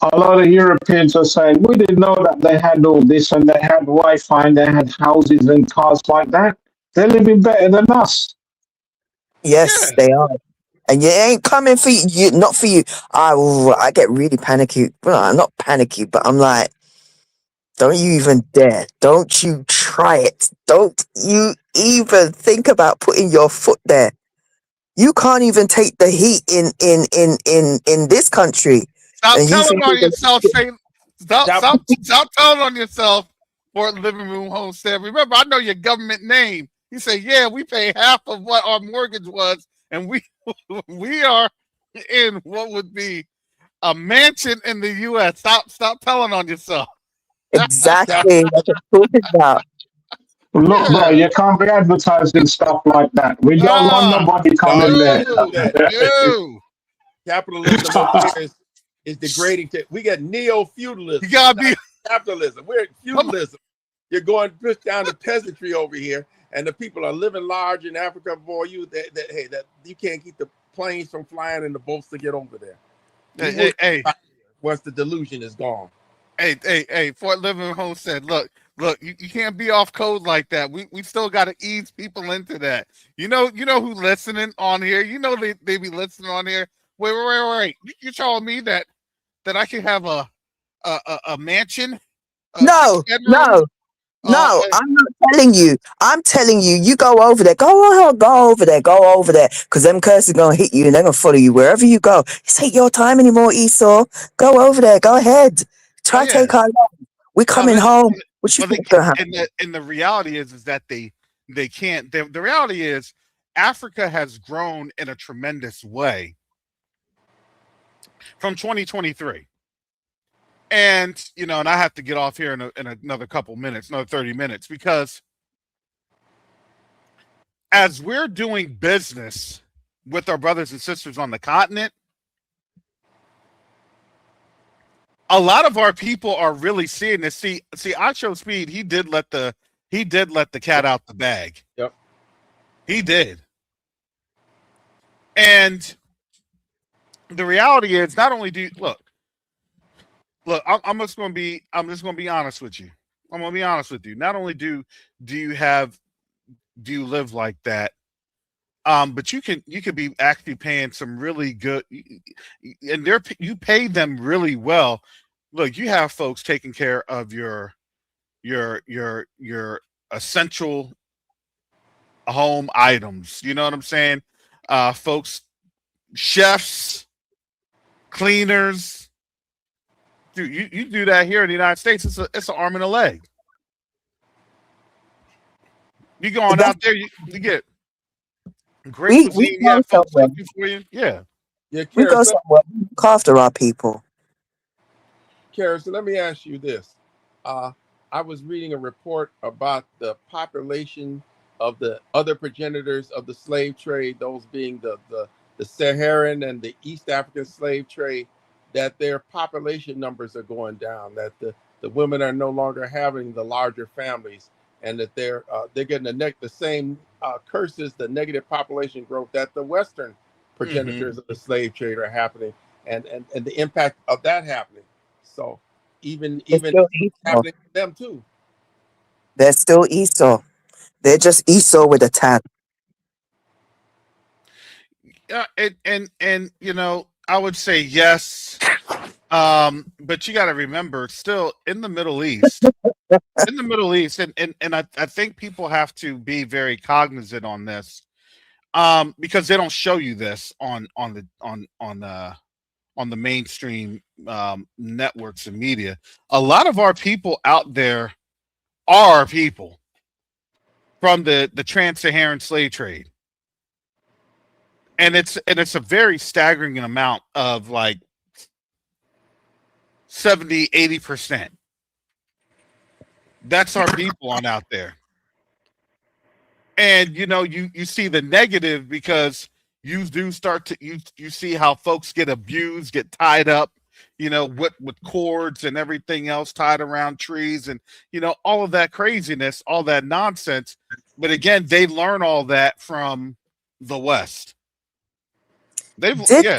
a lot of Europeans are saying we didn't know that they had all this and they had Wi-Fi and they had houses and cars like that. They're living better than us. Yes, they are. And you ain't coming for you, not for you. I get really panicky. Well, I'm not panicky, but I'm like, don't you even dare. Don't you try it. Don't you even think about putting your foot there. You can't even take the heat in this country. Stop And you telling think on yourself. Stop telling on yourself. For Living Room Homestead. Remember, I know your government name. You say, yeah, we pay half of what our mortgage was, and we are in what would be a mansion in the U.S. Stop telling on yourself. exactly what I'm talking about. Look, bro, you can't be advertising stuff like that. We don't want nobody coming there. No. Capitalism over here is degrading. We got neo-feudalism. You gotta be capitalism. We're at feudalism. You're going just down to peasantry over here, and the people are living large in Africa. Boy, you can't keep the planes from flying and the boats to get over there. Hey. Once the delusion is gone. Hey, Fort Living Homestead, look, you can't be off code like that. We still got to ease people into that. You know who listening on here. You know they be listening on here. Wait. You telling me that I can have a mansion? No. I'm not telling you. I'm telling you, you go over there. Go over there. Because them curses are going to hit you and they're going to follow you wherever you go. This ain't your time anymore, Esau. Go over there. Go ahead. Try take our life. We're coming home. What you think going to happen? And the reality is that they can't. The reality is Africa has grown in a tremendous way from 2023. And, and I have to get off here in another couple minutes, another 30 minutes, because as we're doing business with our brothers and sisters on the continent, a lot of our people are really seeing this. See, I show Speed, he did let the cat out the bag. Yep. He did. And the reality is, not only do look, I'm just going to be honest with you. I'm going to be honest with you. Not only do you live like that, but you could be actually paying some really good, and you pay them really well. Look, you have folks taking care of your essential home items. You know what I'm saying? Folks, chefs, cleaners. Dude, you do that here in the United States, it's an arm and a leg. You going out there, you get great cuisine. You have folks looking for you. Yeah. We go somewhere. Look after our people. Kara, so let me ask you this. I was reading a report about the population of the other progenitors of the slave trade, those being the Saharan and the East African slave trade, that their population numbers are going down, that the women are no longer having the larger families, and that they're getting the same curses, the negative population growth that the Western progenitors of the slave trade are happening, and the impact of that happening. So even happening to them too. They're still Esau. They're just Esau with a tab. And I would say yes, but you got to remember, still in the Middle East, and I think people have to be very cognizant on this, because they don't show you this on on the mainstream networks and media. A lot of our people out there are people from the trans-Saharan slave trade. And it's a very staggering amount of like 70-80%. That's our people on out there. And you see the negative because you do start to you see how folks get abused, get tied up, with cords and everything else tied around trees, and all of that craziness, all that nonsense. But again, they learn all that from the West. Did they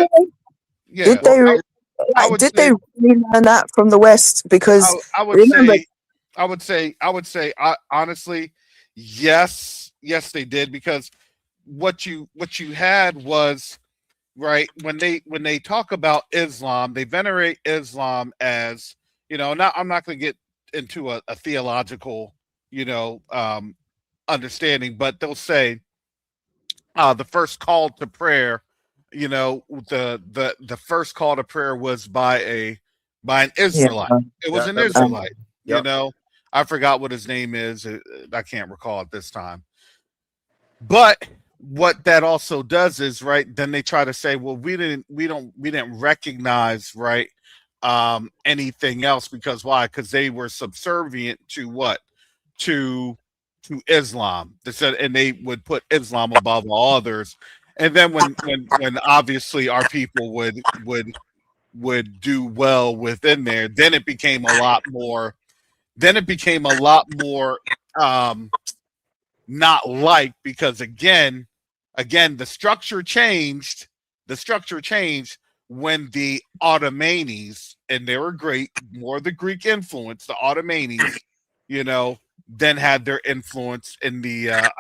really learn that from the West? Because I would say honestly, yes, they did, because what you had was, right, when they talk about Islam, they venerate Islam as, not, I'm not going to get into a theological, understanding, but they'll say the first call to prayer, the first call to prayer was by an Israelite. It was an Israelite. I forgot what his name is. I can't recall at this time. But what that also does is, right, then they try to say, well, we didn't recognize, right, anything else, because why? Because they were subservient to what? To Islam. They said, and they would put Islam above all others. And then when obviously our people would do well within there, then it became a lot more. Not like, because again, the structure changed. The structure changed when the Ottomans, and they were great, more the Greek influence, the Ottomans, then had their influence in the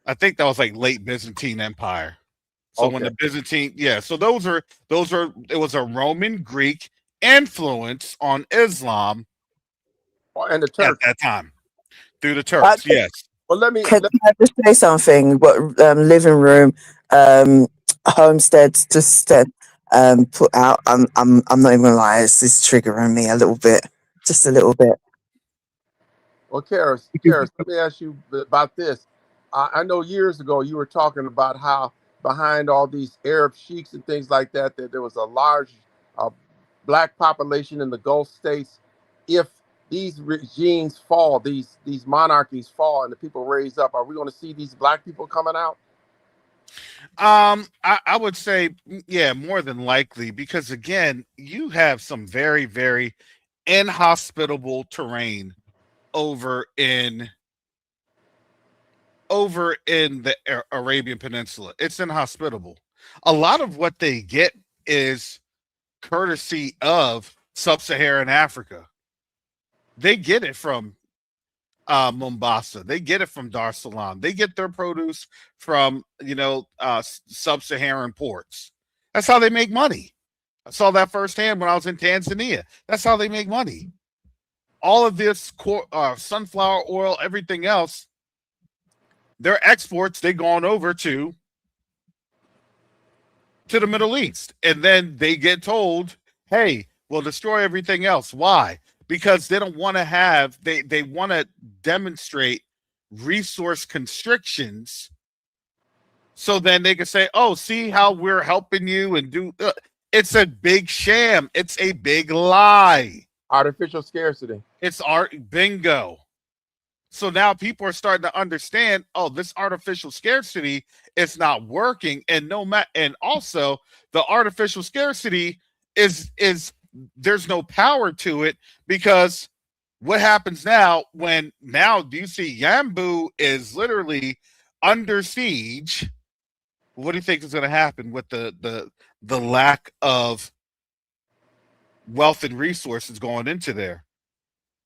I think that was like late Byzantine Empire. So when the Byzantine, so those are it was a Roman Greek influence on Islam and the Turks at that time through the Turks. Yes. Well, can I just say something? What living room, homesteads just put out. I'm not even gonna lie. It's triggering me a little bit, just a little bit. Well, Karis, let me ask you about this. I know years ago you were talking about how behind all these Arab sheiks and things like that, that there was a large black population in the Gulf states. If these regimes fall, these monarchies fall, and the people raise up, are we going to see these black people coming out? I would say, yeah, more than likely, because again, you have some very, very inhospitable terrain over in the Arabian Peninsula. It's inhospitable. A lot of what they get is courtesy of sub-Saharan Africa. They get it from Mombasa. They get it from Dar es Salaam. They get their produce from sub-Saharan ports. That's how they make money. I saw that firsthand when I was in Tanzania. That's how they make money. All of this sunflower oil, everything else, their exports, they gone over to the Middle East. And then they get told, hey, we'll destroy everything else. Why? Because they don't want to have, they want to demonstrate resource constrictions, so then they can say, oh, see how we're helping you, and do it's a big sham. It's a big lie. Artificial scarcity. It's bingo. So now people are starting to understand, oh, this artificial scarcity is not working. And and also the artificial scarcity is there's no power to it, because what happens now do you see Yambu is literally under siege? What do you think is going to happen with the lack of wealth and resources going into there?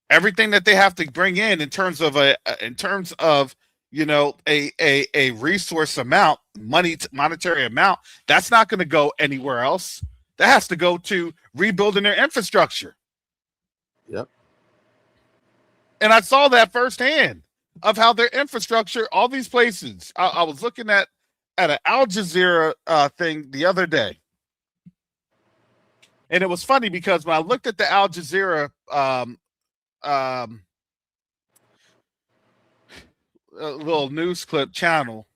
Everything that they have to bring in terms of a resource amount, monetary amount, that's not going to go anywhere else. That has to go to rebuilding their infrastructure. Yep. And I saw that firsthand of how their infrastructure, all these places. I was looking at an Al Jazeera thing the other day. And it was funny because when I looked at the Al Jazeera little news clip channel,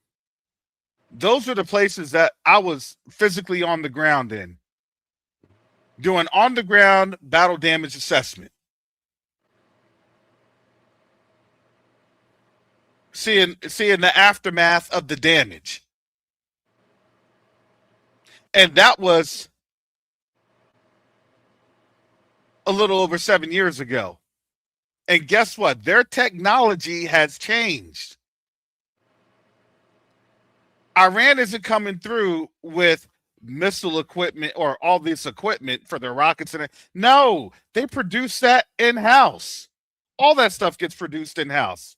those are the places that I was physically on the ground in, doing on the ground battle damage assessment. Seeing the aftermath of the damage. And that was a little over 7 years ago. And guess what? Their technology has changed. Iran isn't coming through with missile equipment or all this equipment for their rockets. No, they produce that in-house. All that stuff gets produced in-house.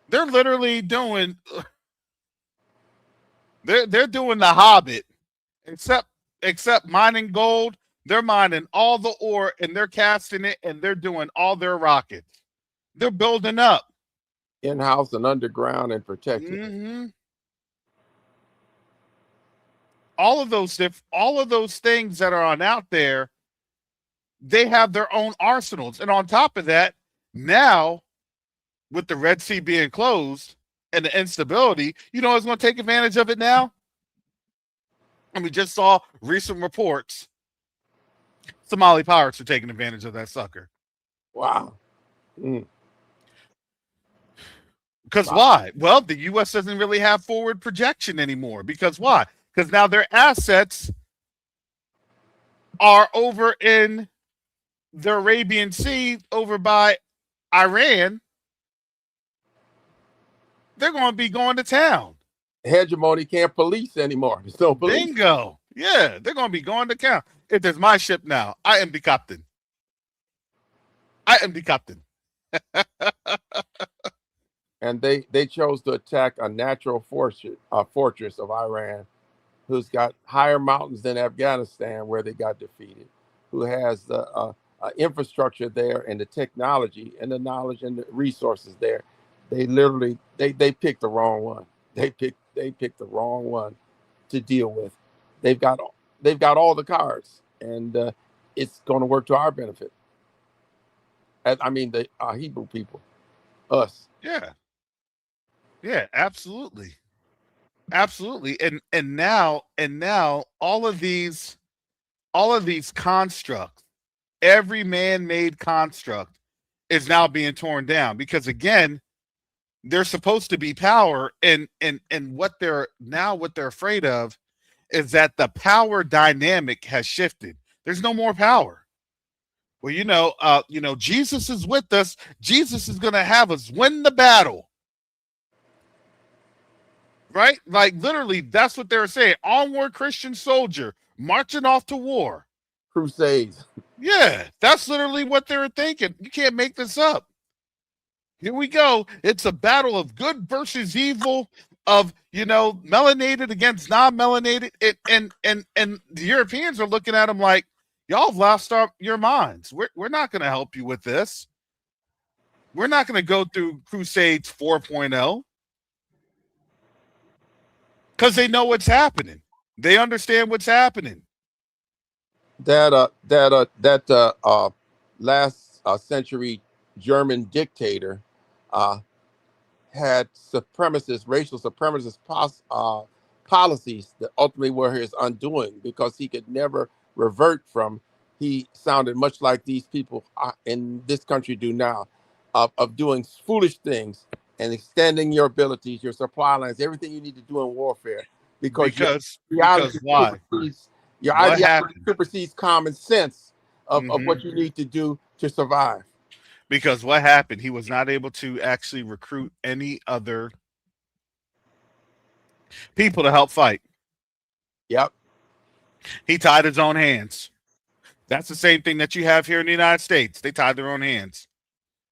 They're literally doing they're doing the Hobbit, except mining gold. They're mining all the ore and they're casting it and they're doing all their rockets. They're building up in-house and underground and protected. Mm-hmm. All of those things that are on out there, they have their own arsenals. And on top of that, now with the Red Sea being closed and the instability, you know who's going to take advantage of it now? And we just saw recent reports. Somali pirates are taking advantage of that sucker. Wow. Because why? Well, the U.S. doesn't really have forward projection anymore. Because why? Because now their assets are over in the Arabian Sea, over by Iran. They're going to be going to town. Hegemony can't police anymore. So bingo. Yeah, they're going to be going to town. If there's my ship now, I am the captain. I am the captain. And they chose to attack a natural fortress of Iran, who's got higher mountains than Afghanistan, where they got defeated, who has the infrastructure there and the technology and the knowledge and the resources there. They literally they picked the wrong one. They picked the wrong one to deal with. They've got all the cards, and it's going to work to our benefit. I mean, the Hebrew people, us. Yeah, absolutely. Absolutely. And now all of these constructs, every man-made construct is now being torn down because again, there's supposed to be power and what they're afraid of is that the power dynamic has shifted. There's no more power. Well, Jesus is with us. Jesus is going to have us win the battle. Right? Like literally, that's what they're saying. Onward, Christian soldier, marching off to war. Crusades. Yeah, that's literally what they were thinking. You can't make this up. Here we go. It's a battle of good versus evil, of melanated against non-melanated. And the Europeans are looking at them like, y'all have lost your minds. We're not going to help you with this. We're not going to go through Crusades 4.0. Because they know what's happening. They understand what's happening. That last century German dictator had racial supremacist policies that ultimately were his undoing because he could never revert from. He sounded much like these people in this country do now, of doing foolish things and extending your abilities, your supply lines, everything you need to do in warfare. Because why? Your ideology supersedes common sense of what you need to do to survive. Because what happened? He was not able to actually recruit any other people to help fight. Yep. He tied his own hands. That's the same thing that you have here in the United States. They tied their own hands.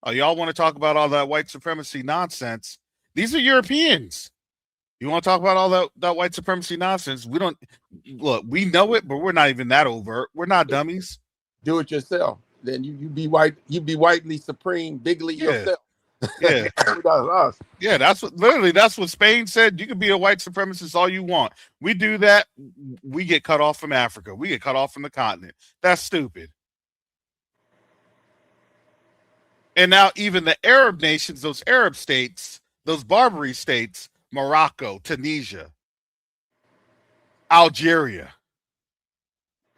Oh, y'all want to talk about all that white supremacy nonsense? These are Europeans. You want to talk about all that white supremacy nonsense? We don't look. We know it, but we're not even that overt. We're not dummies. Do it yourself. Then you be white. You be whitely supreme, bigly yourself. Yeah. That's us. Yeah, that's what Spain said. You can be a white supremacist all you want. We do that, we get cut off from Africa. We get cut off from the continent. That's stupid. And now even the Arab nations, those Arab states, those Barbary states, Morocco, Tunisia, Algeria,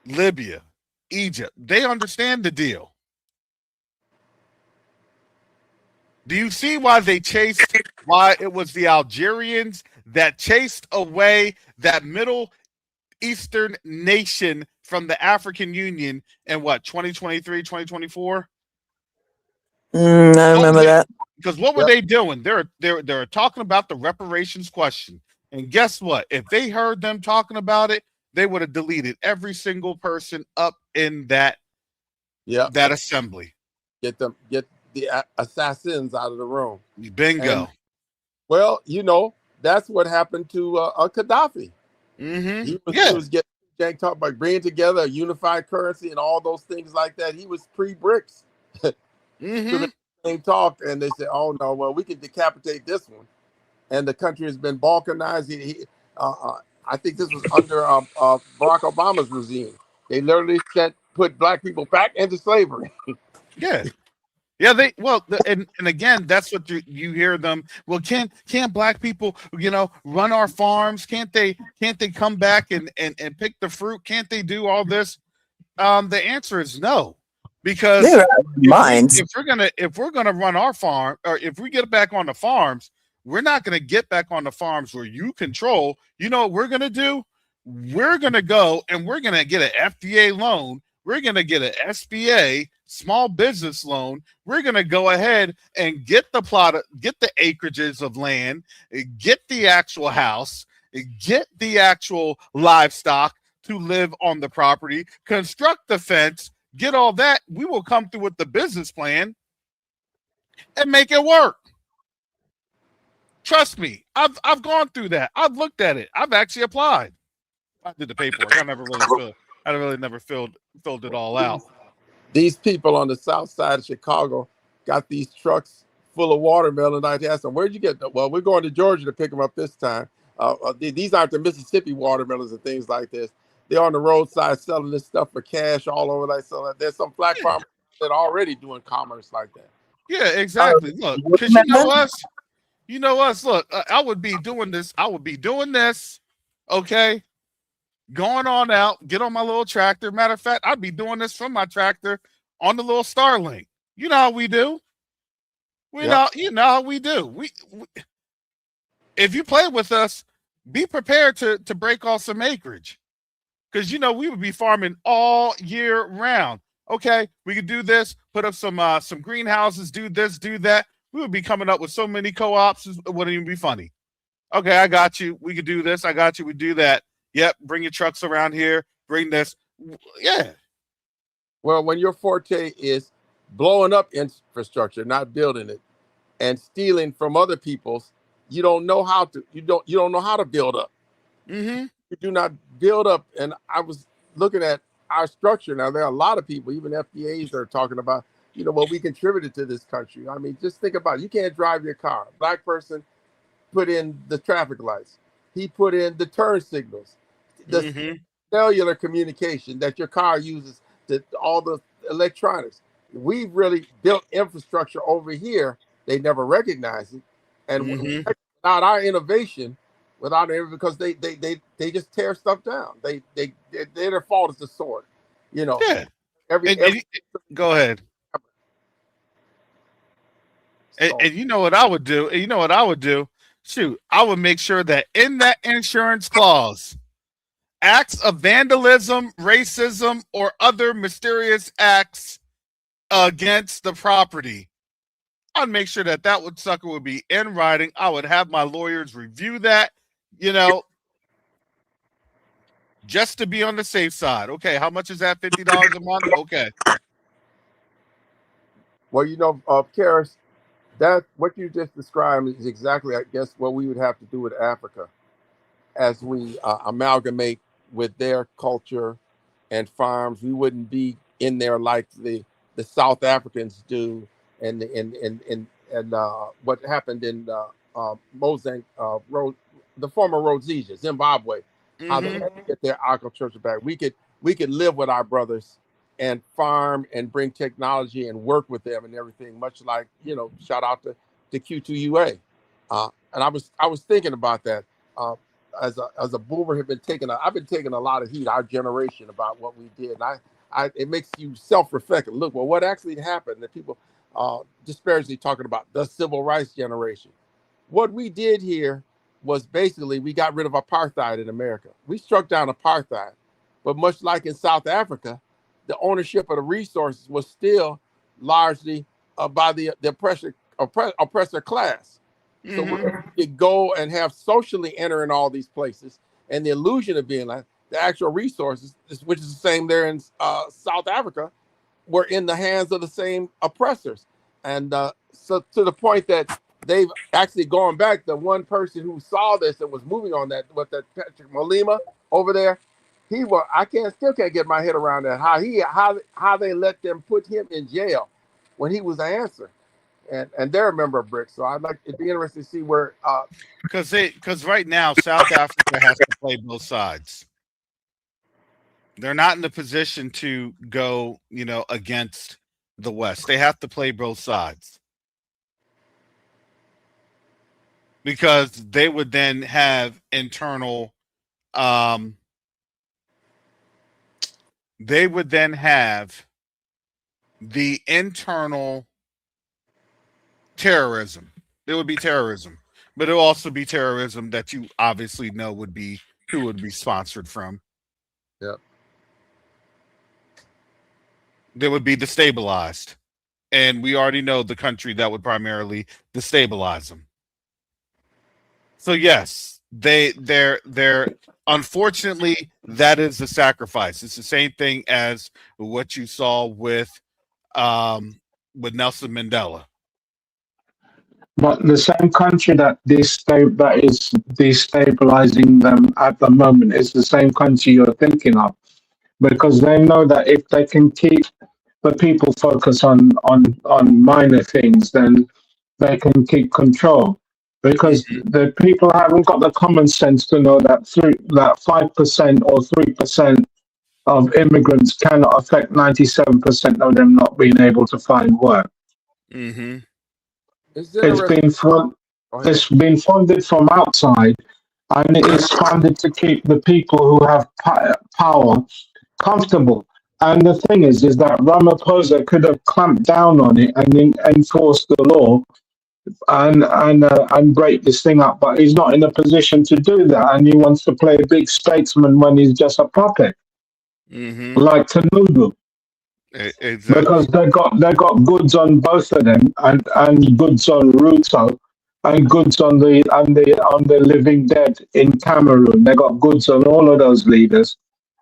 Libya, Egypt, they understand the deal. Do you see why it was the Algerians that chased away that Middle Eastern nation from the African Union in 2023, 2024? I remember that. Because what were they doing? They're talking about the reparations question. And guess what? If they heard them talking about it, they would have deleted every single person up in that assembly. Get the assassins out of the room. Bingo. And, well, that's what happened to Gaddafi. Mm-hmm. He was getting talk about bringing together a unified currency and all those things like that. He was pre-BRICS. Mm-hmm. So they talked and they said, "Oh no, well we can decapitate this one," and the country has been balkanized. I think this was under Barack Obama's regime. They literally put black people back into slavery. Yeah. And again, that's what you hear them. Well, can't black people, run our farms? Can't they come back and pick the fruit? Can't they do all this? The answer is no, because if we're gonna run our farm, or if we get back on the farms, we're not gonna get back on the farms where you control. You know what we're gonna do? We're gonna go and we're gonna get an FDA loan. We're going to get an SBA, small business loan. We're going to go ahead and get the acreages of land, get the actual house, get the actual livestock to live on the property, construct the fence, get all that. We will come through with the business plan and make it work. Trust me, I've gone through that. I've looked at it. I've actually applied. I did the paperwork. I never filled it all out. These people on the south side of Chicago got these trucks full of watermelon. I asked them, "Where'd you get them?" "Well, we're going to Georgia to pick them up this time." These aren't the Mississippi watermelons and things like this. They're on the roadside selling this stuff for cash all over. There's some black farmers that are already doing commerce like that. Yeah, exactly. Look, because you know us. Look, I would be doing this. Okay. Going on out, get on my little tractor. Matter of fact, I'd be doing this from my tractor on the little Starlink. You know how we do. You know how we do. We if you play with us, be prepared to break off some acreage, because we would be farming all year round. Okay, we could do this. Put up some greenhouses. Do this. Do that. We would be coming up with so many co-ops. It wouldn't even be funny. Okay, I got you. We could do this. I got you. We do that. Yep, bring your trucks around here. Bring this. Yeah. Well, when your forte is blowing up infrastructure, not building it, and stealing from other people's, you don't know how to. You don't know how to build up. Mm-hmm. You do not build up. And I was looking at our structure. Now there are a lot of people, even FBAs, that are talking about, what we contributed to this country. I mean, just think about it. You can't drive your car. Black person put in the traffic lights. He put in the turn signals. The cellular communication that your car uses, all the electronics. We've really built infrastructure over here. They never recognize it, and without our innovation, because they just tear stuff down. Their fault is the sword. Yeah. Go ahead. And you know what I would do? Shoot, I would make sure that in that insurance clause, acts of vandalism, racism, or other mysterious acts against the property, I'd make sure that sucker would be in writing. I would have my lawyers review that, just to be on the safe side. Okay, how much is that? $50 a month? Okay. Well, Karis, that what you just described is exactly, I guess, what we would have to do with Africa as we amalgamate with their culture and farms. We wouldn't be in there like the South Africans do, and and what happened in Mozambique, the former Rhodesia, Zimbabwe, how they had to get their agriculture back. We could live with our brothers and farm and bring technology and work with them and everything. Much like, shout out to Q2UA. And I was thinking about that. As a boomer, I've been taking a lot of heat, our generation, about what we did. And it makes you self-reflect and look, well, what actually happened? That people disparagingly talking about the civil rights generation. What we did here was basically we got rid of apartheid in America. We struck down apartheid, but much like in South Africa, the ownership of the resources was still largely by the oppressor class. So we could go and have socially enter in all these places, and the illusion of being like the actual resources, which is the same there in South Africa, were in the hands of the same oppressors. And so to the point that they've actually gone back, the one person who saw this and was moving on that, with that Patrick Malema over there, still can't get my head around that, how they let them put him in jail when he was the answer. And they're a member of BRICS, so it'd be interesting to see where because right now South Africa has to play both sides. They're not in the position to go, against the West. They have to play both sides because they would then have internal. They would then have the internal terrorism. There would be terrorism, but it'll also be terrorism that you obviously know would be sponsored from. Yeah. They would be destabilized, and we already know the country that would primarily destabilize them. So yes, they're unfortunately, that is the sacrifice. It's the same thing as what you saw with Nelson Mandela. But the same country that is destabilizing them at the moment is the same country you're thinking of, because they know that if they can keep the people focused on minor things, then they can keep control. Because the people haven't got the common sense to know that 5% or 3% of immigrants cannot affect 97% of them not being able to find work. It's been funded from outside, and it is funded to keep the people who have power comfortable. And the thing is that Ramaphosa could have clamped down on it and enforced the law and break this thing up, but he's not in a position to do that, and he wants to play a big statesman when he's just a puppet, like Tinubu. Exactly. Because they got goods on both of them, and goods on Ruto, and goods on the living dead in Cameroon. They got goods on all of those leaders,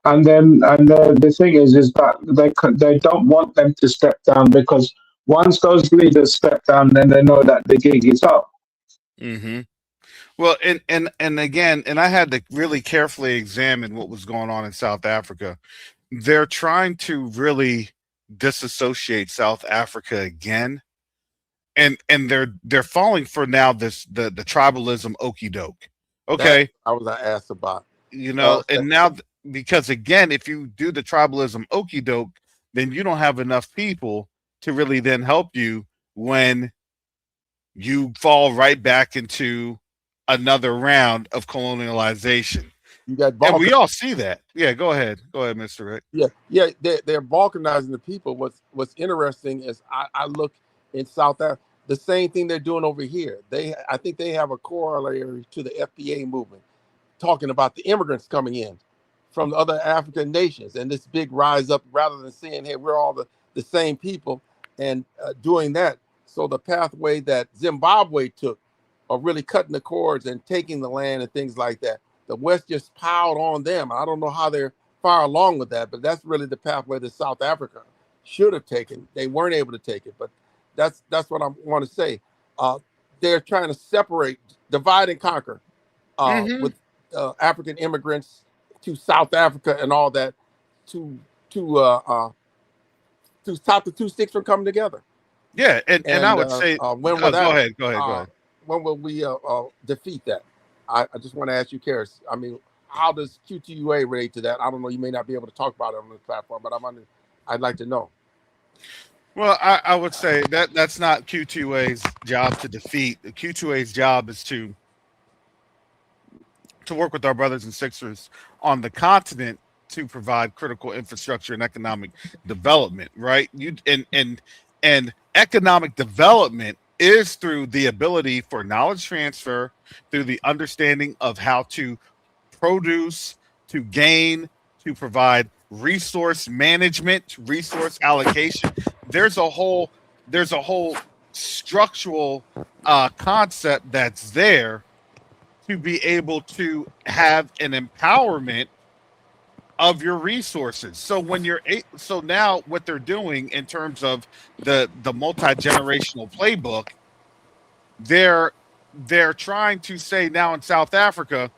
and the thing is that they don't want them to step down, because once those leaders step down, then they know that the gig is up. Well, and again, I had to really carefully examine what was going on in South Africa. They're trying to really disassociate South Africa again, and they're falling for now the tribalism okey doke. Okay, I was asked about, and now, because again, if you do the tribalism okey doke, then you don't have enough people to really then help you when you fall right back into another round of colonialization. You got and we all see that. Yeah, go ahead, Mr. Rick. Yeah, they're balkanizing the people. What's interesting is I look in South Africa, the same thing they're doing over here. I think they have a corollary to the FPA movement, talking about the immigrants coming in from the other African nations, and this big rise up, rather than saying, hey, we're all the same people, and doing that. So the pathway that Zimbabwe took of really cutting the cords and taking the land and things like that, the West just piled on them. I don't know how they're far along with that, but that's really the pathway that South Africa should have taken. They weren't able to take it, but that's what I want to say. They're trying to separate, divide and conquer with African immigrants to South Africa and all that, to stop the two sticks from coming together. Yeah, and I would say, when will go that? ahead. When will we defeat that? I just want to ask you, Karis. I mean, how does QTUA relate to that? I don't know. You may not be able to talk about it on this platform, but I'd like to know. Well, I would say that's not Q2A's job to defeat. The Q2A's job is to work with our brothers and sisters on the continent to provide critical infrastructure and economic development, right? And economic development is through the ability for knowledge transfer, through the understanding of how to produce, to gain, to provide resource management, resource allocation. There's a whole structural concept that's there to be able to have an empowerment of your resources. So so now what they're doing in terms of the multi-generational playbook, they're trying to say now in South Africa,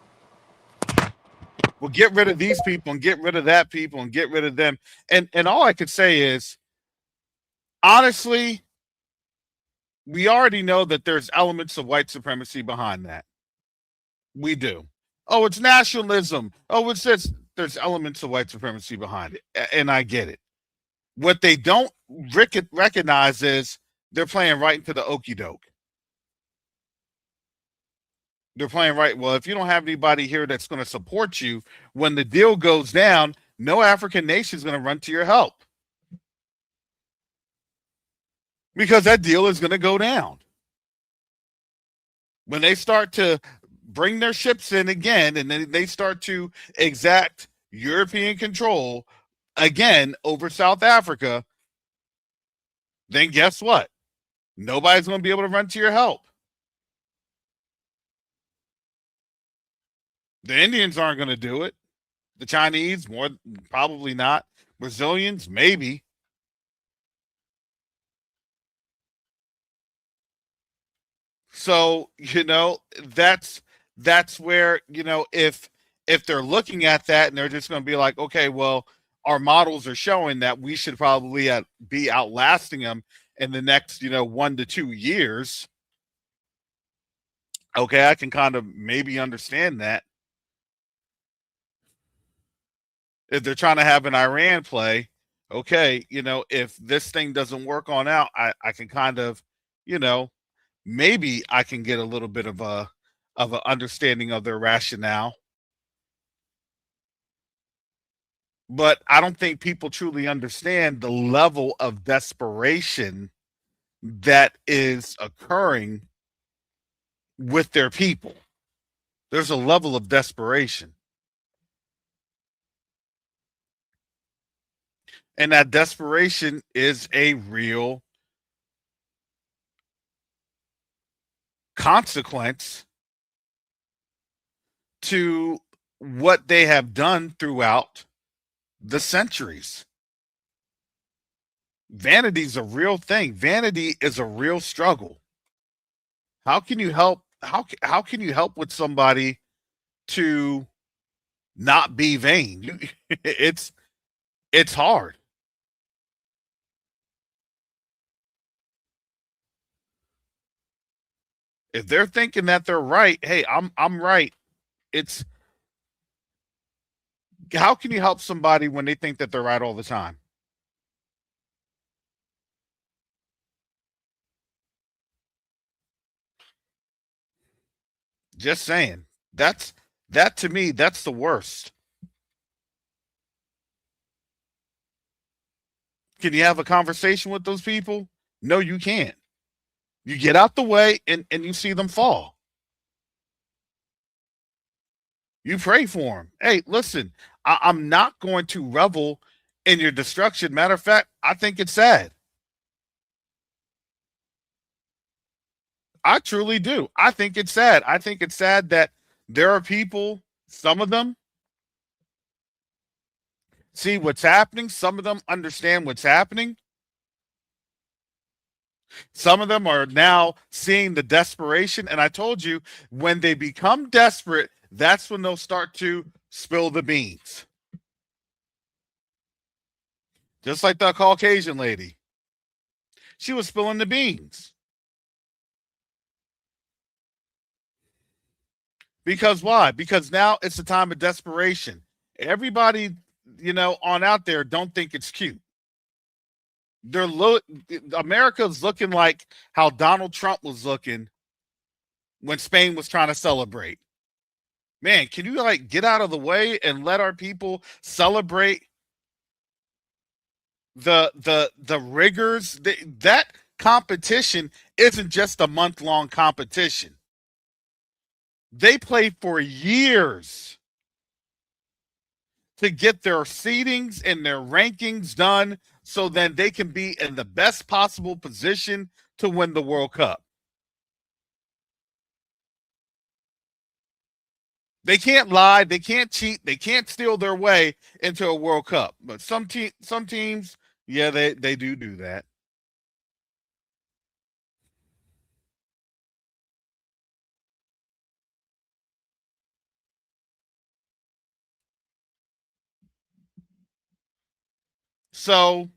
well, get rid of these people and get rid of that people and get rid of them. And all I could say is, honestly, we already know that there's elements of white supremacy behind that. We do. Oh, it's nationalism. Oh, it's this. There's elements of white supremacy behind it, and I get it. What they don't recognize is they're playing right into the okie doke. They're playing right. Well, if you don't have anybody here that's going to support you when the deal goes down, no African nation is going to run to your help because that deal is going to go down. When they start to bring their ships in again, and then they start to exact European control again over South Africa, then guess what? Nobody's going to be able to run to your help. The Indians aren't going to do it. The Chinese, more probably not. Brazilians, maybe. So, that's where, if they're looking at that and they're just going to be like, okay, well, our models are showing that we should probably be outlasting them in the next, 1 to 2 years. Okay, I can kind of maybe understand that. If they're trying to have an Iran play, okay, if this thing doesn't work on out, I can kind of, maybe I can get a little bit of an understanding of their rationale. But I don't think people truly understand the level of desperation that is occurring with their people. There's a level of desperation. And that desperation is a real consequence to what they have done throughout the centuries. Vanity is a real thing. Vanity is a real struggle. How can you help? How can you help with somebody to not be vain? It's hard. If they're thinking that they're right, hey, I'm right. It's how can you help somebody when they think that they're right all the time? Just saying. That to me, that's the worst. Can you have a conversation with those people? No, you can't. You get out the way and you see them fall. You pray for them. Hey, listen, I'm not going to revel in your destruction. Matter of fact, I think it's sad. I truly do. I think it's sad. I think it's sad that there are people, some of them see what's happening. Some of them understand what's happening. Some of them are now seeing the desperation. And I told you, when they become desperate, that's when they'll start to spill the beans. Just like the Caucasian lady. She was spilling the beans. Because why? Because now it's a time of desperation. Everybody, on out there don't think it's cute. America's looking like how Donald Trump was looking when Spain was trying to celebrate. Man, can you get out of the way and let our people celebrate the rigors? That competition isn't just a month-long competition. They play for years to get their seedings and their rankings done so then they can be in the best possible position to win the World Cup. They can't lie, they can't cheat, they can't steal their way into a World Cup. But some teams, yeah, they do that. So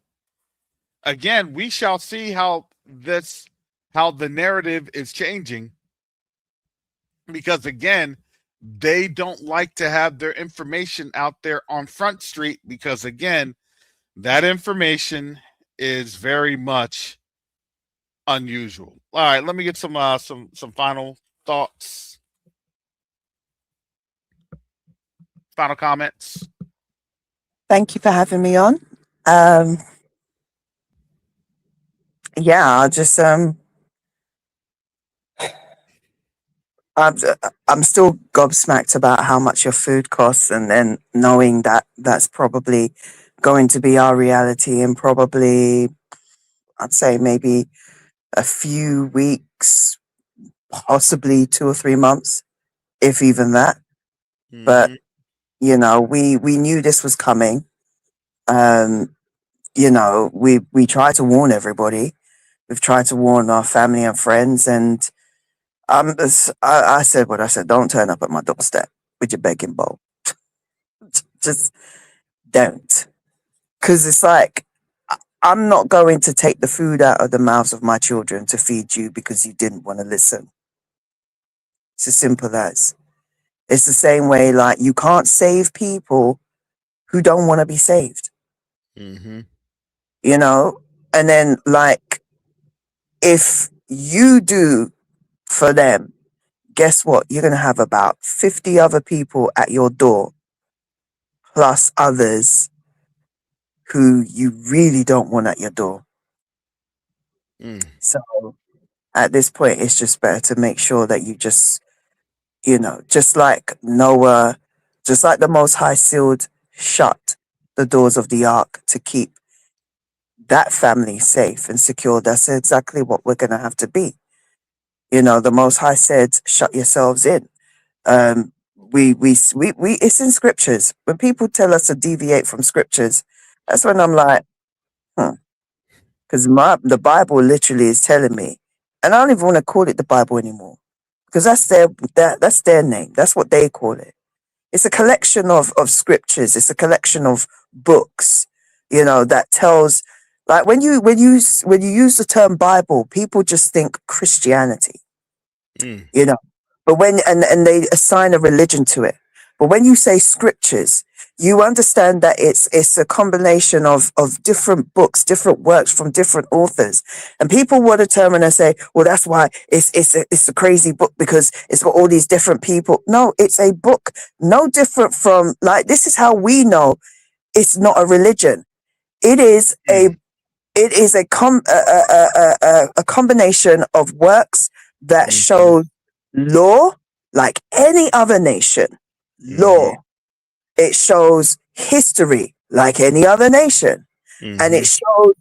again, we shall see how the narrative is changing, because again, they don't like to have their information out there on Front Street, because again, that information is very much unusual. All right, let me get some final thoughts, final comments. Thank you for having me on. Yeah, I just I'm still gobsmacked about how much your food costs, and then knowing that that's probably going to be our reality in probably, I'd say maybe a few weeks, possibly 2 or 3 months, if even that. Mm-hmm. But we knew this was coming. We tried to warn everybody. We've tried to warn our family and friends, and I said what I said. Don't turn up at my doorstep with your begging bowl. Just don't. Because it's like, I'm not going to take the food out of the mouths of my children to feed you because you didn't want to listen. It's as simple as. It's the same way, like, you can't save people who don't want to be saved. Mm-hmm. And then, like, if you do for them, guess what? You're going to have about 50 other people at your door, plus others who you really don't want at your door. So at this point, it's just better to make sure that you just, just like Noah, just like the Most High sealed shut the doors of the ark to keep that family safe and secure. That's exactly what we're going to have to be. The Most High said, shut yourselves in. It's in scriptures. When people tell us to deviate from scriptures, that's when I'm like, because the Bible literally is telling me, and I don't even want to call it the Bible anymore, because that's their name. That's what they call it. It's a collection of scriptures. It's a collection of books, that tells, like, when you use the term Bible, people just think Christianity, but when and they assign a religion to it. But when you say scriptures, you understand that it's a combination of different books, different works from different authors. And people will determine and say, well, that's why it's a crazy book, because it's got all these different people. No, it's a book no different from, like, this is how we know it's not a religion. It is a combination of works that show law, like any other nation. Law. It shows history like any other nation. And it shows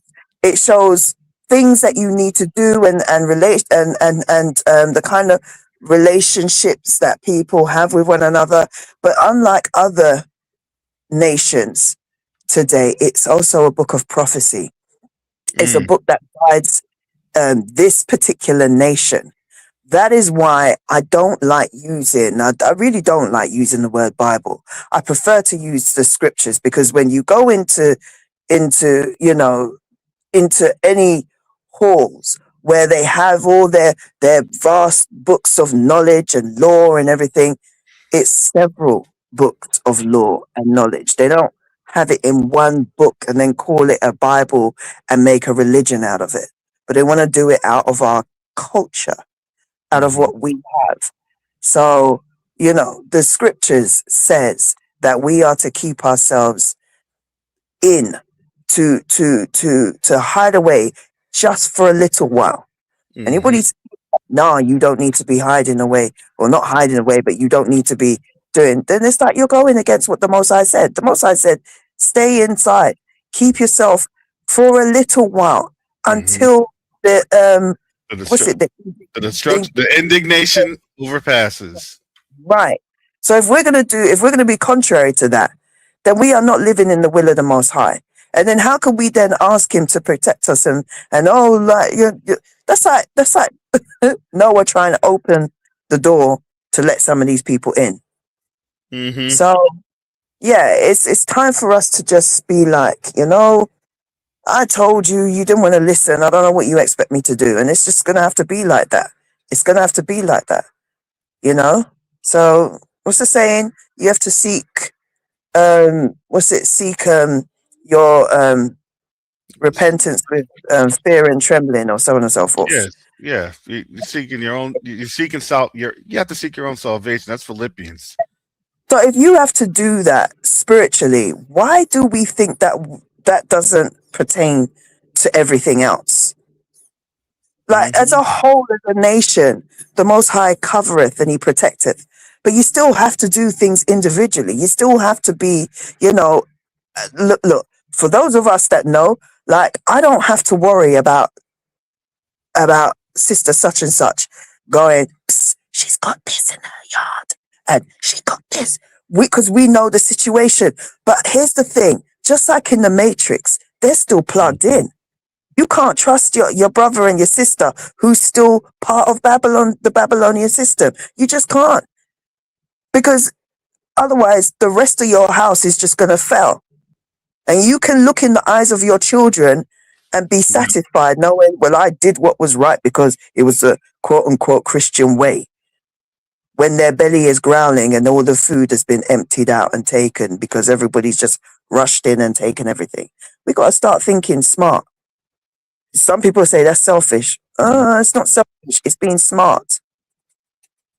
things that you need to do and relate and the kind of relationships that people have with one another. But unlike other nations today, it's also a book of prophecy. It's a book that guides this particular nation. That is why I don't like using, I really don't like using the word Bible. I prefer to use the scriptures, because when you go into any halls where they have all their vast books of knowledge and law and everything. It's several books of law and knowledge. They don't have it in one book and then call it a Bible and make a religion out of it. But they want to do it out of our culture, out of what we have. So, you know, the scriptures says that we are to keep ourselves in, to hide away just for a little while. Anybody's no, you don't need to be hiding away, or not hiding away, but you don't need to be doing. Then it's like you're going against what the Most High said. The Most High said, "Stay inside, keep yourself for a little while until the the indignation overpasses." Right. So if we're gonna be contrary to that, then we are not living in the will of the Most High. And then how can we then ask Him to protect us and like that's like Noah trying to open the door to let some of these people in. So yeah, it's time for us to just be like, I told you, you didn't want to listen. I don't know what you expect me to do. And it's just gonna have to be like that. It's gonna have to be like that. So what's the saying? You have to seek your repentance with fear and trembling, or so on and so forth. Yes, yeah. You're seeking your own. You have to seek your own salvation. That's Philippians. So if you have to do that spiritually, why do we think that doesn't pertain to everything else? Like as a whole, as a nation, the Most High covereth and He protecteth. But you still have to do things individually. You still have to be, look, for those of us that know, like, I don't have to worry about sister such and such going, she's got this in her yard and she got this. Because we know the situation. But here's the thing, just like in the Matrix, they're still plugged in. You can't trust your brother and your sister who's still part of Babylon, the Babylonian system. You just can't. Because otherwise, the rest of your house is just going to fail. And you can look in the eyes of your children and be satisfied knowing, well, I did what was right because it was a quote unquote Christian way. When their belly is growling and all the food has been emptied out and taken because everybody's just rushed in and taken everything. We got to start thinking smart. Some people say that's selfish. It's not selfish. It's being smart.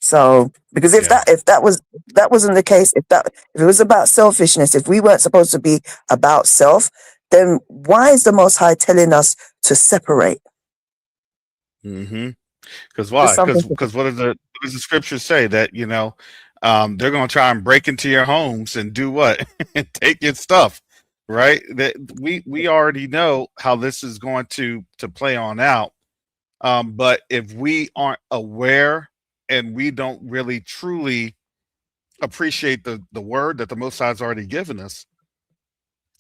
So, because if that wasn't the case, if it was about selfishness, if we weren't supposed to be about self, then why is the Most High telling us to separate? Because why? Because what does the scriptures say? That they're going to try and break into your homes and do what? And take your stuff, right? That we already know how this is going to play on out. But if we aren't aware and we don't really truly appreciate the word that the Most High has already given us,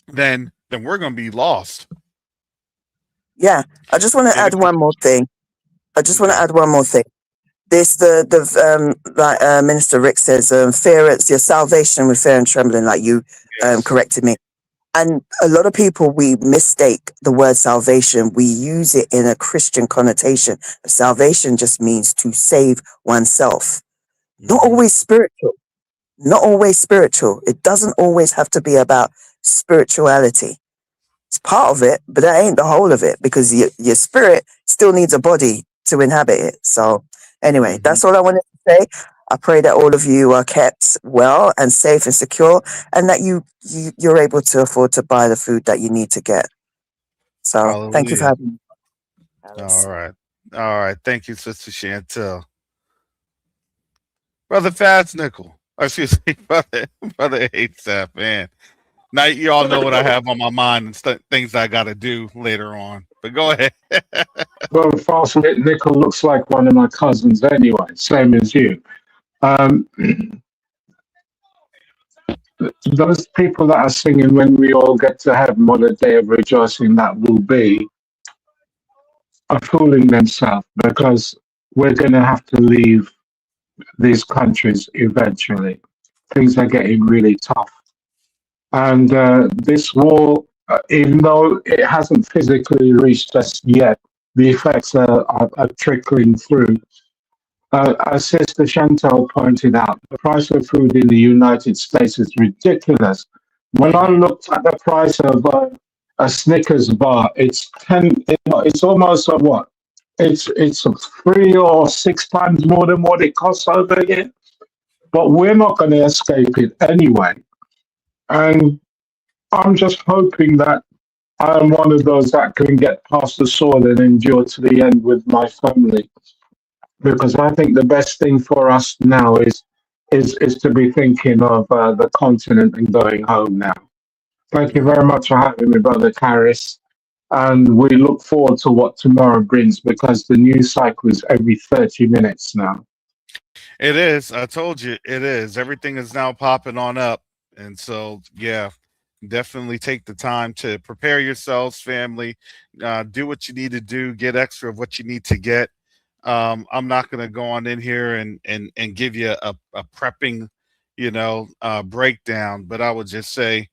then we're going to be lost. Yeah, I just want to add one more thing. This like Minister Rick says, fear it's your salvation with fear and trembling, like you corrected me. And a lot of people, we mistake the word salvation. We use it in a Christian connotation. Salvation just means to save oneself. Not always spiritual. It doesn't always have to be about spirituality. It's part of it, but that ain't the whole of it, because your spirit still needs a body to inhabit it. So anyway, that's all I wanted to say. I pray that all of you are kept well and safe and secure, and that you're able to afford to buy the food that you need to get. So Hallelujah. Thank you for having me. Alice. All right. Thank you, Sister Chantel. Brother Fats Nickel. Excuse me, brother ASAP, man. Now you all know what I have on my mind and things I got to do later on. But go ahead. Well, Fast Nickel looks like one of my cousins anyway, same as you. Those people that are singing "When We All Get to Heaven, What a Day of Rejoicing That Will Be" are fooling themselves, because we're going to have to leave these countries eventually. Things are getting really tough. And this war, even though it hasn't physically reached us yet, the effects are trickling through. As Sister Chantal pointed out, the price of food in the United States is ridiculous. When I looked at the price of a Snickers bar, it's 10. It's almost a what? It's 3 or 6 times more than what it costs over here. But we're not going to escape it anyway. And I'm just hoping that I'm one of those that can get past the sword and endure to the end with my family. Because I think the best thing for us now is to be thinking of the continent and going home now. Thank you very much for having me, Brother Karis. And we look forward to what tomorrow brings because the news cycle is every 30 minutes now. It is. I told you it is. Everything is now popping on up. And so, yeah, definitely take the time to prepare yourselves, family. Do what you need to do. Get extra of what you need to get. I'm not going to go on in here and give you a prepping, breakdown, but I would just say,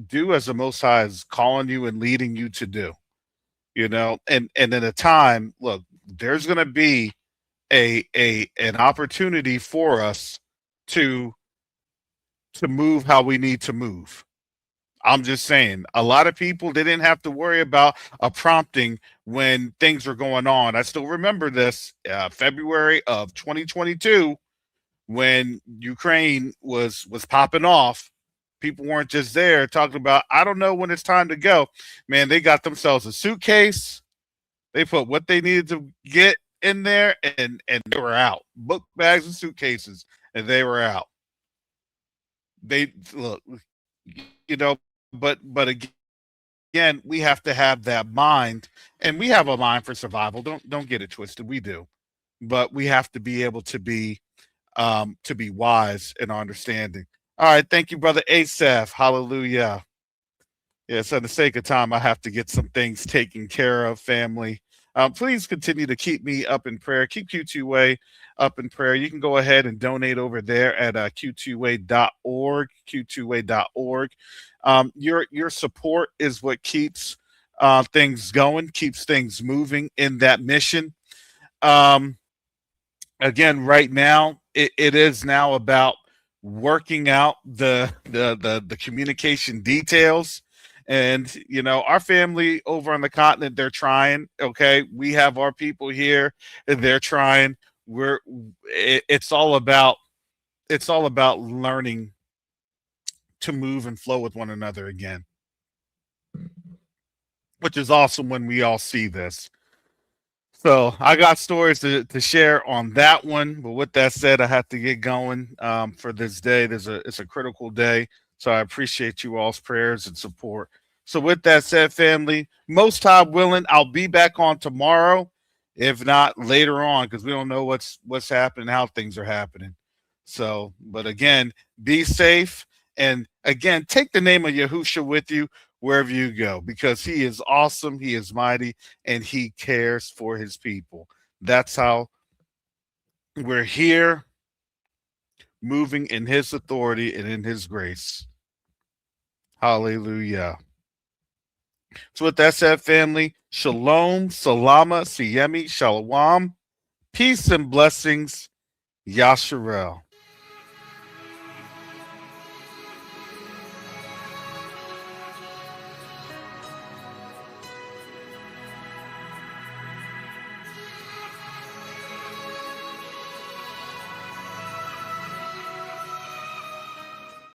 do as the Most High is calling you and leading you to do, and in a time, look, there's going to be an opportunity for us to move how we need to move. I'm just saying, a lot of people didn't have to worry about a prompting when things were going on. I still remember this February of 2022 when Ukraine was popping off. People weren't just there talking about, I don't know when it's time to go. Man, they got themselves a suitcase. They put what they needed to get in there, and they were out. Book bags and suitcases, and they were out. They look, but again, we have to have that mind, and we have a mind for survival. Don't get it twisted. We do, but we have to be able to be wise in our understanding. All right, thank you, Brother Asaph. Hallelujah. Yes, for the sake of time, I have to get some things taken care of, family. Please continue to keep me up in prayer. Keep Q2A up in prayer. You can go ahead and donate over there at q2a.org, q2a.org. Your support is what keeps things going, keeps things moving in that mission. Again, right now, it is now about working out the communication details. And, our family over on the continent, they're trying. Okay. We have our people here and they're trying. It's all about learning to move and flow with one another again, which is awesome when we all see this. So I got stories to share on that one. But with that said, I have to get going for this day. It's a critical day. So I appreciate you all's prayers and support. So with that said, family, Most High willing, I'll be back on tomorrow, if not later on, because we don't know what's happening, how things are happening. So, but again, be safe. And again, take the name of Yahusha with you wherever you go, because he is awesome, he is mighty, and he cares for his people. That's how we're here, moving in his authority and in his grace. Hallelujah. So with that said, family, shalom, salama, siyemi, shalom, peace and blessings, Yasharel.